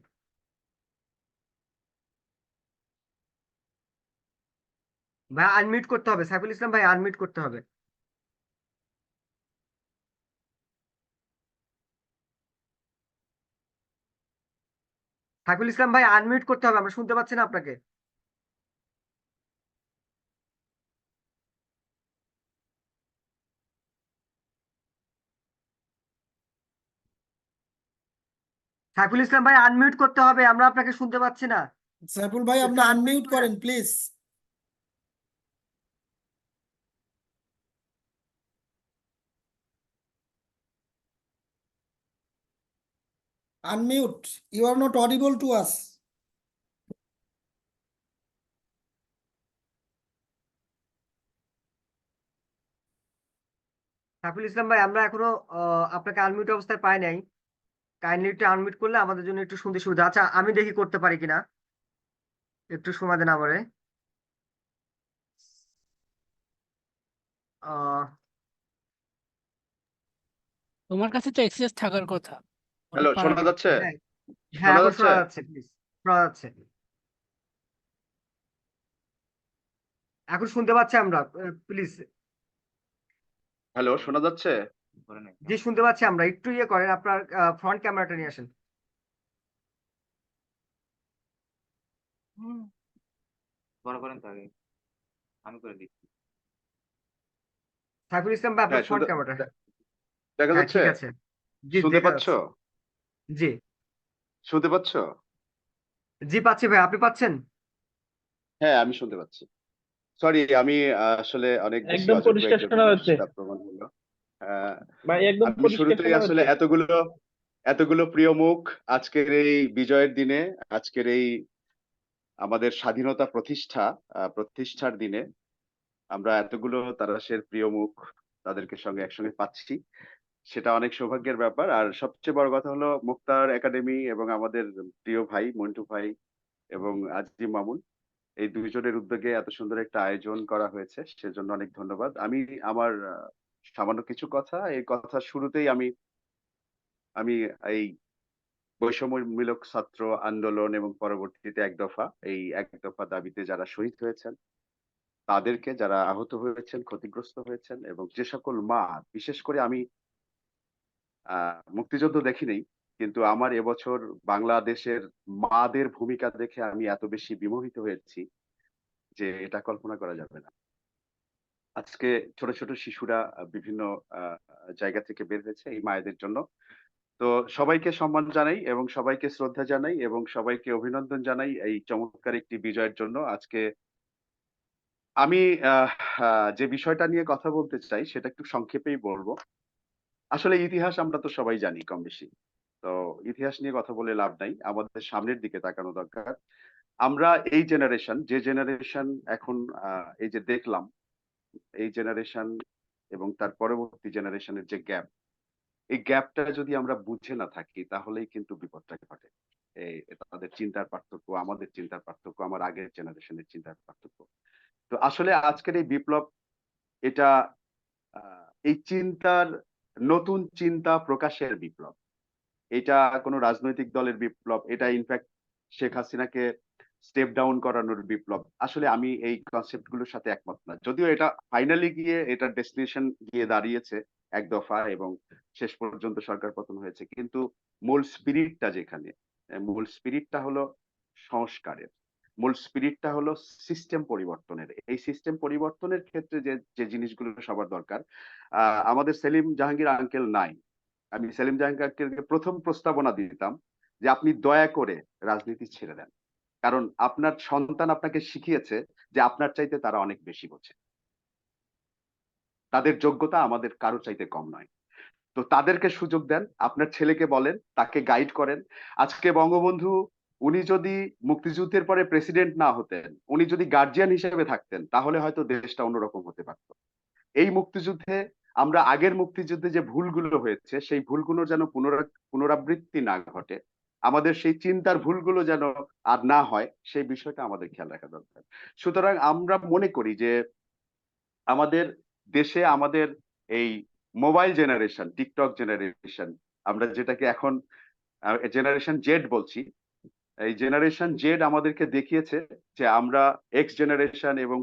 ভাই আনমিউট করতে হবে, সাইফুল ইসলাম ভাই আনমিউট করতে হবে। সাইফুল ইসলাম ভাই আনমিউট করতে হবে, আমরা শুনতে পাচ্ছি না আপনাকে। সাইফুল ইসলাম ভাই আনমিউট করতে হবে, আমরা আপনাকে শুনতে পাচ্ছি না। সাইফুল ভাই আপনি একটু আনমিউট unmute করেন please. Unmute. You are not audible to us. Saiful Islam ভাই আমরা এখনো আপনাকে আনমিউট অবস্থায় পাই নাই, কাইন্ডলি একটু আনমিউট করলে আমাদের জন্য একটু শুনতে সুবিধা। আচ্ছা আমি দেখি করতে পারি কিনা, একটু সময় দেন আমারে। আহ তোমার কাছে তো এক্সেস থাকার কথা। হ্যালো, শোনা যাচ্ছে? হ্যাঁ হ্যাঁ, শোনা এখন যাচ্ছে? শোনা যাচ্ছে, প্লিজ শোনা যাচ্ছে, এখন শুনতে পাচ্ছি আমরা, প্লিজ। হ্যালো, শোনা যাচ্ছে? জি শুনতে পাচ্ছি আমরা, একটু ইয়ে করেন, আপনার ফ্রন্ট ক্যামেরাটা নিয়ে আসেন। বড় করেন তো আগে, আমি করে দিচ্ছি। সাইফুল ইসলাম ভাই আপনার হ্যাঁ, ফ্রন্ট ক্যামেরাটা। দেখা হ্যাঁ যাচ্ছে? ঠিক আছে, জি শুনতে দেখা পাচ্ছ? যাচ্ছে। জি শুনতে পাচ্ছ? জি পাচ্ছি ভাই, আপনি পাচ্ছেন? হ্যাঁ, আমি শুনতে পাচ্ছি। সরি, আমি আসলে অনেক বেশি একদম অযোগ্য পরিষ্কার একজন শোনা মানুষ, যাচ্ছে তা প্রমাণ হলো। আহ, ভাই, একদম আমি পরিষ্কার শুরুতেই শোনা আসলে যাচ্ছে। এতগুলো প্রিয় মুখ আজকের এই বিজয়ের দিনে, আজকের এই আমাদের স্বাধীনতা প্রতিষ্ঠার দিনে আমরা এতগুলো তারাশের প্রিয় মুখ তাদেরকে একসঙ্গে পাচ্ছি, সেটা অনেক সৌভাগ্যের ব্যাপার। আর সবচেয়ে বড় কথা হলো মুক্তার একাডেমি এবং আমাদের প্রিয় ভাই মন্টু ভাই এবং আজিম মামুন, এই দুইজনের উদ্যোগে এত সুন্দর একটা আয়োজন করা হয়েছে, সেজন্য অনেক ধন্যবাদ। আমি আমার সামান্য কিছু কথা, এই কথা শুরুতেই আমি আমি এই বৈষম্যমূলক ছাত্র আন্দোলন এবং পরবর্তীতে এক দফা দাবিতে যারা শহীদ হয়েছেন তাদেরকে, যারা আহত হয়েছেন, ক্ষতিগ্রস্ত হয়েছেন, এবং যে সকল মা, বিশেষ করে আমি মুক্তিযুদ্ধ দেখিনি, কিন্তু আমার এবছর বাংলাদেশের মাদের ভূমিকা দেখে আমি এত বেশি বিমোহিত হয়েছি যে এটা কল্পনা করা যাবে না। আজকে ছোট ছোট শিশুরা বিভিন্ন জায়গা থেকে বের হয়েছে এই মায়েদের জন্য। তো সবাইকে সম্মান জানাই এবং সবাইকে শ্রদ্ধা জানাই এবং সবাইকে অভিনন্দন জানাই এই চমৎকার একটি বিজয়ের জন্য। আজকে আমি যে বিষয়টা নিয়ে কথা বলতে চাই সেটা একটু সংক্ষেপেই বলবো। আসলে ইতিহাস আমরা তো সবাই জানি কম বেশি, তো ইতিহাস নিয়ে কথা বলে লাভ নাই, আমাদের সামনের দিকে তাকানো দরকার। আমরা যে জেনারেশন এখন এই যে দেখলাম, এই জেনারেশন এবং তার পরবর্তী জেনারেশনের যে গ্যাপ, এই গ্যাপটা যদি আমরা বুঝে না থাকি তাহলেই কিন্তু বিপদটা ঘটে। তাদের চিন্তার পার্থক্য, আমাদের চিন্তার পার্থক্য, আমার আগের জেনারেশনের চিন্তার পার্থক্য। তো আসলে আজকের এই বিপ্লব, এটা এই নতুন চিন্তা প্রকাশের বিপ্লব। এটা কোনো রাজনৈতিক দলের বিপ্লব, এটা ইনফ্যাক্ট শেখ হাসিনাকে স্টেপ ডাউন করানোর বিপ্লব। আসলে আমি এই কনসেপ্ট গুলোর সাথে একমত না, যদিও এটা ফাইনালি গিয়ে এটা ডেস্টিনেশন গিয়ে দাঁড়িয়েছে এক দফা এবং শেষ পর্যন্ত সরকার পতন হয়েছে, কিন্তু মূল স্পিরিটটা হলো সংস্কারের, মূল স্পিরিটটা হলো সিস্টেম পরিবর্তনের। এই সিস্টেম পরিবর্তনের ক্ষেত্রে যে জিনিসগুলো সবার দরকার, আমাদের সেলিম জাহাঙ্গীর আঙ্কেল নাই। আমি সেলিম জাহাঙ্গীর আঙ্কেলকে প্রথম প্রস্তাবনা দিতাম যে আপনি দয়া করে রাজনীতি ছেড়ে দেন, কারণ আপনার সন্তান আপনাকে শিখিয়েছে যে আপনার চাইতে তারা অনেক বেশি বোঝে, তাদের যোগ্যতা আমাদের কারো চাইতে কম নয়। তো তাদেরকে সুযোগ দেন, আপনার ছেলেকে বলেন, তাকে গাইড করেন। আজকে বঙ্গবন্ধু, উনি যদি মুক্তিযুদ্ধের পরে প্রেসিডেন্ট না হতেন, উনি যদি গার্জিয়ান হিসেবে থাকতেন, তাহলে হয়তো দেশটা অন্যরকম হতে পারত। এই মুক্তিযুদ্ধে আমরা আগের মুক্তিযুদ্ধে যে ভুলগুলো হয়েছে, সেই ভুলগুলো যেন পুনরাবৃত্তি না ঘটে, আমাদের সেই চিন্তার ভুলগুলো যেন আর না হয়, সেই বিষয়টা আমাদের খেয়াল রাখা দরকার। সুতরাং আমরা মনে করি যে আমাদের দেশে আমাদের এই মোবাইল জেনারেশন, টিকটক জেনারেশন, আমরা যেটাকে এখন জেনারেশন জেড বলছি, এই জেনারেশন জেড আমাদেরকে দেখিয়েছে যে আমরা এক্স জেনারেশন এবং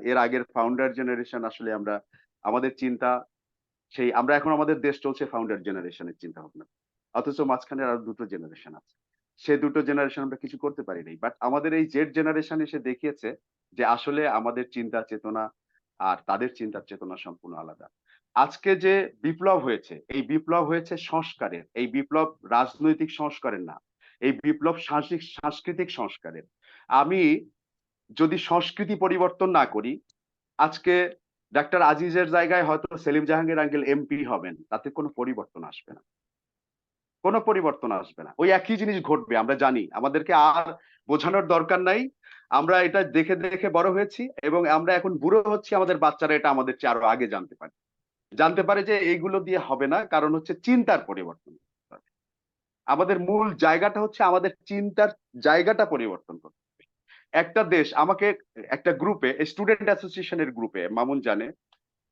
এর আগের ফাউন্ডার জেনারেশন আসলে আমরা আমাদের চিন্তা সেই আমরা এখন আমাদের দেশ চলছে ফাউন্ডার জেনারেশনের চিন্তা ভাবনা, অথচ মাঝখানে আরো দুটো জেনারেশন আছে। সে দুটো জেনারেশন আমরা কিছু করতে পারি নাই, বাট আমাদের এই জেড জেনারেশন এসে দেখিয়েছে যে আসলে আমাদের চিন্তা চেতনা আর তাদের চিন্তার চেতনা সম্পূর্ণ আলাদা। আজকে যে বিপ্লব হয়েছে, এই বিপ্লব হয়েছে সংস্কারের, এই বিপ্লব রাজনৈতিক সংস্কারের না, এই বিপ্লব সাংস্কৃতিক সংস্কারের। আমি যদি সংস্কৃতি পরিবর্তন না করি, আজকে ডাক্তার আজিজের জায়গায় হয়তো সেলিম জাহাঙ্গীর আঙ্কেল এমপি হবেন, তাতে কোনো পরিবর্তন আসবে না, কোনো পরিবর্তন আসবে না, ওই একই জিনিস ঘটবে। আমরা জানি, আমাদেরকে আর বোঝানোর দরকার নাই, আমরা এটা দেখে দেখে বড় হয়েছি এবং আমরা এখন বুড়ো হচ্ছি, আমাদের বাচ্চারা এটা আমাদের চেয়ে আরো আগে জানতে পারে যে এইগুলো দিয়ে হবে না, কারণ হচ্ছে চিন্তার পরিবর্তন। আমাদের মূল জায়গাটা হচ্ছে আমাদের চিন্তার জায়গাটা পরিবর্তন করতে হবে। একটা দেশ আমাকে একটা গ্রুপে, স্টুডেন্ট অ্যাসোসিয়েশনের গ্রুপে, মামুন জানে,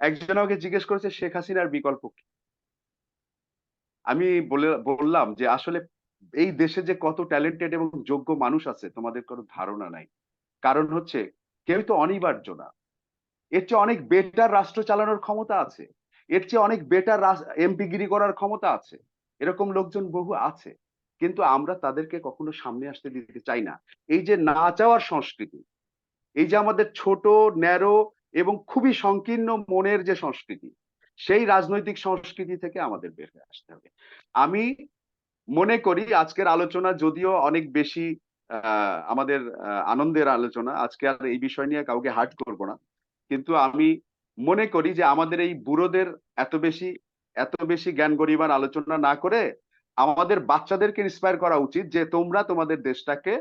একজন আমাকে জিজ্ঞেস করেছে শেখ হাসিনার বিকল্প কি। আমি বললাম যে আসলে এই দেশে যে কত ট্যালেন্টেড এবং যোগ্য মানুষ আছে তোমাদের কোনো ধারণা নাই। কারণ হচ্ছে কেউ তো অনিবার্য না, এর চেয়ে অনেক বেটার রাষ্ট্র চালানোর ক্ষমতা আছে, এর চেয়ে অনেক বেটার এমপিগিরি করার ক্ষমতা আছে, এরকম লোকজন বহু আছে, কিন্তু আমরা তাদেরকে কখনো সামনে আসতে দিতে চাই না। এই যে না চাওয়ার সংস্কৃতি, এই যে আমাদের ছোট ন্যারো এবং খুবই সংকীর্ণ মনের যে সংস্কৃতি, সেই রাজনৈতিক সংস্কৃতি থেকে আমাদের বের হয়ে আসতে হবে। আমি মনে করি আজকের আলোচনা যদিও অনেক বেশি আমাদের আনন্দের আলোচনা, আজকে আর এই বিষয় নিয়ে কাউকে হার্ট করব না, কিন্তু আমি মনে করি যে আমাদের এই বুড়োদের এত বেশি জ্ঞান গরিমার আলোচনা না করে আমাদের বাচ্চাদেরকে ইন্সপায়ার করা উচিত যে তোমরা তোমাদের দেশটাকে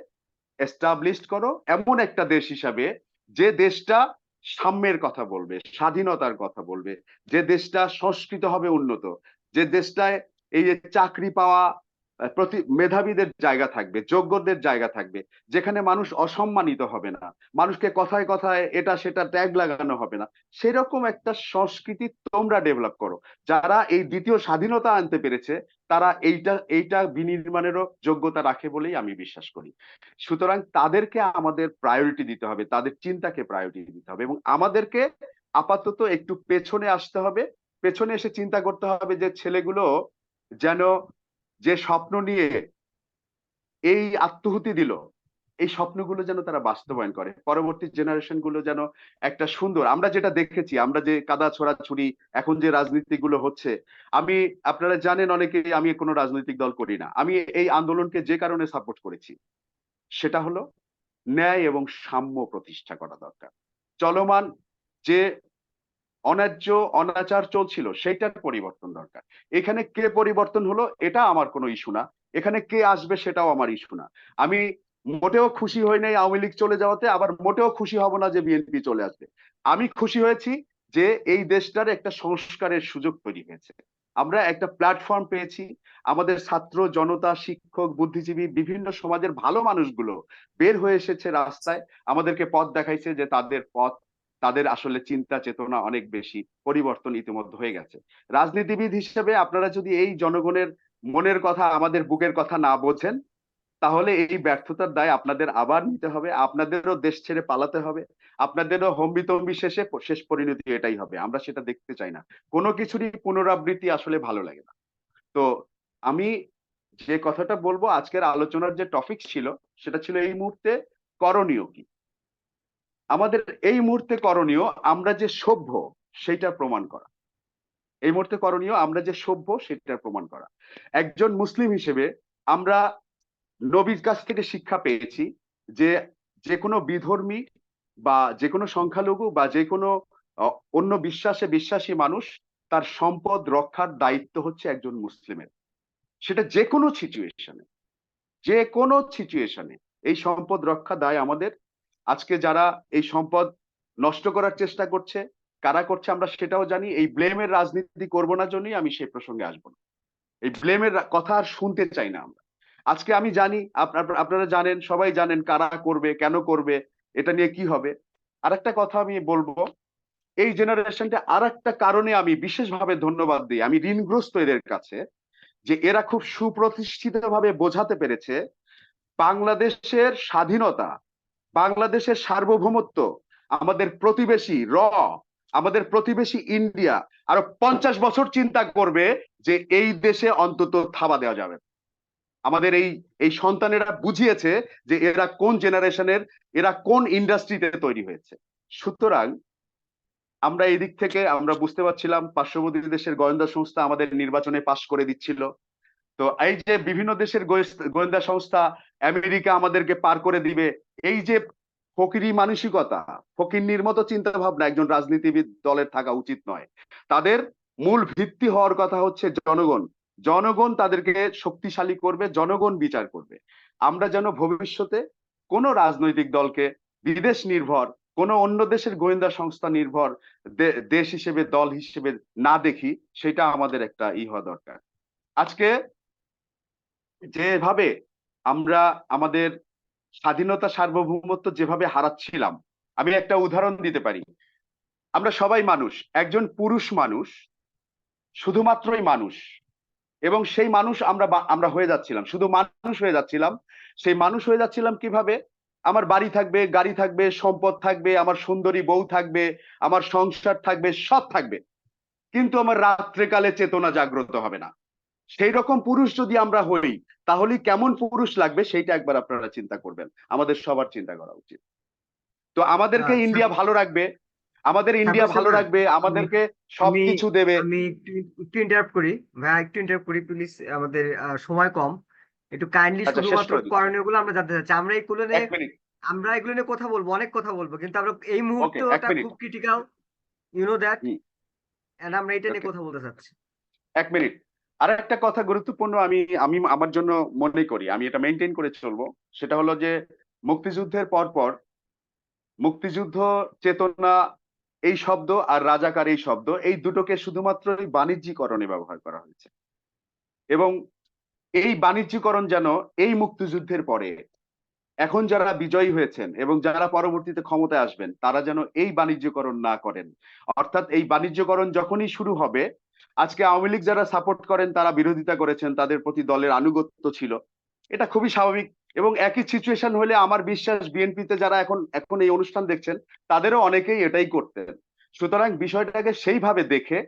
এস্টাবলিশড করো এমন একটা দেশ হিসাবে, যে দেশটা সাম্যের কথা বলবে, স্বাধীনতার কথা বলবে, যে দেশটা সংস্কৃত হবে উন্নত, যে দেশটায় এই যে চাকরি পাওয়া প্রতি মেধাবীদের জায়গা থাকবে, যোগ্যদের জায়গা থাকবে, যেখানে মানুষ অসম্মানিত হবে না, মানুষকে কথায় কথায় এটা সেটা ট্যাগ লাগানো হবে না, সেরকম একটা সংস্কৃতি তোমরা ডেভেলপ করো। যারা এই দ্বিতীয় স্বাধীনতা আনতে পেরেছে তারা এইটা বিনির্মাণেরও যোগ্যতা রাখে বলেই আমি বিশ্বাস করি। সুতরাং তাদেরকে আমাদের প্রায়োরিটি দিতে হবে, তাদের চিন্তাকে প্রায়োরিটি দিতে হবে এবং আমাদেরকে আপাতত একটু পেছনে আসতে হবে, পেছনে এসে চিন্তা করতে হবে যে ছেলেগুলো যেন যে স্বপ্ন নিয়ে এই আত্মহুতি দিল, এই স্বপ্নগুলো যেন তারা বাস্তবায়ন করে, পরবর্তী জেনারেশন গুলো যেন একটা সুন্দর, আমরা যেটা দেখেছি, আমরা যে কাদা ছোড়াছুড়ি এখন যে রাজনীতিগুলো হচ্ছে, আপনারা জানেন অনেকে আমি কোনো রাজনৈতিক দল করি না, আমি এই আন্দোলনকে যে কারণে সাপোর্ট করেছি সেটা হলো ন্যায় এবং সাম্য প্রতিষ্ঠা করা দরকার। চলমান যে অন্যায্য অনাচার চলছিল সেইটার পরিবর্তন দরকার। এখানে কে পরিবর্তন হলো এটা আমার কোনো ইস্যু না, এখানে কে আসবে সেটাও আমার ইস্যু না। আমি মোটেও খুশি হই নাই আওয়ামী লীগ চলে যাওয়াতে, আবার মোটেও খুশি হব না যে বিএনপি চলে আসবে। আমি খুশি হয়েছি যে এই দেশটার একটা সংস্কারের সুযোগ তৈরি হয়েছে, আমরা একটা প্ল্যাটফর্ম পেয়েছি, আমাদের ছাত্র জনতা, শিক্ষক, বুদ্ধিজীবী, বিভিন্ন সমাজের ভালো মানুষগুলো বের হয়ে এসেছে রাস্তায়, আমাদেরকে পথ দেখাইছে যে তাদের আসলে চিন্তা চেতনা অনেক বেশি পরিবর্তন ইতিমধ্যে হয়ে গেছে। রাজনীতিবিদ হিসেবে আপনারা যদি এই জনগণের মনের কথা, আমাদের বুকের কথা না বোঝেন, তাহলে এই ব্যর্থতার দায় আপনাদের আবার নিতে হবে, আপনাদেরও দেশ ছেড়ে পালাতে হবে, আপনাদেরও হম্বিতম্বি শেষ পরিণতি এটাই হবে। আমরা সেটা দেখতে চাই না, কোনো কিছুরই পুনরাবৃত্তি আসলে ভালো লাগে না। তো আমি যে কথাটা বলবো, আজকের আলোচনার যে টপিক ছিল সেটা ছিল এই মুহূর্তে করণীয় কি। আমাদের এই মুহূর্তে করণীয় আমরা যে সভ্য সেটা প্রমাণ করা, এই মুহূর্তে করণীয় আমরা যে সভ্য সেটা প্রমাণ করা। একজন মুসলিম হিসেবে আমরা নবীর কাছ থেকে শিক্ষা পেয়েছি যে যে কোনো বিধর্মী বা যে কোনো সংখ্যালঘু বা যে কোনো অন্য বিশ্বাসে বিশ্বাসী মানুষ, তার সম্পদ রক্ষার দায়িত্ব হচ্ছে একজন মুসলিমের। সেটা যে কোনো সিচুয়েশনে এই সম্পদ রক্ষা দায় আমাদের। আজকে যারা এই সম্পদ নষ্ট করার চেষ্টা করছে, কারা করছে আমরা সেটাও জানি। এই ব্লেমের রাজনীতি করব না জন্যই আমি সেই প্রসঙ্গে আসবো না, এই ব্লেমের কথা আর শুনতে চাই না আমরা। আজকে আমি জানি, আপনারা জানেন, সবাই জানেন কারা করবে, কেন করবে, এটা নিয়ে কি হবে। আর একটা কথা আমি বলবো, এই জেনারেশনটা আর একটা কারণে আমি বিশেষভাবে ধন্যবাদ দিই, আমি ঋণগ্রস্ত এদের কাছে, যে এরা খুব সুপ্রতিষ্ঠিতভাবে বোঝাতে পেরেছে বাংলাদেশের স্বাধীনতা, বাংলাদেশের সার্বভৌমত্ব, আমাদের প্রতিবেশী আমাদের প্রতিবেশী ইন্ডিয়া আরো 50 বছর চিন্তা করবে যে এই দেশে অন্তত থাবা দেওয়া যাবে না। আমাদের এই সন্তানেরা বুঝিয়েছে যে এরা কোন জেনারেশনের, এরা কোন ইন্ডাস্ট্রিতে তৈরি হয়েছে। সুতরাং আমরা এই দিক থেকে আমরা বুঝতে পারছিলাম পার্শ্ববর্তী দেশের গোয়েন্দা সংস্থা আমাদের নির্বাচনে পাশ করে দিচ্ছিল। তো এই যে বিভিন্ন দেশের গোয়েন্দা সংস্থা আমেরিকা আমাদেরকে পার করে দিবে, এই যে ফকিরি মানসিকতা, ফকিন্নির মতো চিন্তা ভাবনা একজন রাজনীতিবিদ দলের থাকা উচিত নয়। তাদের মূল ভিত্তি হওয়ার কথা হচ্ছে জনগণ। জনগণ তাদেরকে শক্তিশালী করবে, জনগণ বিচার করবে। আমরা যেন ভবিষ্যতে কোনো রাজনৈতিক দলকে বিদেশ নির্ভর, কোনো অন্য দেশের গোয়েন্দা সংস্থা নির্ভর দেশ হিসেবে, দল হিসেবে না দেখি, সেটা আমাদের একটা হওয়া দরকার। আজকে যেভাবে আমরা আমাদের স্বাধীনতা সার্বভৌমত্ব যেভাবে হারাচ্ছিলাম, আমি একটা উদাহরণ দিতে পারি। আমরা সবাই মানুষ, একজন পুরুষ মানুষ, শুধুমাত্রই মানুষ, এবং সেই মানুষ আমরা হয়ে যাচ্ছিলাম, শুধু মানুষ হয়ে যাচ্ছিলাম। সেই মানুষ হয়ে যাচ্ছিলাম কিভাবে? আমার বাড়ি থাকবে, গাড়ি থাকবে, সম্পদ থাকবে, আমার সুন্দরী বউ থাকবে, আমার সংসার থাকবে, সব থাকবে, কিন্তু আমার রাত্রেকালে চেতনা জাগ্রত হবে না। সেই রকম পুরুষ যদি আমরা হই, তাহলে কেমন পুরুষ লাগবে সেইটা একবার আপনারা চিন্তা করবেন। আমাদের সবার চিন্তা করা উচিত। তো আমাদেরকে ইন্ডিয়া ভালো রাখবে, আমাদের ইন্ডিয়া ভালো রাখবে, আমাদেরকে সবকিছু দেবে। আমি একটু ইন্টারাপ্ট করি ভাইয়া, একটু ইন্টারাপ্ট করি প্লিজ, আমাদের সময় কম, একটু কাইন্ডলি আচ্ছা, শেষ শুধুমাত্র করে দিন। করণীয় গুলো আমরা জানতে চাচ্ছি। আমরা এগুলো নিয়ে 1 মিনিট। কথা বলবো, অনেক কথা বলবো, কিন্তু আমরা এই ওকে, মুহূর্তে 1 ওটা মিনিট। খুব critical, you know that, hmm, and আমরা এটা নিয়ে ওকে, কথা বলতে চাচ্ছি। 1 মিনিট। আর একটা কথা গুরুত্বপূর্ণ, আমি আমি আমার জন্য মনে করি, আমি এটা মেনটেন করে চলবো। সেটা হলো যে মুক্তিযুদ্ধের পর মুক্তিযুদ্ধ চেতনা এই শব্দ আর রাজাকার এই শব্দ, এই দুটোকে শুধুমাত্র বাণিজ্যিকরণে ব্যবহার করা হয়েছে, এবং এই বাণিজ্যিকরণ যেন এই মুক্তিযুদ্ধের পরে এখন যারা বিজয়ী হয়েছেন এবং যারা পরবর্তীতে ক্ষমতায় আসবেন, তারা যেন এই বাণিজ্যকরণ না করেন। অর্থাৎ এই বাণিজ্যকরণ যখনই শুরু হবে, আজকে আওয়ামী লীগ যারা সাপোর্ট করেন তারা বিরোধিতা করেছেন, তাদের প্রতি দলের আনুগত্য ছিল, এটা খুবই স্বাভাবিক। এবং একই সিচুয়েশন হলে আমার বিশ্বাস বিএনপিতে যারা এখন এই অনুষ্ঠান দেখছেন, তাদেরও অনেকেই এটাই করতেন। সুতরাং বিষয়টাকে সেইভাবে দেখে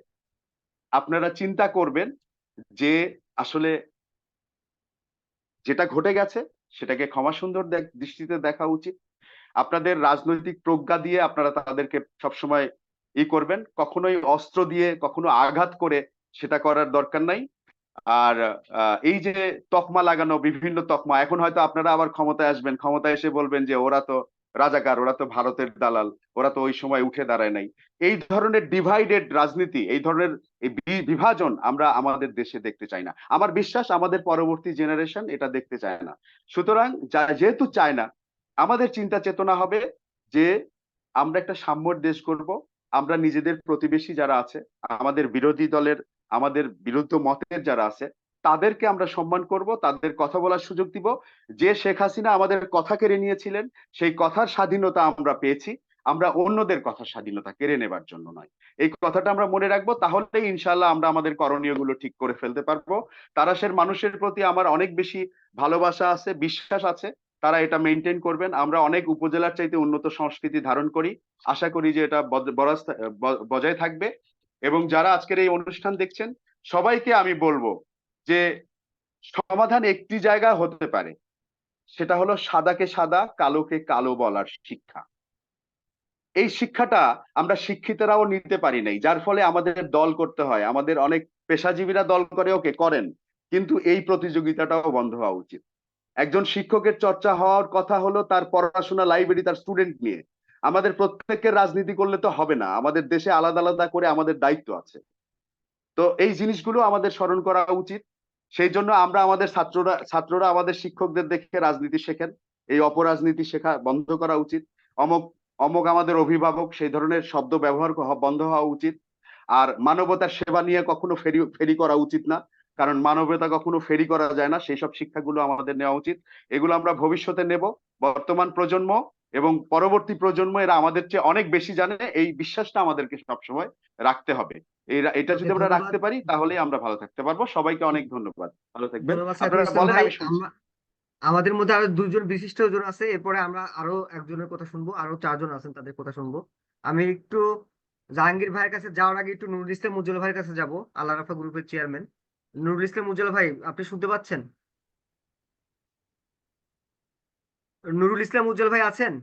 আপনারা চিন্তা করবেন যে আসলে যেটা ঘটে গেছে সেটাকে ক্ষমা সুন্দর দৃষ্টিতে দেখা উচিত। আপনাদের রাজনৈতিক প্রজ্ঞা দিয়ে আপনারা তাদেরকে সবসময় করবেন, কখনোই অস্ত্র দিয়ে, কখনো আঘাত করে সেটা করার দরকার নাই। আর এই যে তকমা লাগানো, বিভিন্ন তকমা, এখন হয়তো আপনারা আবার ক্ষমতায় আসবেন, ক্ষমতায় এসে বলবেন যে ওরা তো রাজাকার, ওরা তো ভারতের দালাল, ওরা তো ওই সময় উঠে দাঁড়ায় নাই। এই ধরনের ডিভাইডেড রাজনীতি, এই ধরনের বিভাজন আমরা আমাদের দেশে দেখতে চাই না। আমার বিশ্বাস আমাদের পরবর্তী জেনারেশন এটা দেখতে চায় না। সুতরাং যেহেতু চায় না, আমাদের চিন্তা চেতনা হবে যে আমরা একটা সাম্যের দেশ করব। আমরা নিজেদের প্রতিবেশী যারা আছে, আমাদের বিরোধী দলের, আমাদের বিরুদ্ধ মতের যারা আছে, তাদেরকে আমরা সম্মান করব, তাদের কথা বলার সুযোগ দিব। যে শেখ হাসিনা আমাদের কথা কেড়ে নিয়েছিলেন, সেই কথার স্বাধীনতা আমরা পেয়েছি, আমরা অন্যদের কথার স্বাধীনতা কেড়ে নেবার জন্য নয়। এই কথাটা আমরা মনে রাখবো, তাহলেই ইনশাল্লাহ আমরা আমাদের করণীয় গুলো ঠিক করে ফেলতে পারবো। তারাশের মানুষের প্রতি আমার অনেক বেশি ভালোবাসা আছে, বিশ্বাস আছে, তারা এটা মেনটেন করবেন। আমরা অনেক উপজেলার চাইতে উন্নত সংস্কৃতি ধারণ করি, আশা করি যে এটা বজায় থাকবে। এবং যারা আজকের এই অনুষ্ঠান দেখছেন, সবাইকে আমি বলবো যে সমাধান একটি জায়গা হতে পারে, সেটা হলো সাদাকে সাদা, কালোকে কালো বলার শিক্ষা। এই শিক্ষাটা আমরা শিক্ষিতরাও নিতে পারি নাই, যার ফলে আমাদের দল করতে হয়। আমাদের অনেক পেশাজীবীরা দল করে, ওকে করেন, কিন্তু এই প্রতিযোগিতাটাও বন্ধ হওয়া উচিত। একজন শিক্ষকের চর্চা হওয়ার কথা হলো তার পড়াশোনা, লাইব্রেরি, তার স্টুডেন্ট নিয়ে। আমাদের প্রত্যেকের রাজনীতি করলে তো হবে না, আমাদের দেশে আলাদা আলাদা করে আমাদের দায়িত্ব আছে। তো এই জিনিসগুলো আমাদের স্মরণ করা উচিত। সেই জন্য আমরা আমাদের ছাত্ররা আমাদের শিক্ষকদের দেখে রাজনীতি শেখেন, এই অপরাজনীতি শেখা বন্ধ করা উচিত। অমক অমক আমাদের অভিভাবক, সেই ধরনের শব্দ ব্যবহার বন্ধ হওয়া উচিত। আর মানবতার সেবা নিয়ে কখনো ফেরি করা উচিত না, কারণ মানবতা কখনো ফেরি করা যায় না। সেই সব শিক্ষাগুলো আমাদের নেওয়া উচিত। এগুলো আমরা ভবিষ্যতে নেব। বর্তমান প্রজন্ম এবং পরবর্তী প্রজন্ম এরা আমাদের চেয়ে অনেক বেশি জানে, এই বিশ্বাসটা আমাদেরকে সবসময় রাখতে হবে। এটা ওকে, যদি আমরা ধন্যবাদ। রাখতে পারি তাহলেই আমরা ভালো থাকতে পারবো। সবাইকে অনেক ধন্যবাদ, ভালো থাকবেন। ধন্যবাদ সাইফুল আপনারা ইসলাম বলেন, ভাই। আমি শুনছি। আমাদের মধ্যে আরো দুজন বিশিষ্ট জন আছে, এরপরে আমরা আরো একজনের কথা শুনবো, আরো 4 জন আছেন তাদের কথা শুনবো। আমি একটু জাহাঙ্গীর ভাইয়ের কাছে যাওয়ার আগে একটু নুরুল ইসলাম উজ্জ্বল ভাইয়ের কাছে যাব, আল্লাহ রাফা গ্রুপের চেয়ারম্যান। নুরুল ইসলাম উজ্জ্বল ভাই, আপনি শুনতে পাচ্ছেন? নুরুল ইসলাম উজ্জ্বল ভাই আছেন?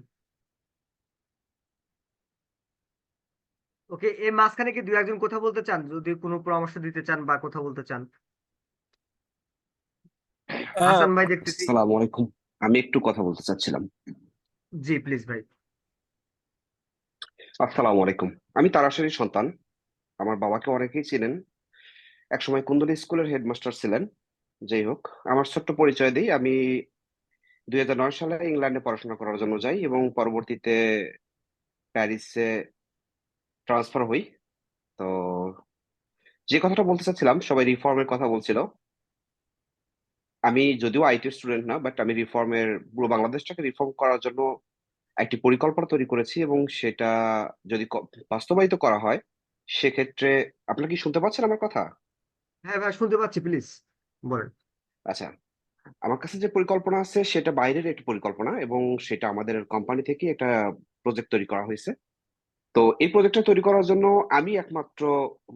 ওকে, এর মাঝখানে কি 2-1 জন কথা বলতে চান, যদি কোনো পরামর্শ দিতে চান বা কথা বলতে চান? হাসান ভাই দেখতেছি। আসসালামু আলাইকুম। আমি একটু কথা বলতে চাচ্ছিলাম। জি প্লিজ ভাই। আসসালামু আলাইকুম। আমি তারাশারীর সন্তান। আমার বাবাকে অনেকেই চিনেন। একসময় কুন্দলী স্কুলের হেডমাস্টার ছিলেন। যাই হোক, আমার ছোট্ট পরিচয় দিই। আমি 2009 সালে ইংল্যান্ডে পড়াশোনা করার জন্য যাই এবং পরবর্তীতে প্যারিসে ট্রান্সফার হই। তো যে কথাটা বলতে চাচ্ছিলাম, সবাই রিফর্মের কথা বলছিল। আমি যদিও আইটি স্টুডেন্ট না, বাট আমি রিফর্মের পুরো বাংলাদেশটাকে রিফর্ম করার জন্য একটি পরিকল্পনা তৈরি করেছি এবং সেটা যদি বাস্তবায়িত করা হয়, সেক্ষেত্রে আপনারা কি শুনতে পাচ্ছেন আমার কথা? হ্যাঁ ভাই, শুনতে পাচ্ছি, প্লিজ বলেন। আচ্ছা, আমার কাছে যে পরিকল্পনা আছে সেটা বাইরের একটি পরিকল্পনা এবং সেটা আমাদের কোম্পানি থেকে একটা প্রজেক্ট তৈরি করা হয়েছে। তো এই প্রজেক্টটা তৈরি করার জন্য আমি একমাত্র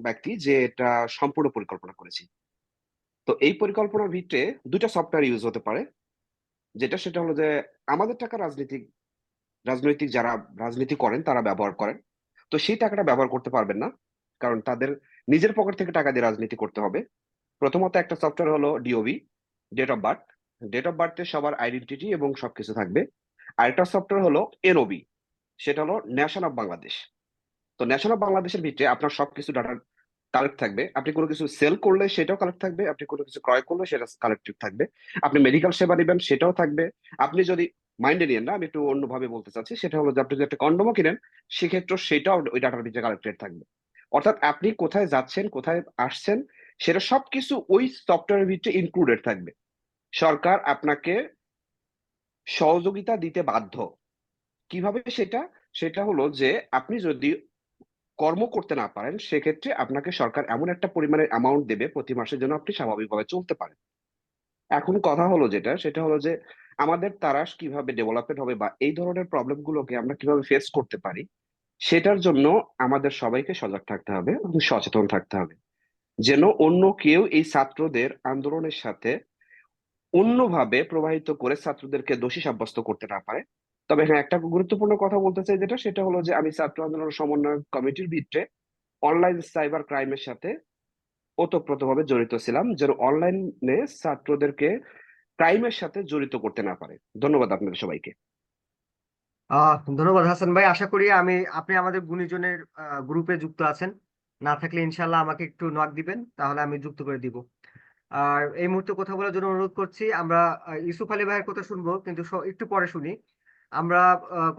ব্যক্তি যে এটা সম্পূর্ণ পরিকল্পনা করেছি। তো এই পরিকল্পনার ভিতরে 2টা সফটওয়্যার ইউজ হতে পারে। সেটা হলো যে আমাদের টাকা রাজনৈতিক যারা রাজনীতি করেন তারা ব্যবহার করেন। তো সেই টাকাটা ব্যবহার করতে পারবেন না, কারণ তাদের নিজের পকেট থেকে টাকা দিয়ে রাজনীতি করতে হবে। প্রথমত একটা সফটওয়্যার হলো DOB, date of birth. Date of বার্থে সবার আইডেন্টিটি এবং সবকিছু থাকবে। আরেকটা সফটওয়্যার হলো এনওবি, সেটা হলো ন্যাশন অফ বাংলাদেশ। তো ন্যাশন অফ বাংলাদেশের ভিতরে আপনার সবকিছু ডাটা কালেক্ট থাকবে। আপনি কোনো কিছু সেল করলে সেটাও কালেক্ট থাকবে, আপনি কোনো কিছু ক্রয় করলে সেটা কালেক্টেড থাকবে। আপনি মেডিকেল সেবা নেবেন সেটাও থাকবে। আপনি যদি মাইন্ডে নিয়েন না, আমি একটু অন্যভাবে বলতে চাচ্ছি, সেটা হলো যে আপনি যদি একটা কন্ডোমও কিনেন, সেক্ষেত্রে সেটাও ওই ডাটার ভিতরে কালেক্টেড থাকবে। অর্থাৎ আপনি কোথায় যাচ্ছেন, কোথায় আসছেন, সেটা সবকিছু ওই সফটওয়্যারের ভিতরে ইনক্লুডেড থাকবে। সরকার আপনাকে সহযোগিতা দিতে বাধ্য। কিভাবে সেটা? সেটা হলো যে আপনি যদি কর্ম করতে না পারেন, সেক্ষেত্রে আপনাকে সরকার এমন একটা পরিমাণের অ্যামাউন্ট দেবে প্রতি মাসের জন্য আপনি স্বাভাবিকভাবে চলতে পারেন। এখন কথা হলো সেটা হলো যে আমাদের তারাশ কিভাবে ডেভেলপমেন্ট হবে বা এই ধরনের প্রবলেম গুলোকে আমরা কিভাবে ফেস করতে পারি, সেটার জন্য আমাদের সবাইকে সজাগ থাকতে হবে এবং সচেতন থাকতে হবে, যেন অন্য কেউ এই ছাত্রদের আন্দোলনের সাথে অন্যভাবে প্রবাহিত করে ছাত্রদেরকে দোষী সাব্যস্ত করতে না পারে। তবে হ্যাঁ, একটা গুরুত্বপূর্ণ কথা বলতে চাই, সেটা হলো যে আমি ছাত্র আন্দোলন সমন্বয় কমিটির ভিতরে অনলাইন সাইবার ক্রাইমের সাথে ওতপ্রোতভাবে জড়িত ছিলাম, যেন অনলাইনে ছাত্রদেরকে ক্রাইমের সাথে জড়িত করতে না পারে। ধন্যবাদ আপনাদের সবাইকে। ধন্যবাদ হাসান ভাই। আশা করি আপনি আমাদের গুণীজনের গ্রুপে যুক্ত আছেন। না থাকলে ইনশাল্লাহ আমাকে একটু নক দিবেন, তাহলে আমি যুক্ত করে দিব। আর এই মুহূর্তে কথা বলার জন্য অনুরোধ করছি। আমরা ইউসুফ আলী ভাইয়ের কথা শুনবো, কিন্তু একটু পরে শুনি। আমরা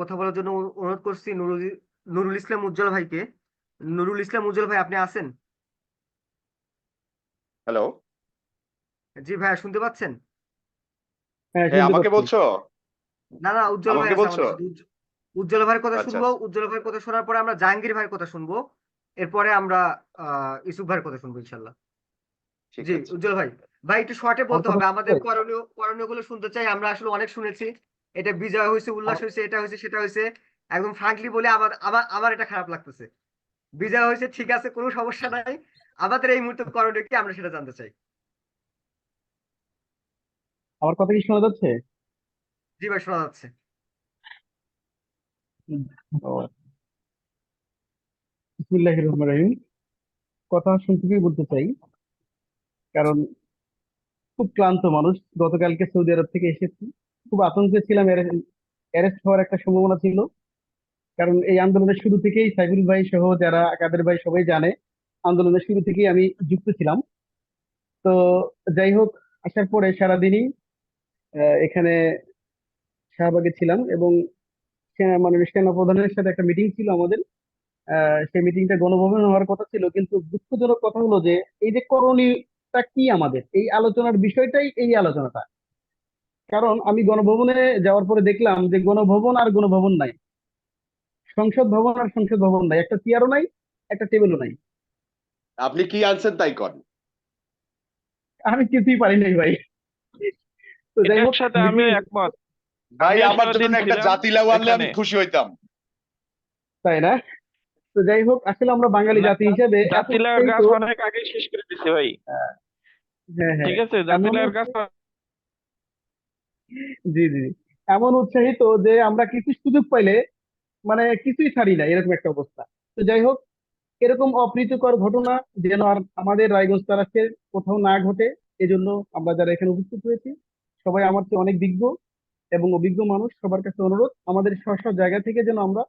কথা বলার জন্য অনুরোধ করছি নুরুল ইসলাম উজ্জ্বল ভাইকে। নুরুল ইসলাম উজ্জ্বল ভাই, আপনি আছেন? হ্যালো, জি ভাইয়া, শুনতে পাচ্ছেন? হ্যাঁ, হ্যাঁ, শুনতে আমাকে পাচ্ছি। বলছো? না না, উজ্জ্বল ভাই আমাকে আছে বলছো? আমাদের সাথে। উজ্জ্বল ভাইয়ের কথা আচ্ছা শুনবো। আচ্ছা, উজ্জ্বল ভাইয়ের কথা শোনার পরে আমরা জাহাঙ্গীর ভাইয়ের কথা শুনবো। এরপরে আমরা ইউসুফ ভাইয়ের কথা শুনবো ইনশাল্লাহ। ঠিক জি আছে। উজ্জ্বল ভাই। ভাই একটু শর্টে আমার বলতে কথা হবে, আমাদের শুনতে করণীয় গুলো শুনতে চাই। আমরা আসলে অনেক শুনেছি, এটা বিজয় হয়েছে, উল্লাস হয়েছে, এটা হয়েছে, সেটা হয়েছে। একদম ফ্রাঙ্কলি বলে আমার আমার আমার এটা খারাপ লাগতেছে। বিজয় হয়েছে, ঠিক আছে, কোনো সমস্যা নাই। আমাদের এই মুহূর্তে করণীয় কি, আমরা সেটা জানতে চাই। আমার কথা কি শোনা যাচ্ছে? জি ভাই, শোনা যাচ্ছে। ও, বিসমিল্লাহির রহমানির রহিম। কথা শুনতেই বলতে চাই, কারণ খুব ক্লান্ত মানুষ। গতকালকে সৌদি আরব থেকে এসেছি, খুব আতঙ্কে ছিলাম। অ্যারেস্ট হওয়ার একটা সম্ভাবনা ছিল, কারণ এই আন্দোলনের শুরু থেকেই সাইফুল ভাই সহ যারা কাদের ভাই সবাই জানে, আন্দোলনের শুরু থেকেই আমি যুক্ত ছিলাম। তো যাই হোক, আসার পরে সারাদিনই এখানে শাহবাগে ছিলাম এবং মাননীয় সেনা প্রধানের সাথে একটা মিটিং ছিল আমাদের। সেই মিটিংটা গণভবনে হওয়ার কথা ছিল, কিন্তু দুঃখজনক কথা হলো যে এই যে করণীয়টা কি, আমাদের এই আলোচনার বিষয়টাই এই আলোচনাটা। কারণ আমি গণভবনে যাওয়ার পরে দেখলাম যে গণভবন আর গণভবন নাই, সংসদ ভবন আর সংসদ ভবন নাই, একটা চেয়ারও নাই, একটা টেবিলও নাই। আপনি কি আনছেন তাই কর। আমি কিছুই পারি নাই ভাই। তো যাই হোক, সাথে আমি একমত। ভাই আমিও আমার জন্য সেদিন একটা ছিলাম জাতি লাউ আনলে আমি এখানে। খুশি হইতাম। তাই না? তো যাই হোক, আসলে আমরা বাঙালি না, জাতি হিসেবে এত জাতিলাওর গাছ উৎসাহিত। অনেক আগে শেষ করে দিছে ভাই। হ্যাঁ হ্যাঁ, ঠিক আছে, এমন জাতিলাওর গাছ জি জি, এমন উৎসাহিত যে আমরা কিছু সুযোগ পাইলে মানে কিছুই ছাড়ি না, এরকম একটা অবস্থা। তো যাই হোক, এরকম অপ্রীতিকর ঘটনা যেন আর আমাদের রায়গঞ্জ তারাসে কোথাও না ঘটে, এজন্য আমরা যারা এখানে উপস্থিত হয়েছি সবাই আমার চেয়ে অনেক বিজ্ঞ এবং অভিজ্ঞ মানুষ। সবার কাছে অনুরোধ, আমাদের স্ব স্ব জায়গা থেকে যেন আমরা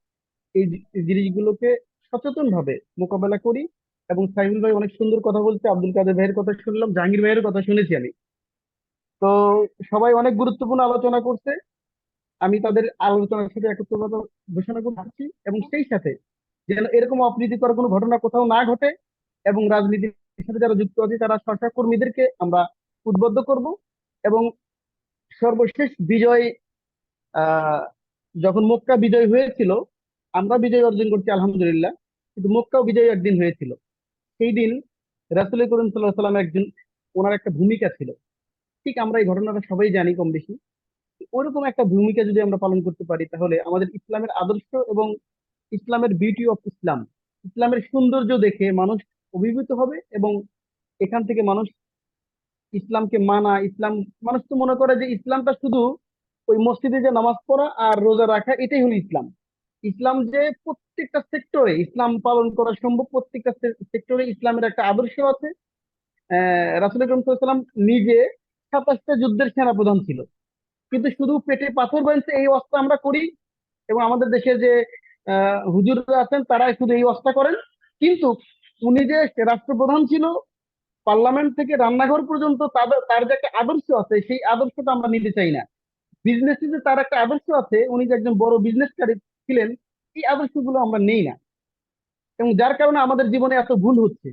এই জিনিসগুলোকে সচেতন ভাবে মোকাবেলা করি। এবং সাইফুল ভাই অনেক সুন্দর কথা বলছে, আব্দুল কাদের ভাইয়ের কথা শুনলাম, জাহাঙ্গীর ভাইয়ের কথা শুনেছি আমি। তো সবাই অনেক গুরুত্বপূর্ণ আলোচনা করছে, আমি তাদের আলোচনার সাথে একত্রতা ঘোষণা করছি। এবং সেই সাথে যেন এরকম অপ্রীতিকর কোনো ঘটনা কোথাও না ঘটে, এবং রাজনীতির সাথে যারা যুক্ত আছে তারা সরকার কর্মীদেরকে আমরা উদ্বুদ্ধ করব। এবং সর্বশেষ বিজয়, আহ যখন মক্কা বিজয় হয়েছিল, আমরা বিজয় অর্জন করছি আলহামদুলিল্লাহ, কিন্তু মক্কাও বিজয় একদিন হয়েছিল। সেই দিন রাসূল করিম সাল্লাল্লাহু আলাইহি ওয়াসাল্লাম একজন, ওনার একটা ভূমিকা ছিল। ঠিক আমরা এই ঘটনাটা সবাই জানি কম বেশি। ওরকম একটা ভূমিকা যদি আমরা পালন করতে পারি, তাহলে আমাদের ইসলামের আদর্শ এবং ইসলামের বিউটি অফ ইসলাম, ইসলামের সৌন্দর্য দেখে মানুষ অভিভূত হবে। এবং এখান থেকে মানুষ ইসলামকে মানা, ইসলাম, মানুষ তো মনে করে যে ইসলামটা শুধু ওই মসজিদে যে নামাজ পড়া আর রোজা রাখা, এটাই হলো ইসলাম। ইসলাম যে প্রত্যেকটা সেক্টরে ইসলাম পালন করা সম্ভব, প্রত্যেকটা সেক্টরে ইসলামের একটা আদর্শ আছে। রাসূল করিম সাল্লাল্লাহু আলাইহি ওয়াসাল্লাম নিজে 27টা যুদ্ধের সেনাপ্রধান ছিল, কিন্তু শুধু পেটে পাথর বাঁধতে এই অস্ত্র আমরা করি। এবং আমাদের দেশে যে হুজুররা আছেন তারা শুধু এই অস্ত্র করেন, কিন্তু উনি যে রাষ্ট্রপ্রধান ছিল, পার্লামেন্ট থেকে রান্নাঘর পর্যন্ত তার যে একটা আদর্শ আছে, সেই আদর্শটা আমরা নিতে চাই না। বিজনেসে যে তার একটা আদর্শ আছে, উনি যে একজন বড় বিজনেসকারী ছিলেন, এই আদর্শগুলো আমরা নেই না। এবং যার কারণে আমাদের জীবনে এত ভুল হচ্ছে।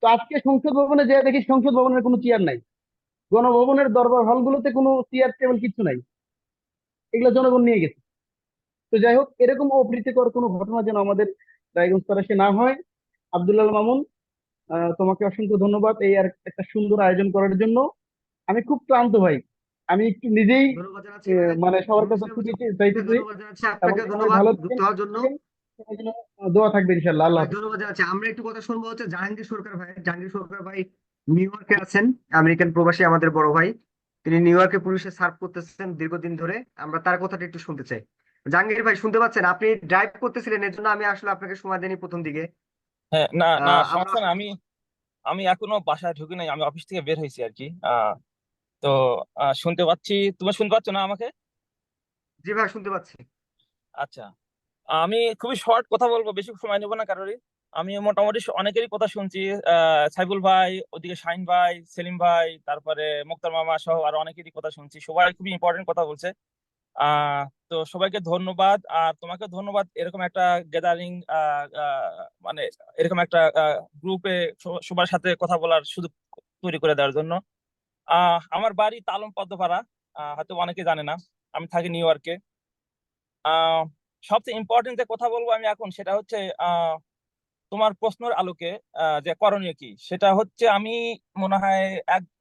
তো আজকে সংসদ ভবনে যে দেখি সংসদ ভবনের কোনো চেয়ার নাই, গণভবনের দরবার হলগুলোতে কোনো চেয়ার টেবিল কিছু নাই, এগুলো জনগণ নিয়ে গেছে। তো যাই হোক, এরকম অপ্রীতিকর কোনো ঘটনা যেন আমাদের রায়গঞ্জ তারাসে না হয়। আব্দুল্লাহ মামুন, তোমাকে অসংখ্য ধন্যবাদ এই আর একটা সুন্দর আয়োজন করার জন্য। আমি খুব ক্লান্ত ভাই, আমি একটু নিজেই ধন্যবাদ জানাচ্ছি ভাই। মানে সবার কাছে বুঝতে ছুটি পেরেছি। চাইতেছি। ধন্যবাদ জানাচ্ছি এবং আপনাকে, সবাই ধন্যবাদ ভালো যুক্ত থাকেন, হওয়ার জন্য। সবার জন্য দোয়া থাকবে ইনশাআল্লাহ। আল্লাহ ভাই হাফেজ। ধন্যবাদ জানাচ্ছি। আমরা একটু কথা শুনবো হচ্ছে জাহাঙ্গীর সরকার ভাই। জাহাঙ্গীর সরকার ভাই নিউ ইয়র্কে আছেন, আমেরিকান প্রবাসী, আমাদের বড় ভাই। তিনি নিউ ইয়র্কে পুলিশে সার্ভ করতেছেন দীর্ঘদিন ধরে। আমরা তার কথাটা একটু শুনতে চাই। জাহাঙ্গীর ভাই শুনতে পাচ্ছেন? আপনি ড্রাইভ করতেছিলেন, এর জন্য আমি আসলে আপনাকে সময় দেইনি প্রথম দিকে। হ্যাঁ, না না, আমরা সমস্যা না। আমি আমি এখনো বাসায় ঢুকি নাই, আমি অফিস থেকে বের হয়েছি আর কি। তো শুনতে পাচ্ছি। তুমি শুনতে পাচ্ছ না আমাকে? জি ভাই শুনতে পাচ্ছি। আচ্ছা, আমি খুবই শর্ট কথা বলবো, বেশি সময় নেবো না কারোরই। আমি মোটামুটি অনেকেরই কথা শুনছি। সাইফুল ভাই, ওদিকে শাহিন ভাই, সেলিম ভাই, তারপরে মুক্তার মামা সহ আরো অনেকেরই কথা শুনছি। সবাই খুবই ইম্পর্টেন্ট কথা বলছে। তো সবাইকে ধন্যবাদ, আর তোমাকে ধন্যবাদ এরকম একটা গ্যাদারিং, মানে এরকম একটা গ্রুপে সবার সাথে কথা বলার সুযোগ তৈরি করে দেওয়ার জন্য। আমার বাড়ি তালম পদ্মপাড়া, হয়তো অনেকে জানে না। আমি থাকি নিউ ইয়র্কে। আহ সবচেয়ে ইম্পর্টেন্ট যে কথা বলবো আমি এখন, সেটা হচ্ছে তোমার প্রশ্নের আলোকে যে করণীয় কি, সেটা হচ্ছে আমি মনে হয়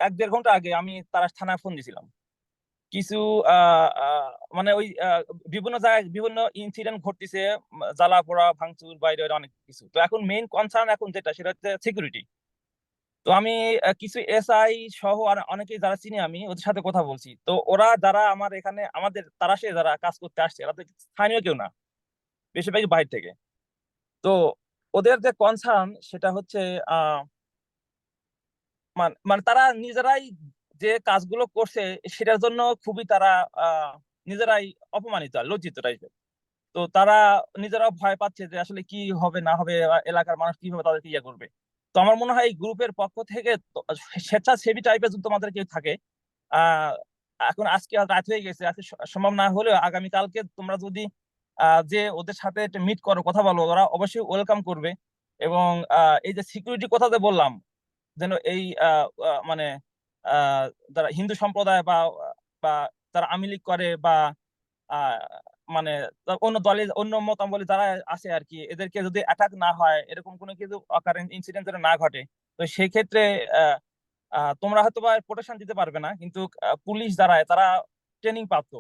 এক দেড় ঘন্টা আগে আমি তারা থানায় ফোন দিয়েছিলাম। কিছু মানে ওই বিভিন্ন জায়গায় বিভিন্ন ইনসিডেন্ট ঘটতেছে, জ্বালা পোড়া ভাঙচুর বাইরে অনেক কিছু। তো এখন মেইন কনসার্ন এখন যেটা, সেটা হচ্ছে সিকিউরিটি। তো আমি কিছু এসআই সহ আর অনেকেই যারা চিনি, আমি ওদের সাথে কথা বলছি। তো ওরা যারা আমার এখানে আমাদের তারাশে যারা কাজ করতে আসছে, এরা তো স্থানীয় কেউ না, বেশিরভাগই বাইরে থেকে। তো ওদের যে কনসার্ন সেটা হচ্ছে মানে তারা নিজেরাই যে কাজগুলো করছে সেটার জন্য খুবই তারা নিজেরাই অপমানিত আর লজ্জিত টাইপের। তো তারা নিজেরাও ভয় পাচ্ছে যে আসলে কি হবে না হবে, এলাকার মানুষ কিভাবে তাদেরকে ইয়ে করবে। তো আমার মনে হয় এই গ্রুপের পক্ষ থেকে স্বেচ্ছাসেবী টাইপের যদি তোমাদের কেউ থাকে, আহ এখন আজকে রাত হয়ে গেছে, আজকে সম্ভব না হলেও আগামীকালকে তোমরা যদি যে ওদের সাথে মিট করো, কথা বলো, ওরা অবশ্যই ওয়েলকাম করবে। এবং এই যে সিকিউরিটি কথা যে বললাম, যেন এই মানে যারা হিন্দু সম্প্রদায় বা বা যারা আওয়ামী লীগ করে বা মানে অন্য দলে অন্য মতামত যারা আছে আর কি, এদেরকে যদি অ্যাটাক না হয়, এরকম কোনো কিছু অকারেন্ট ইনসিডেন্ট যেন না ঘটে, তো সেই ক্ষেত্রে তোমরা হয়তো বা প্রোটেকশন দিতে পারবে না, কিন্তু পুলিশ যারা তারা ট্রেনিং প্রাপ্ত,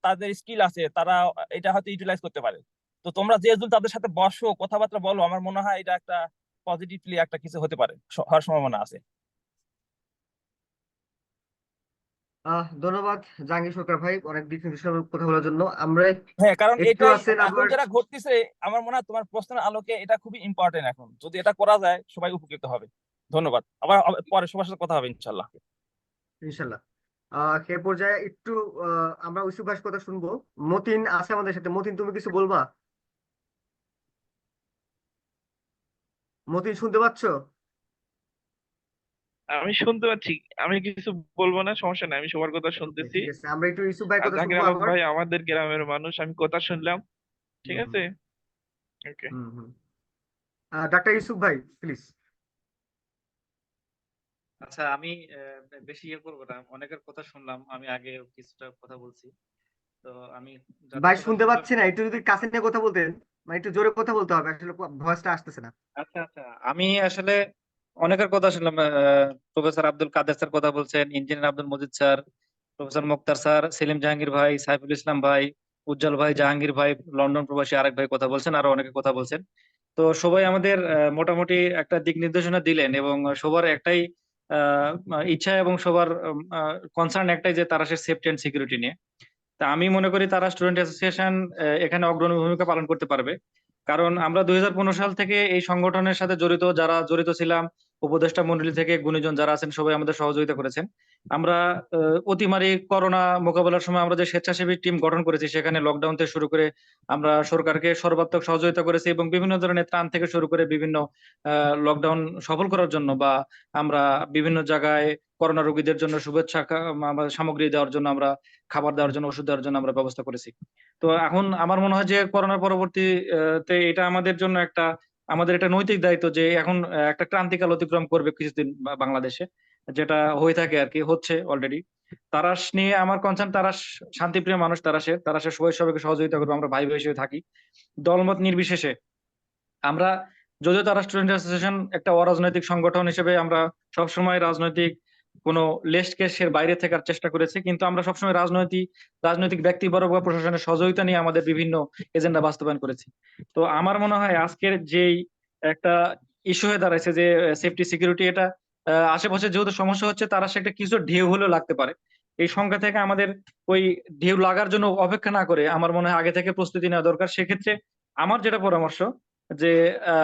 তাদের স্কিল আছে, তারা এটা হয়তো ইউটিলাইজ করতে পারে। তো তোমরা যে তাদের সাথে বসো, কথাবার্তা বলো, আমার মনে হয় এটা একটা পজিটিভলি একটা কিছু হতে পারে, হওয়ার সম্ভাবনা আছে। ধন্যবাদ জাহাঙ্গীর সরকার ভাই অনেক দিক নির্দেশনার কথা বলার জন্য। আমরা হ্যাঁ, কারণ একটু এটাই আছেন এখন আবার যেটা ঘটতেছে, আমার মনে হয় তোমার প্রশ্নের আলোকে এটা খুবই ইম্পর্টেন্ট। এখন যদি এটা করা যায় সবাই উপকৃত হবে। ধন্যবাদ। আবার পরে সবার সাথে কথা হবে ইনশাল্লাহ। ইনশাল্লাহ। এ পর্যায়ে একটু আমরা ইউসুফ ভাইয়ের কথা শুনবো। মতিন আছে আমাদের সাথে। মতিন, তুমি কিছু বলবা? মতিন, শুনতে পাচ্ছ? আমি শুনতে পাচ্ছি, আমি কিছু বলবো না, সমস্যা নাই, আমি সবার কথা ওকে, শুনতেছি। ঠিক আছে, আমরা একটু ইউসুফ ভাইয়ের আর কথা জাকির শুনবো আলম আবার। ভাই আমাদের গ্রামের মানুষ, আমি কথা শুনলাম, ঠিক হুম হুম আছে, ওকে। হুম হুম। ডাক্তার ইউসুফ ভাই, প্লিজ। আচ্ছা, আমি বেশি ইয়ে করবো না, অনেকের কথা শুনলাম, আমি আগে কিছুটা কথা বলছি। তো আমি যাদের ভাই কথা শুনতে শুনলাম, পাচ্ছি না, একটু যদি কাছে নিয়ে কথা বলতেন, মানে একটু জোরে কথা বলতে হবে, আসলে ভয়েসটা আসতেছে না। আচ্ছা আচ্ছা, আমি আসলে অনেকের কথা শুনলাম। প্রফেসর আব্দুল কাদের স্যার কথা বলছেন, engineer Abdul Majid sir, professor Muktar sir, Selim Jahangir ভাই, সাইফুল ইসলাম ভাই, উজ্জ্বল ভাই, জাহাঙ্গীর ভাই, লন্ডন প্রবাসী আরেক ভাই কথা বলছেন, আরো অনেকে কথা বলছেন। তো সবাই আমাদের মোটামুটি একটা দিক নির্দেশনা দিলেন, এবং সবার একটাই ইচ্ছা এবং সবার কনসার্ন একটাই, যে তারা সেফটি এন্ড সিকিউরিটি নিয়ে। তা আমি মনে করি তারা স্টুডেন্ট অ্যাসোসিয়েশন এখানে অগ্রণী ভূমিকা পালন করতে পারবে। কারণ আমরা 2015 সাল থেকে এই সংগঠনের সাথে জড়িত, যারা জড়িত ছিলাম, উপদেষ্টা মণ্ডলী থেকে গুণীজন যারা আছেন সবাই আমাদের সহযোগিতা করেছেন। আমরা অতিমারি করোনা মোকাবেলার সময় আমরা যে স্বেচ্ছাসেবী টিম গঠন করেছি, সেখানে লকডাউন থেকে শুরু করে আমরা সরকারকে সর্বাত্মক সহযোগিতা করেছি, এবং বিভিন্ন ধরনের ত্রাণ থেকে শুরু করে বিভিন্ন লকডাউন সফল করার জন্য, বা আমরা বিভিন্ন জায়গায় করোনা রোগীদের জন্য শুভেচ্ছা সামগ্রী দেওয়ার জন্য, আমরা খাবার দেওয়ার জন্য, ওষুধ দেওয়ার জন্য আমরা ব্যবস্থা করেছি। তো এখন আমার মনে হয় যে করোনার পরবর্তী তে এটা আমাদের জন্য একটা, আমাদের এটা নৈতিক দায়িত্ব যে এখন একটা ক্রান্তিকাল অতিক্রম করবে কিছুদিন বাংলাদেশে, যেটা হয়ে থাকে আর কি, হচ্ছে অলরেডি। তারাশ নিয়ে আমার কনসার্ন, তারাশ শান্তিপ্রিয় মানুষ, তারাশে সবাই সবাইকে সহযোগিতা করবে, আমরা ভাই ভাই হিসেবে থাকি, দলমত নির্বিশেষে। আমরা, যদিও তারা স্টুডেন্ট অ্যাসোসিয়েশন একটা অরাজনৈতিক সংগঠন হিসেবে আমরা সবসময় রাজনৈতিক কোনো লেস্ট কেসের বাইরে থাকার চেষ্টা করেছি, কিন্তু আমরা সবসময় রাজনৈতিক ব্যক্তিবর্গ বা প্রশাসনের সহযোগিতা নিয়ে আমাদের বিভিন্ন এজেন্ডা বাস্তবায়ন করেছি। তো আমার মনে হয় আজকের যেই একটা ইস্যু হয়ে দাঁড়াইছে যে সেফটি সিকিউরিটি, এটা আশেপাশে যেহেতু সমস্যা হচ্ছে, তারা সে একটা কিছু ঢেউ হলেও লাগতে পারে। এই সংখ্যা থেকে আমাদের ওই ঢেউ লাগার জন্য অপেক্ষা না করে আমার মনে হয় আগে থেকে প্রস্তুতি নেওয়া দরকার। সেক্ষেত্রে আমার যেটা পরামর্শ, যে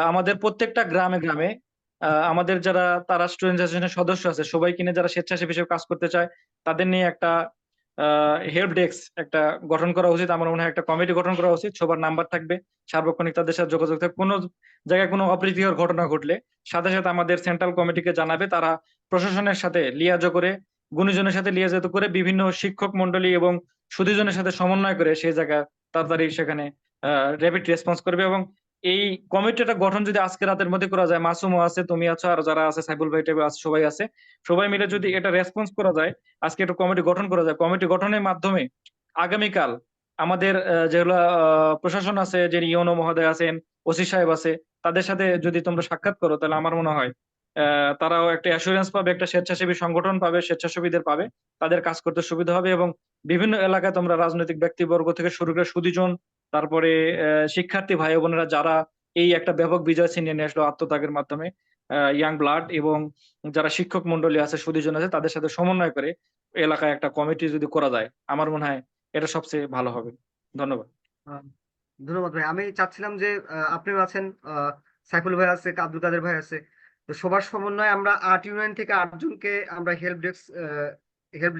আমাদের প্রত্যেকটা গ্রামে গ্রামে আমাদের যারা তারা স্টুডেন্ট অ্যাসোসিয়েশনের সদস্য আছে, সবাই কিনে যারা স্বেচ্ছাসেবী হিসেবে কাজ করতে চায়, তাদের নিয়ে একটা হেল্প ডেস্ক একটা গঠন করা উচিত। আমার মনে হয় একটা কমিটি গঠন করা উচিত, সবার নাম্বার থাকবে, সার্বক্ষণিক তাদের সাথে যোগাযোগ থাকবে। কোনো জায়গায় কোনো অপ্রীতিকর ঘটনা ঘটলে সাথে সাথে আমাদের সেন্ট্রাল কমিটিকে জানাবে, তারা প্রশাসনের সাথে লিয়াজো করে, গুণীজনের সাথে লিয়াজো করে, বিভিন্ন শিক্ষক মন্ডলী এবং সুধীজনের সাথে সমন্বয় করে সেই জায়গায় তাড়াতাড়ি সেখানে র্যাপিড রেসপন্স করবে। এবং এই কমিটিটা গঠন যদি আজকে রাতের মধ্যে করা যায়, মাসুমও আছে, তুমি আছো, আর যারা আছে, সাইবুল ভাই টাইপ আছে, সবাই আছে, সবাই মিলে যদি এটা রেসপন্স করা যায়, আজকে একটা কমিটি গঠন করা যায়, কমিটি গঠনের মাধ্যমে আগামীকাল আমাদের যেগুলো প্রশাসন আছে, যে ইওনো মহোদয় আছেন, ওসি সাহেব আছে, তাদের সাথে যদি তোমরা সাক্ষাৎ করো, তাহলে আমার মনে হয় তারাও একটা অ্যাসুরেন্স পাবে, একটা স্বেচ্ছাসেবী সংগঠন পাবে, স্বেচ্ছাসেবীদের পাবে, তাদের কাজ করতে সুবিধা হবে। এবং বিভিন্ন এলাকায় তোমরা রাজনৈতিক ব্যক্তিবর্গ থেকে শুরু করে সুধীজন, তারপরে শিক্ষার্থী ভাই বোনেরা যারা এই একটা ব্যাপক বিজয় ছিনিয়ে নিয়ে আসলো আত্মত্যাগের মাধ্যমে, ইয়াং ব্লাড, এবং যারা শিক্ষক মন্ডলী আছে, সুধীজন আছে, তাদের সাথে সমন্বয় করে এলাকায় একটা কমিটি যদি করা যায়, আমার মনে হয় এটা সবচেয়ে ভালো হবে। ধন্যবাদ। আহ, ধন্যবাদ ভাই। আমি চাচ্ছিলাম যে আপনিও আছেন, সাইফুল ভাই আছে, আব্দুল কাদের ভাই আছে, তো সবার সমন্বয়ে আমরা 8 ইউনিয়ন থেকে 8 জনকে আমরা হেল্প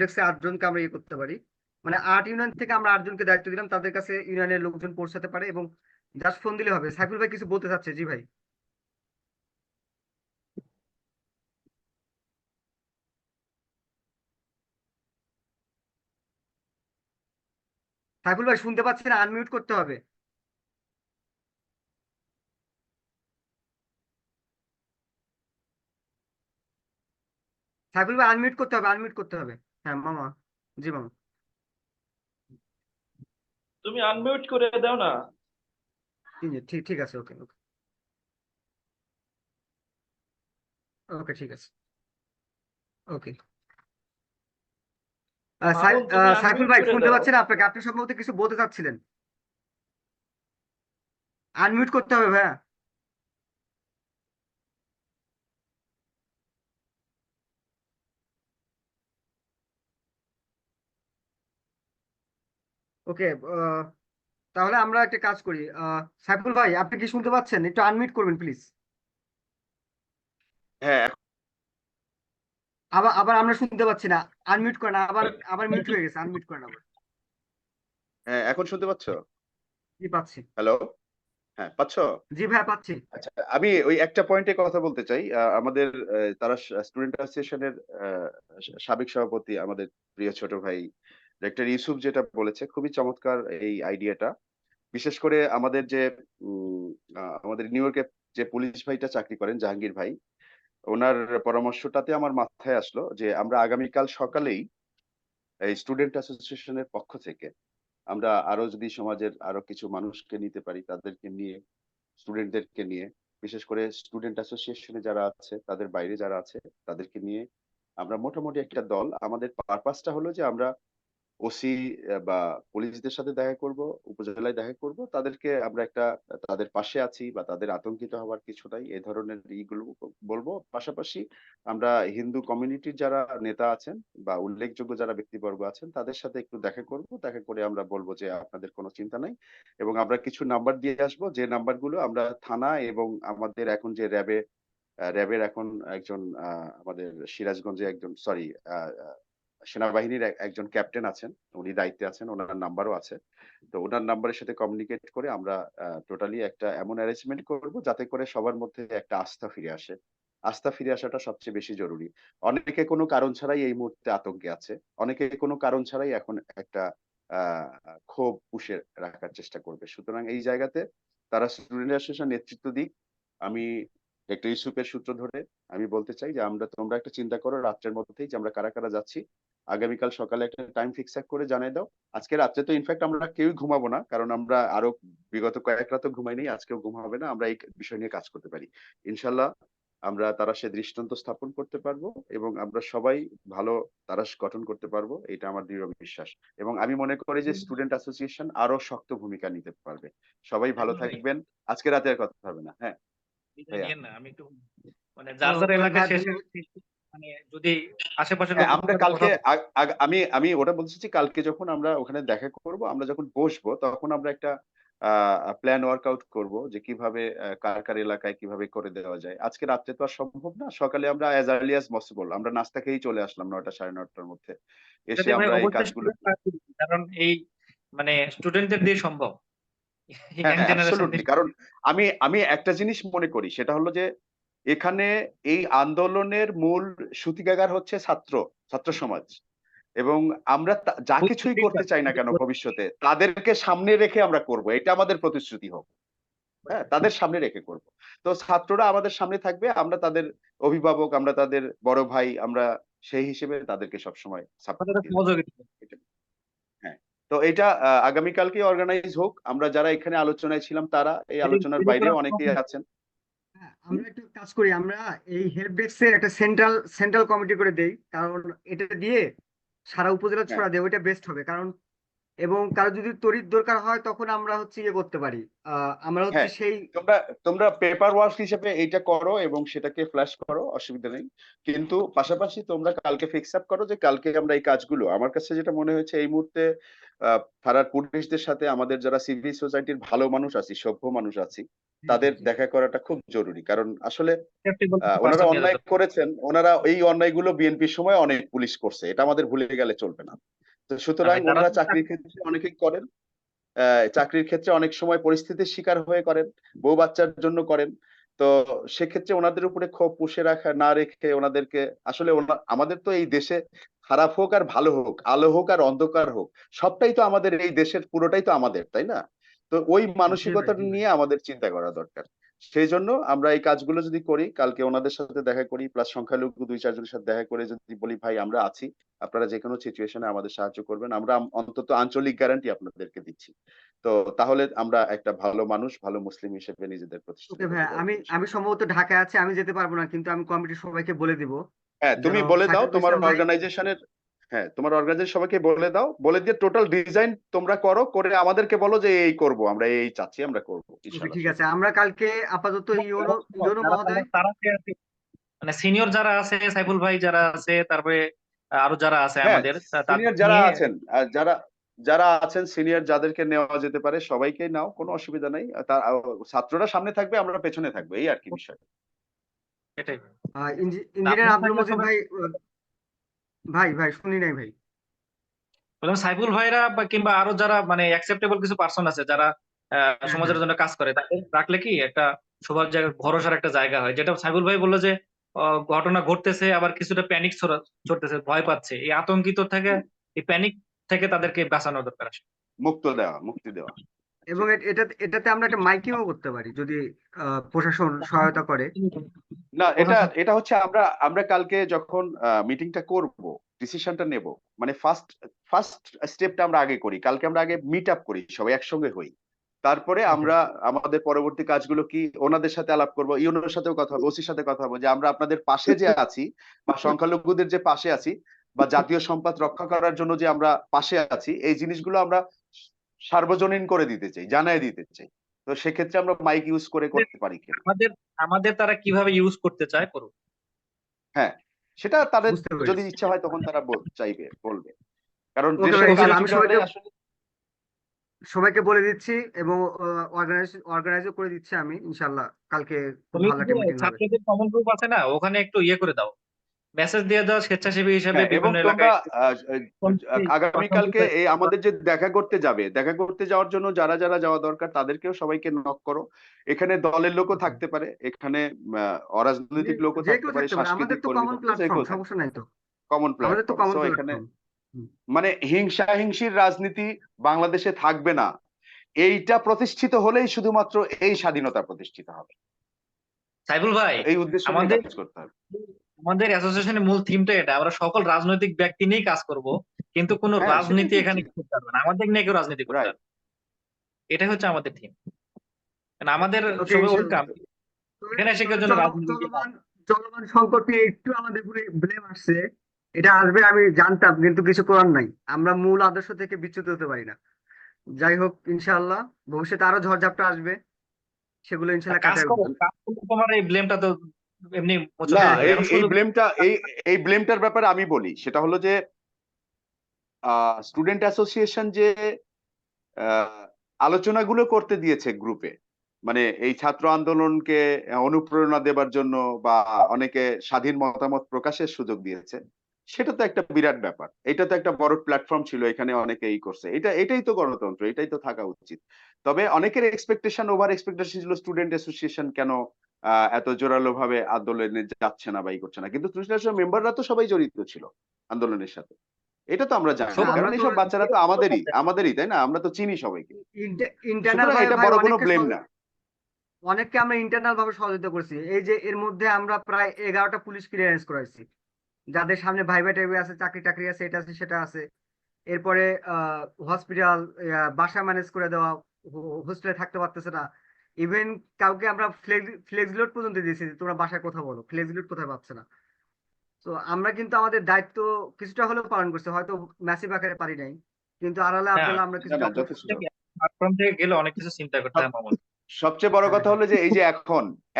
ডেস্কে 8 জনকে আমরা ইয়ে করতে পারি। মানে 8 ইউনিয়ন থেকে আমরা 8 জনকে দায়িত্ব দিলাম, তাদের কাছে ইউনিয়নের লোকজন পৌঁছাতে পারে এবং জাস্ট ফোন দিলে হবে। সাইফুল ভাই কিছু বলতে চাচ্ছে? জি ভাই। সাইফুল ভাই শুনতে পাচ্ছেন? আনমিউট করতে হবে। সাইফুল ভাই আনমিউট করতে হবে, আনমিউট করতে হবে। হ্যাঁ মামা। জি মামা। তুমি আনমিউট করে দাও না। ঠিক ঠিক আছে, ওকে ওকে ওকে, ঠিক আছে, ওকে। মামুন তুমি সাইফুল আনমিউট ভাই করে শুনতে দাও। পাচ্ছেন আপনাকে? আপনি সম্ভবত কিছু বলতে চাচ্ছিলেন, আনমিউট করতে হবে ভাইয়া। ওকে, তাহলে আমরা একটা কাজ করি, সাইফুল ভাই আপনি কি শুনতে পাচ্ছেন? একটু আনমিউট করবেন প্লিজ। হ্যাঁ, আবার আবার আমরা শুনতে পাচ্ছি না, আনমিউট করেন, আবার আবার মিউট হয়ে গেছে, আনমিউট করেন আবার। হ্যাঁ, এখন শুনতে পাচ্ছ? জি পাচ্ছি। হ্যালো, হ্যাঁ পাচ্ছ? জি ভাইয়া পাচ্ছি। আচ্ছা, আমি ওই একটা পয়েন্টে কথা বলতে চাই। আমাদের তারা স্টুডেন্ট অ্যাসোসিয়েশনের সাবেক সভাপতি, আমাদের প্রিয় ছোট ভাই ডাক্তার ইউসুফ যেটা বলেছে, খুবই চমৎকার এই আইডিয়াটা। বিশেষ করে আমাদের যে আমাদের নিউ ইয়র্কে যে পুলিশ ভাইটা চাকরি করেন, জাহাঙ্গীর ভাই, ওনার পরামর্শটাতে আমার মাথায় আসলো যে আমরা আগামীকাল সকালেই এই স্টুডেন্ট অ্যাসোসিয়েশনের পক্ষ থেকে আমরা আরো যদি সমাজের আরো কিছু মানুষকে নিতে পারি, তাদেরকে নিয়ে, স্টুডেন্টদেরকে নিয়ে, বিশেষ করে স্টুডেন্ট অ্যাসোসিয়েশনে যারা আছে, তাদের বাইরে যারা আছে, তাদেরকে নিয়ে আমরা মোটামুটি একটা দল। আমাদের পারপাসটা হলো যে আমরা ওসি বা পুলিশদের সাথে দেখা করব, উপজেলায় দেখা করব, তাদেরকে আমরা একটা তাদের পাশে আছি বা তাদের আতঙ্কিত হওয়ার কিছু নাই, এই ধরনের ইগুলো বলবো। পাশাপাশি আমরা হিন্দু কমিউনিটির যারা নেতা আছেন বা উল্লেখযোগ্য যারা ব্যক্তিবর্গ আছেন, তাদের সাথে একটু দেখা করব, দেখা করে আমরা বলবো যে আপনাদের কোনো চিন্তা নাই, এবং আমরা কিছু নাম্বার দিয়ে আসবো, যে নাম্বারগুলো আমরা থানা এবং আমাদের এখন যে র্যাবের এখন একজন আমাদের সিরাজগঞ্জে একজন, সরি, সেনাবাহিনীর একজন ক্যাপ্টেন আছেন, উনি দায়িত্বে আছেন, ওনার নাম্বারও আছে। তো ওনার নাম্বারের সাথে কমিউনিকেট করে আমরা টোটালি একটা এমন অ্যারেঞ্জমেন্ট করব যাতে করে সবার মধ্যে একটা আস্থা ফিরে আসে। আস্থা ফিরে আসাটা সবচেয়ে বেশি জরুরি। অনেকে কোনো কারণ ছাড়াই এই মুহূর্তে আতঙ্কে আছে। অনেকে কোনো কারণ ছাড়াই এখন একটা আ ক্ষোভ পুষে রাখার চেষ্টা করবে। সুতরাং এই জায়গাতে তারা স্টুডেন্ট অ্যাসোসিয়েশন নেতৃত্ব দিক। আমি একটা ইউসুফের সূত্র ধরে আমি বলতে চাই যে তোমরা একটা চিন্তা করো রাত্রের মধ্যেই যে আমরা কারা, কারা যাচ্ছি। আগামীকাল সকালে একটা টাইম ফিক্স করে জানিয়ে দাও। আজকে রাত্রে তো ইনফেক্ট আমরা কেউই ঘুমাবো না। কারণ আমরা আরো বিগত কয়েক রাতও ঘুমাইনি। আজকেও ঘুম হবে না। আমরা এই বিষয় নিয়ে কাজ করতে পারি। ইনশাআল্লাহ আমরা তারাশে দৃষ্টান্ত স্থাপন করতে পারবো এবং আমরা সবাই ভালো তারাশ গঠন করতে পারবো। এটা আমার দৃঢ় বিশ্বাস। এবং আমি মনে করি যে স্টুডেন্ট অ্যাসোসিয়েশন আরো শক্ত ভূমিকা নিতে পারবে। সবাই ভালো থাকবেন। আজকে রাতে আর কথা হবে না। হ্যাঁ, ভাইয়া। নিয়েন না, আমি একটু মানে যার যার এলাকা শেষ, মানে যদি আশেপাশের হ্যাঁ, লোকজনের আমরা সাথে কালকে কথা আমি ওটা বলতে চাচ্ছি, কালকে যখন আমরা ওখানে দেখা করব, আমরা যখন বসবো তখন আমরা একটা প্ল্যান ওয়ার্কআউট করব যে কিভাবে কার কার এলাকায় কিভাবে করে দেওয়া যায়। আজকে রাত্রে তো আর সম্ভব না। সকালে আমরা as early as possible আমরা নাস্তা খেয়েই চলে আসলাম ৯টা ৯:৩০ মধ্যে। এসে যদি ভাই আমরা এই অবশ্যই কাজগুলো স্টুডেন্ট পার্টি, কারণ এই মানে স্টুডেন্টদের দিয়ে সম্ভব, হ্যাঁ, ইয়াং জেনারেশন অ্যাবসোলুটলি। কারণ আমি একটা জিনিস মনে করি, সেটা হলো যে এখানে এই আন্দোলনের মূল সূতিকাগার হচ্ছে ছাত্র সমাজ। এবং আমরা যা কিছুই করতে চাই না কেন ভবিষ্যতে, তাদেরকে সামনে রেখে আমরা করব। এটা আমাদের প্রতিশ্রুতি হোক। হ্যাঁ, তাদের সামনে রেখে করব। তো ছাত্ররা আমাদের সামনে থাকবে, আমরা তাদের অভিভাবক, আমরা তাদের বড় ভাই, আমরা সেই হিসেবে তাদেরকে সবসময় সাপোর্ট দিয়ে সহযোগিতা। হ্যাঁ। তো এটা আগামীকালকে অর্গানাইজ হোক। আমরা যারা এখানে আলোচনায় ছিলাম তারা এই আলোচনার বাইরেও অনেকেই আছেন। আমরা একটা কাজ করি, আমরা এই হেল্প ডেস্কের একটা সেন্ট্রাল কমিটি করে দেই, কারণ এটা দিয়ে সারা উপজেলা হ্যাঁ। ছড়া দেয়, ওইটা বেস্ট হবে। কারণ এবং কারো যদি তড়িৎ দরকার হয় তখন আমরা হচ্ছে ইয়ে করতে পারি, আমরা হচ্ছে হ্যাঁ, সেই তোমরা পেপার ওয়ার্ক হিসেবে এইটা করো এবং সেটাকে ফ্ল্যাশ করো, অসুবিধা নেই। কিন্তু পাশাপাশি তোমরা কালকে ফিক্স আপ করো যে কালকে আমরা এই কাজগুলো, আমার কাছে যেটা মনে হয়েছে এই মুহূর্তে থানার পুলিশদের সাথে আমাদের যারা সিভিল সোসাইটির ভালো মানুষ আছি, সভ্য মানুষ আছি, তাদের দেখা করাটা খুব জরুরি। কারণ আসলে ওনারা অন্যায় করেছেন, ওনারা এই অন্যায়গুলো বিএনপির সময় অনেক পুলিশ করছে, এটা আমাদের ভুলে গেলে চলবে না। তো সুতরাং ওনারা চাকরির ক্ষেত্রে অনেকেই করেন, চাকরির ক্ষেত্রে অনেক সময় পরিস্থিতির শিকার হয়ে করেন, বউ বাচ্চার জন্য করেন। তো সেক্ষেত্রে ওনাদের উপরে ক্ষোভ পুষে রাখা না রেখে ওনাদেরকে আসলে আমাদের তো এই দেশে খারাপ হোক আর ভালো হোক, আলো হোক আর অন্ধকার হোক, সবটাই তো আমাদের এই দেশের পুরোটাই তো আমাদের, তাই না? তো ওই মানসিকতা নিয়ে আমাদের চিন্তা করা দরকার। সেই জন্য আমরা এই কাজগুলো যদি করি, কালকে ওনাদের সাথে দেখা করি, প্লাস সংখ্যালঘু 2-4 জনের সাথে দেখা করে যদি বলি ভাই আমরা আছি, আপনারা যে কোনো সিচুয়েশনে আমাদের সাহায্য করবেন, আমরা অন্তত আঞ্চলিক গ্যারান্টি আপনাদেরকে দিচ্ছি। তো তাহলে আমরা একটা ভালো মানুষ, ভালো মুসলিম হিসেবে নিজেদের প্রতিষ্ঠিত ওকে করতে ভাইয়া, পারবো আমি ইনশাআল্লাহ। সম্ভবত ঢাকায় আছি, আমি যেতে পারবো না, কিন্তু আমি কমিটির সবাইকে বলে দিব হ্যাঁ, যেন তুমি বলে দাও সাকিব তোমার ইসলাম ভাই। অর্গানাইজেশনের, হ্যাঁ তোমার অর্গানাইজেশন সবাইকে বলে দাও, বলে দিয়ে টোটাল ডিজাইন তোমরা করো, করে আমাদেরকে বলো যে এই করব, আমরা এই চাচ্ছি, আমরা করব ওকে, ইনশাআল্লাহ ঠিক সব আছে, হবে। আমরা কালকে আপাতত ইউনো ইউনো মহোদয়, মানে সিনিয়র যারা আছে, সাইফুল ভাই যারা আছে, তারপরে আরো যারা আছে হ্যাঁ, আমাদের তাদের সিনিয়র যারা নিয়ে আছেন, আর যারা আছেন সিনিয়র, যাদেরকে নেওয়া যেতে পারে সবাইকেই নাও, কোনো অসুবিধা নাই। ছাত্ররা সামনে থাকবে, আমরা পেছনে থাকবো, এই আর কি বিষয়। এটাই। ইঞ্জিনিয়ার আব্দুল থাকলে মজিদ সবাই ভাই, ভাই ভাই শুনি নাই ভাই। বললাম সাইফুল ভাইরা বা কিংবা আরো যারা মানে অ্যাকসেপ্টেবল কিছু পার্সন আছে যারা হ্যাঁ সমাজের হ্যাঁ জন্য কাজ করে, তাদের রাখলে কি একটা সবার জায়গায় ভরসার একটা জায়গা হয়। যেটা সাইফুল ভাই বললো যে ঘটনা ঘটতেছে, আবার কিছুটা প্যানিক চড়তেছে, ভয় পাচ্ছে, এই আতঙ্কিত থেকে, এই প্যানিক থেকে তাদেরকে বাঁচানো দরকার আসলে। মুক্তি দেওয়া। এবং এটাতে আমরা একটা মাইকিংও করতে পারি যদি প্রশাসন সহায়তা করে। না, এটা হচ্ছে আমরা কালকে যখন মিটিংটা করব, ডিসিশনটা নেব, মানে ফার্স্ট স্টেপটা আমরা আগে করি। কালকে আমরা আগে মিট আপ করি, সবাই একসঙ্গে হই। তারপরে আমরা আমাদের পরবর্তী কাজগুলো কি ওনাদের সাথে আলাপ করব, ইউনোর সাথেও কথা হবে, ওসির সাথে কথা হবে, যে আমরা আপনাদের পাশে যে আছি, বা সংখ্যালঘুদের যে পাশে আছি, বা জাতীয় সম্পদ রক্ষা করার জন্য যে আমরা পাশে আছি, এই জিনিসগুলো আমরা সার্বজনীন করে দিতে চাই, জানাই দিতে চাই। তো সেক্ষেত্রে আমরা মাইক ইউজ করে করতে পারি কিনা। আমাদের তারা কিভাবে ইউজ করতে চায় করুক। হ্যাঁ, সেটা তাদের বুঝতে যদি পেরেছি। ইচ্ছা হয় তখন তারা চাইবে, বলবে। কারণ ওকে দেশের ভাই, কাজ ইনশাল্লাহ আমি কিভাবে আসলে সবাইকে বলে দিচ্ছি এবং অর্গানাইজও করে দিচ্ছি আমি, ইনশাল্লাহ কালকে খুব তুমি ভালো একটা মিটিং হবে। ছাত্রদের কমন গ্রুপ আছে না, ওখানে একটু ইয়ে করে দাও, মেসেজ দিয়ে দাও স্বেচ্ছাসেবী হিসাবে হ্যাঁ, এবং বিভিন্ন তোমরা এলাকায় আগামীকালকে এই আমাদের যে দেখা করতে যাওয়ার জন্য যারা যারা যাওয়া দরকার তাদেরকেও সবাইকে নক করো। এখানে দলের লোকও থাকতে পারে, এখানে অরাজনৈতিক লোকও যে থাকতে কেউ পারে, থাকতে পারে, আমাদের সাংস্কৃতিক তো কর্মী কমন থাকতে পারে, যে প্ল্যাটফর্ম, কেউ থাকতে সমস্যা পারে। নাই তো, কমন আমাদের তো প্ল্যাটফর্ম। কমন সো এখানে প্ল্যাটফর্ম। মানে হিংসাহিংসির রাজনীতি বাংলাদেশে থাকবে না। এইটা প্রতিষ্ঠিত হলেই শুধুমাত্র এই স্বাধীনতা প্রতিষ্ঠিত হবে। সাইফুল ভাই, এই উদ্দেশ্য নিয়ে আমাদের কাজ করতে হবে। আমাদের অ্যাসোসিয়েশনের মূল থিমটা এটা, আমরা সকল রাজনৈতিক ব্যক্তি নিয়েই কাজ করব, কিন্তু কোনো হ্যাঁ, সেটাই রাজনীতি বলছি। এখানে করতে পারবে না, আমাদের নিয়ে কেউ রাজনীতি করতে রাইট। পারবে না। এটাই হচ্ছে আমাদের থিম। আমাদের ওকে, সবাই ইনশাল্লাহ। ওয়েলকাম, এখানে এসে কেউ যেন রাজনীতি চলমান সংকট নিয়ে একটু আমাদের উপরে ব্লেম আসছে, এটা আসবে আমি জানতাম, কিন্তু কিছু করার নাই, আমরা মূল আদর্শ থেকে বিচ্যুত হতে পারি না। যাই হোক, ইনশাআল্লাহ ভবিষ্যতে আরো ঝড়ঝাপটা আসবে, সেগুলো ইনশাআল্লাহ কাজ কাটায় করো, উঠবো। কাজ করলে তোমার এই ব্লেমটা তো এমনি মোচন না, হয়ে যাবে। এখন এই শুধু এই ব্লেমটার ব্যাপারে আমি বলি, সেটা হলো যে স্টুডেন্ট অ্যাসোসিয়েশন যে আলোচনাগুলো করতে দিয়েছে গ্রুপে, মানে এই ছাত্র আন্দোলনকে অনুপ্রেরণা দেবার জন্য বা অনেকে স্বাধীন মতামত প্রকাশের সুযোগ দিয়েছে, সেটা তো একটা বিরাট ব্যাপার। এটা তো একটা বড় প্ল্যাটফর্ম ছিল, এখানে অনেকে করছে, এটাই তো গণতন্ত্র, এটাই তো থাকা উচিত। তবে অনেকের ওভার এক্সপেকটেশন ছিল স্টুডেন্ট অ্যাসোসিয়েশন কেন এত জোরালো ভাবে আন্দোলনে যাচ্ছে না বা করছে না, কিন্তু স্টুডেন্ট মেম্বাররা তো সবাই জড়িত ছিল আন্দোলনের সাথে। এটা তো আমরা জানি, আমরা কারণ তো এইসব বাচ্চারা তো আমাদেরই, তাই না? আমরা তো চিনি সবাইকে। ইন্টারনাল সুতরাং ভাবে এটা ভাই বড় কোনো ব্লেম না। অনেককে আমরা ইন্টারনাল ভাবে সহযোগিতা করছি। এই যে এর মধ্যে আমরা প্রায় 11টা পুলিশ ক্লিয়ারেন্স করাইছি, যাদের সামনে ভাইবা টাইবে আছে, চাকরি টাকরি আছে, এটা আছে সেটা আছে। এরপরে হসপিটাল, বাসা ম্যানেজ করে দেওয়া, হোস্টেলে থাকতে পারতেছে না, ইভেন কাউকে আমরা ফ্লেক্স লোড পর্যন্ত দিয়েছি, তোমরা বাসায় কথা বলো, ফ্লেক্স লোড কোথায় পাচ্ছে না। তো আমরা কিন্তু আমাদের দায়িত্ব কিছুটা হলেও পালন করছি, হয়তো ম্যাসিভ আকারে পারি নাই, কিন্তু আড়ালে আবডালে আমরা কিছুটা যথেষ্ট। প্ল্যাটফর্ম থেকে গেলে অনেক কিছু চিন্তা করতে হয় মামুন। সবচেয়ে বড় কথা হলো যে এই যে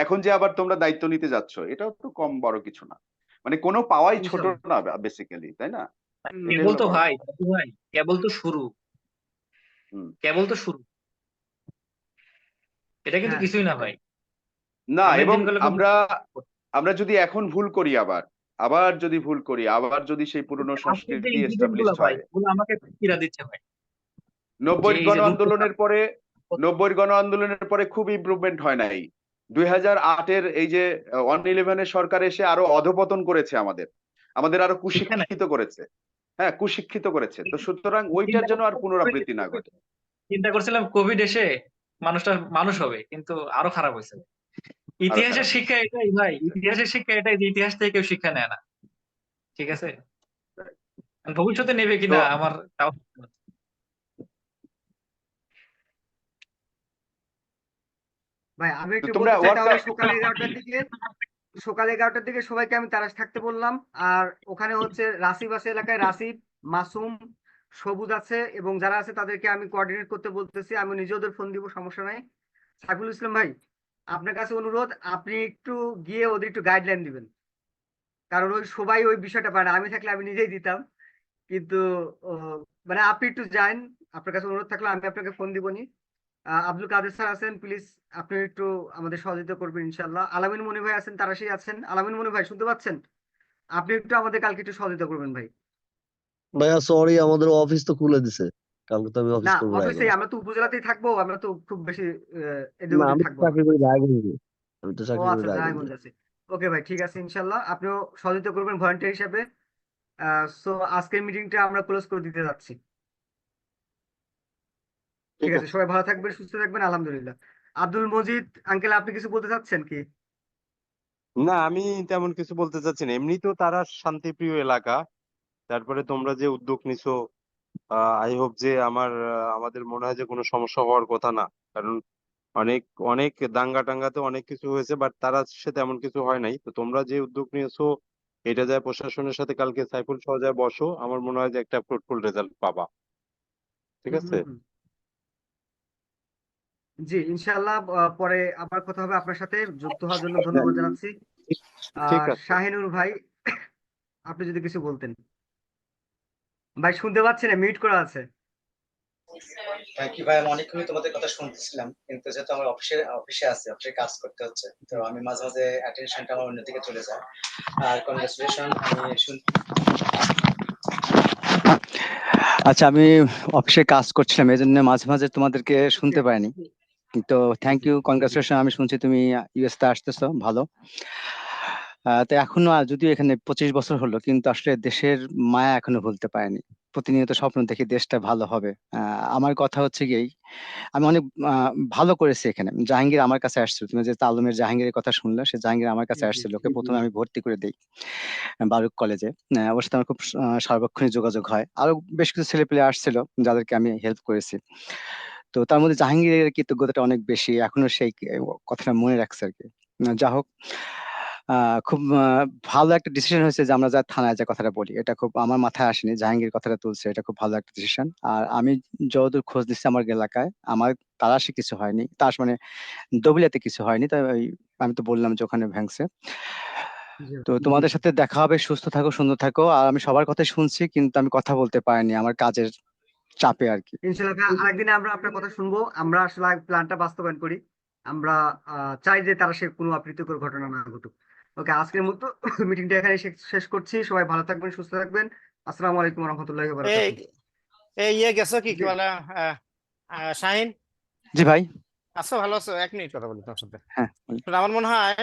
এখন যে আবার তোমরা দায়িত্ব নিতে যাচ্ছ, এটাও তো কম বড় কিছু না, মানে কোনো পাওয়াই ছোট না বেসিক্যালি, তাই না? কেবল তো ভাই কেবল তো শুরু, কেবল তো শুরু, এটা কিন্তু কিছুই না ভাই। না, এবং আমরা যদি এখন ভুল করি, আবার যদি ভুল করি, আবার যদি সেই পুরনো সংস্কৃতি এস্টাবলিশড হয়, আমাকে ফিরা দিচ্ছে ভাই। 90 গণ আন্দোলনের পরে খুব ইমপ্রুভমেন্ট হয় নাই। 2008-এর এই যে 111-এর সরকার এসে আরো অধপতন করেছে, আমাদের আরো কুশিক্ষিত করেছে। হ্যাঁ, কুশিক্ষিত করেছে। তো সুতরাং ওইটার জন্য আর পুনরাবৃত্তি না ঘটে। চিন্তা করছিলাম কোভিড এসে মানুষটা মানুষ হবে, কিন্তু আরো খারাপ হয়েছে। ইতিহাসের খারাপ। শিক্ষা এটাই ভাই, ইতিহাসের শিক্ষা এটাই যে ইতিহাস থেকে কেউ শিক্ষা নেয় না, ঠিক আছে? ভবিষ্যতে নেবে তো কিনা আমার তাও ভাই আমি তো একটু তোমরা বলতে চাই ওয়ার্ক তাহলে সকাল 11টার দিকে সবাইকে আমি তারাস থাকতে বললাম। আর ওখানে হচ্ছে রাসিব আছে এলাকায়, রাসিব, মাসুম, সবুজ আছে, এবং যারা আছে তাদেরকে আমি কোঅর্ডিনেট করতে বলতেছি। আমি নিজে ওদের ফোন দিব, সমস্যা নাই। সাইফুল ইসলাম ভাই, আপনার কাছে অনুরোধ, আপনি একটু গিয়ে ওদের একটু গাইডলাইন দিবেন, কারণ ওই সবাই ওই বিষয়টা পারে না। আমি থাকলে আমি নিজেই দিতাম, কিন্তু ও, মানে আপনি একটু যান। আপনার কাছে অনুরোধ থাকলে আমি আপনাকে ফোন দিবনি। আব্দুল কাদের স্যার আছেন, প্লিজ আপনি একটু আমাদের সহযোগিতা করবেন ইনশাল্লাহ। আলামিন মনি ভাই আছেন, তারাশি আছেন। আলামিন মনি ভাই শুনতে পাচ্ছেন? আপনি একটু আমাদের কালকে একটু সহযোগিতা করবেন ভাই। ভাইয়া সরি, আমাদের অফিস তো খুলে দিছে, কালকে তো আমি না অফিস করবো অবশ্যই, রায়গঞ্জ। আমরা তো উপজেলাতেই থাকবো, আমরা তো খুব বেশি এদিক না ওদিক আমি তো থাকবো না। চাকরি করি রায়গঞ্জে, আমি তো ও চাকরি করি আচ্ছা, রায়গঞ্জে। রায়গঞ্জ আছে। ওকে ভাই, ঠিক আছে, ইনশাল্লাহ আপনিও সহযোগিতা করবেন ভলেন্টিয়ার হিসেবে। সো আজকের মিটিংটা আমরা ক্লোজ করে দিতে যাচ্ছি। ঠিক ঠিক আছে, আছে। সবাই ভালো থাকবেন, সুস্থ থাকবেন, আলহামদুলিল্লাহ। আব্দুল মজিদ আঙ্কেল, আপনি কিছু বলতে চাচ্ছেন কি? না আমি তেমন কিছু বলতে চাচ্ছি না, এমনিতেও তারা শান্তিপ্রিয় এলাকা। তারপরে তোমরা যে উদ্যোগ নিছো, আই হোপ যে আমাদের মনে হয় যে কোনো সমস্যা হওয়ার কথা না। কারণ অনেক অনেক দাঙ্গা টাঙ্গাতে অনেক কিছু হয়েছে, বাট তারা সাথে এমন কিছু হয় নাই। তো তোমরা যে উদ্যোগ নিয়েছো, এটা যায় প্রশাসনের সাথে কালকে সাইফুল সহ যায় বসো, আমার মনে হয় যে একটা ফ্রুটফুল রেজাল্ট পাবা। ঠিক হুম আছে। হুম হুম। জি ইনশাআল্লাহ, পরে আবার কথা হবে আপনার সাথে। যুক্ত হওয়ার জন্য ধন্যবাদ জানাচ্ছি। ঠিক আছে। শাহিনুর ভাই, আপনি যদি কিছু বলতেন। ভাই শুনতে পাচ্ছি না, মিউট করা আছে। থ্যাংক ইউ ভাই, আমি অনেকক্ষণই তোমাদের কথা শুনতেছিলাম, কিন্তু যেহেতু আমার অফিসে আছে, অফিসে কাজ করতে হচ্ছে, তো আমি মাঝে মাঝে অ্যাটেনশনটা আমার অন্যদিকে চলে যায়। আর কংগ্রেচুলেশন, আচ্ছা, আমি অফিসে কাজ করছিলাম, এই জন্য মাঝে মাঝে তোমাদেরকে শুনতে পাইনি। তো থ্যাংক জি ইউ, জি কনগ্রাচুলেশন। আমি শুনছি তুমি ইউএস তে আসতেছো, ভালো। তো এখনো যদিও এখানে 25 বছর হলো, কিন্তু আসলে দেশের মায়া এখনো ভুলতে পারিনি। প্রতিনিয়ত স্বপ্ন দেখি দেশটা ভালো হবে। আমার কথা হচ্ছে কি, আমি অনেক ভালো করেছি এখানে। জাহাঙ্গীর আমার কাছে আসছিল, তুমি যে তালুমের জাহাঙ্গীরের কথা শুনলে, সে জাহাঙ্গীর আমার কাছে জি আসছিল। ওকে প্রথমে আমি ভর্তি করে দিই বারুক কলেজে। ওর সাথে আমার খুব সার্বক্ষণিক যোগাযোগ হয়। আরো বেশ কিছু ছেলে পেলে আসছিল যাদেরকে আমি হেল্প করেছি। তো তার মধ্যে জাহাঙ্গীরের কৃতজ্ঞতাটা অনেক বেশি, এখনো সেই কথাটা মনে রাখছে আর কি। যা হোক, খুব ভালো একটা ডিসিশন হয়েছে যে আমরা যা থানায় যে কথাটা বলি, এটা খুব আমার মাথায় আসেনি, জাহাঙ্গীর কথাটা তুলছে, এটা খুব ভালো একটা ডিসিশন। আর আমি যতদূর খোঁজ দিচ্ছি আমার এলাকায়, আমার তারাশে কিছু হয়নি, তার মানে দবিলাতে কিছু হয়নি। তাই আমি তো বললাম যে ওখানে ভেঙছে। জি তো তোমাদের সাথে দেখা হবে, সুস্থ থাকো, সুন্দর থাকো। আর আমি সবার কথা শুনছি, কিন্তু আমি কথা বলতে পারিনি আমার কাজের চাপে আর কি। ইনশাআল্লাহ ভাই, আরেকদিন আমরা আপনার কথা শুনবো। আমরা আসলে প্ল্যানটা বাস্তবায়ন করি। আমরা চাই যে তারা সে কোনো অপ্রীতিকর ঘটনা না ঘটুক। ওকে, আজকের মতো মিটিংটা এখানে শেষ করছি। সবাই ভালো থাকবেন, সুস্থ থাকবেন। আসসালামু আলাইকুম রহমতুল্লাহি এই বারাকাতুহু। এই ইয়ে গেছো কি কি জি বলে, শাহিন, জি ভাই। আছো? ভালো আছো? 1 মিনিট কথা বলি তোমার সাথে। হ্যাঁ। আসলে আমার মনে হয়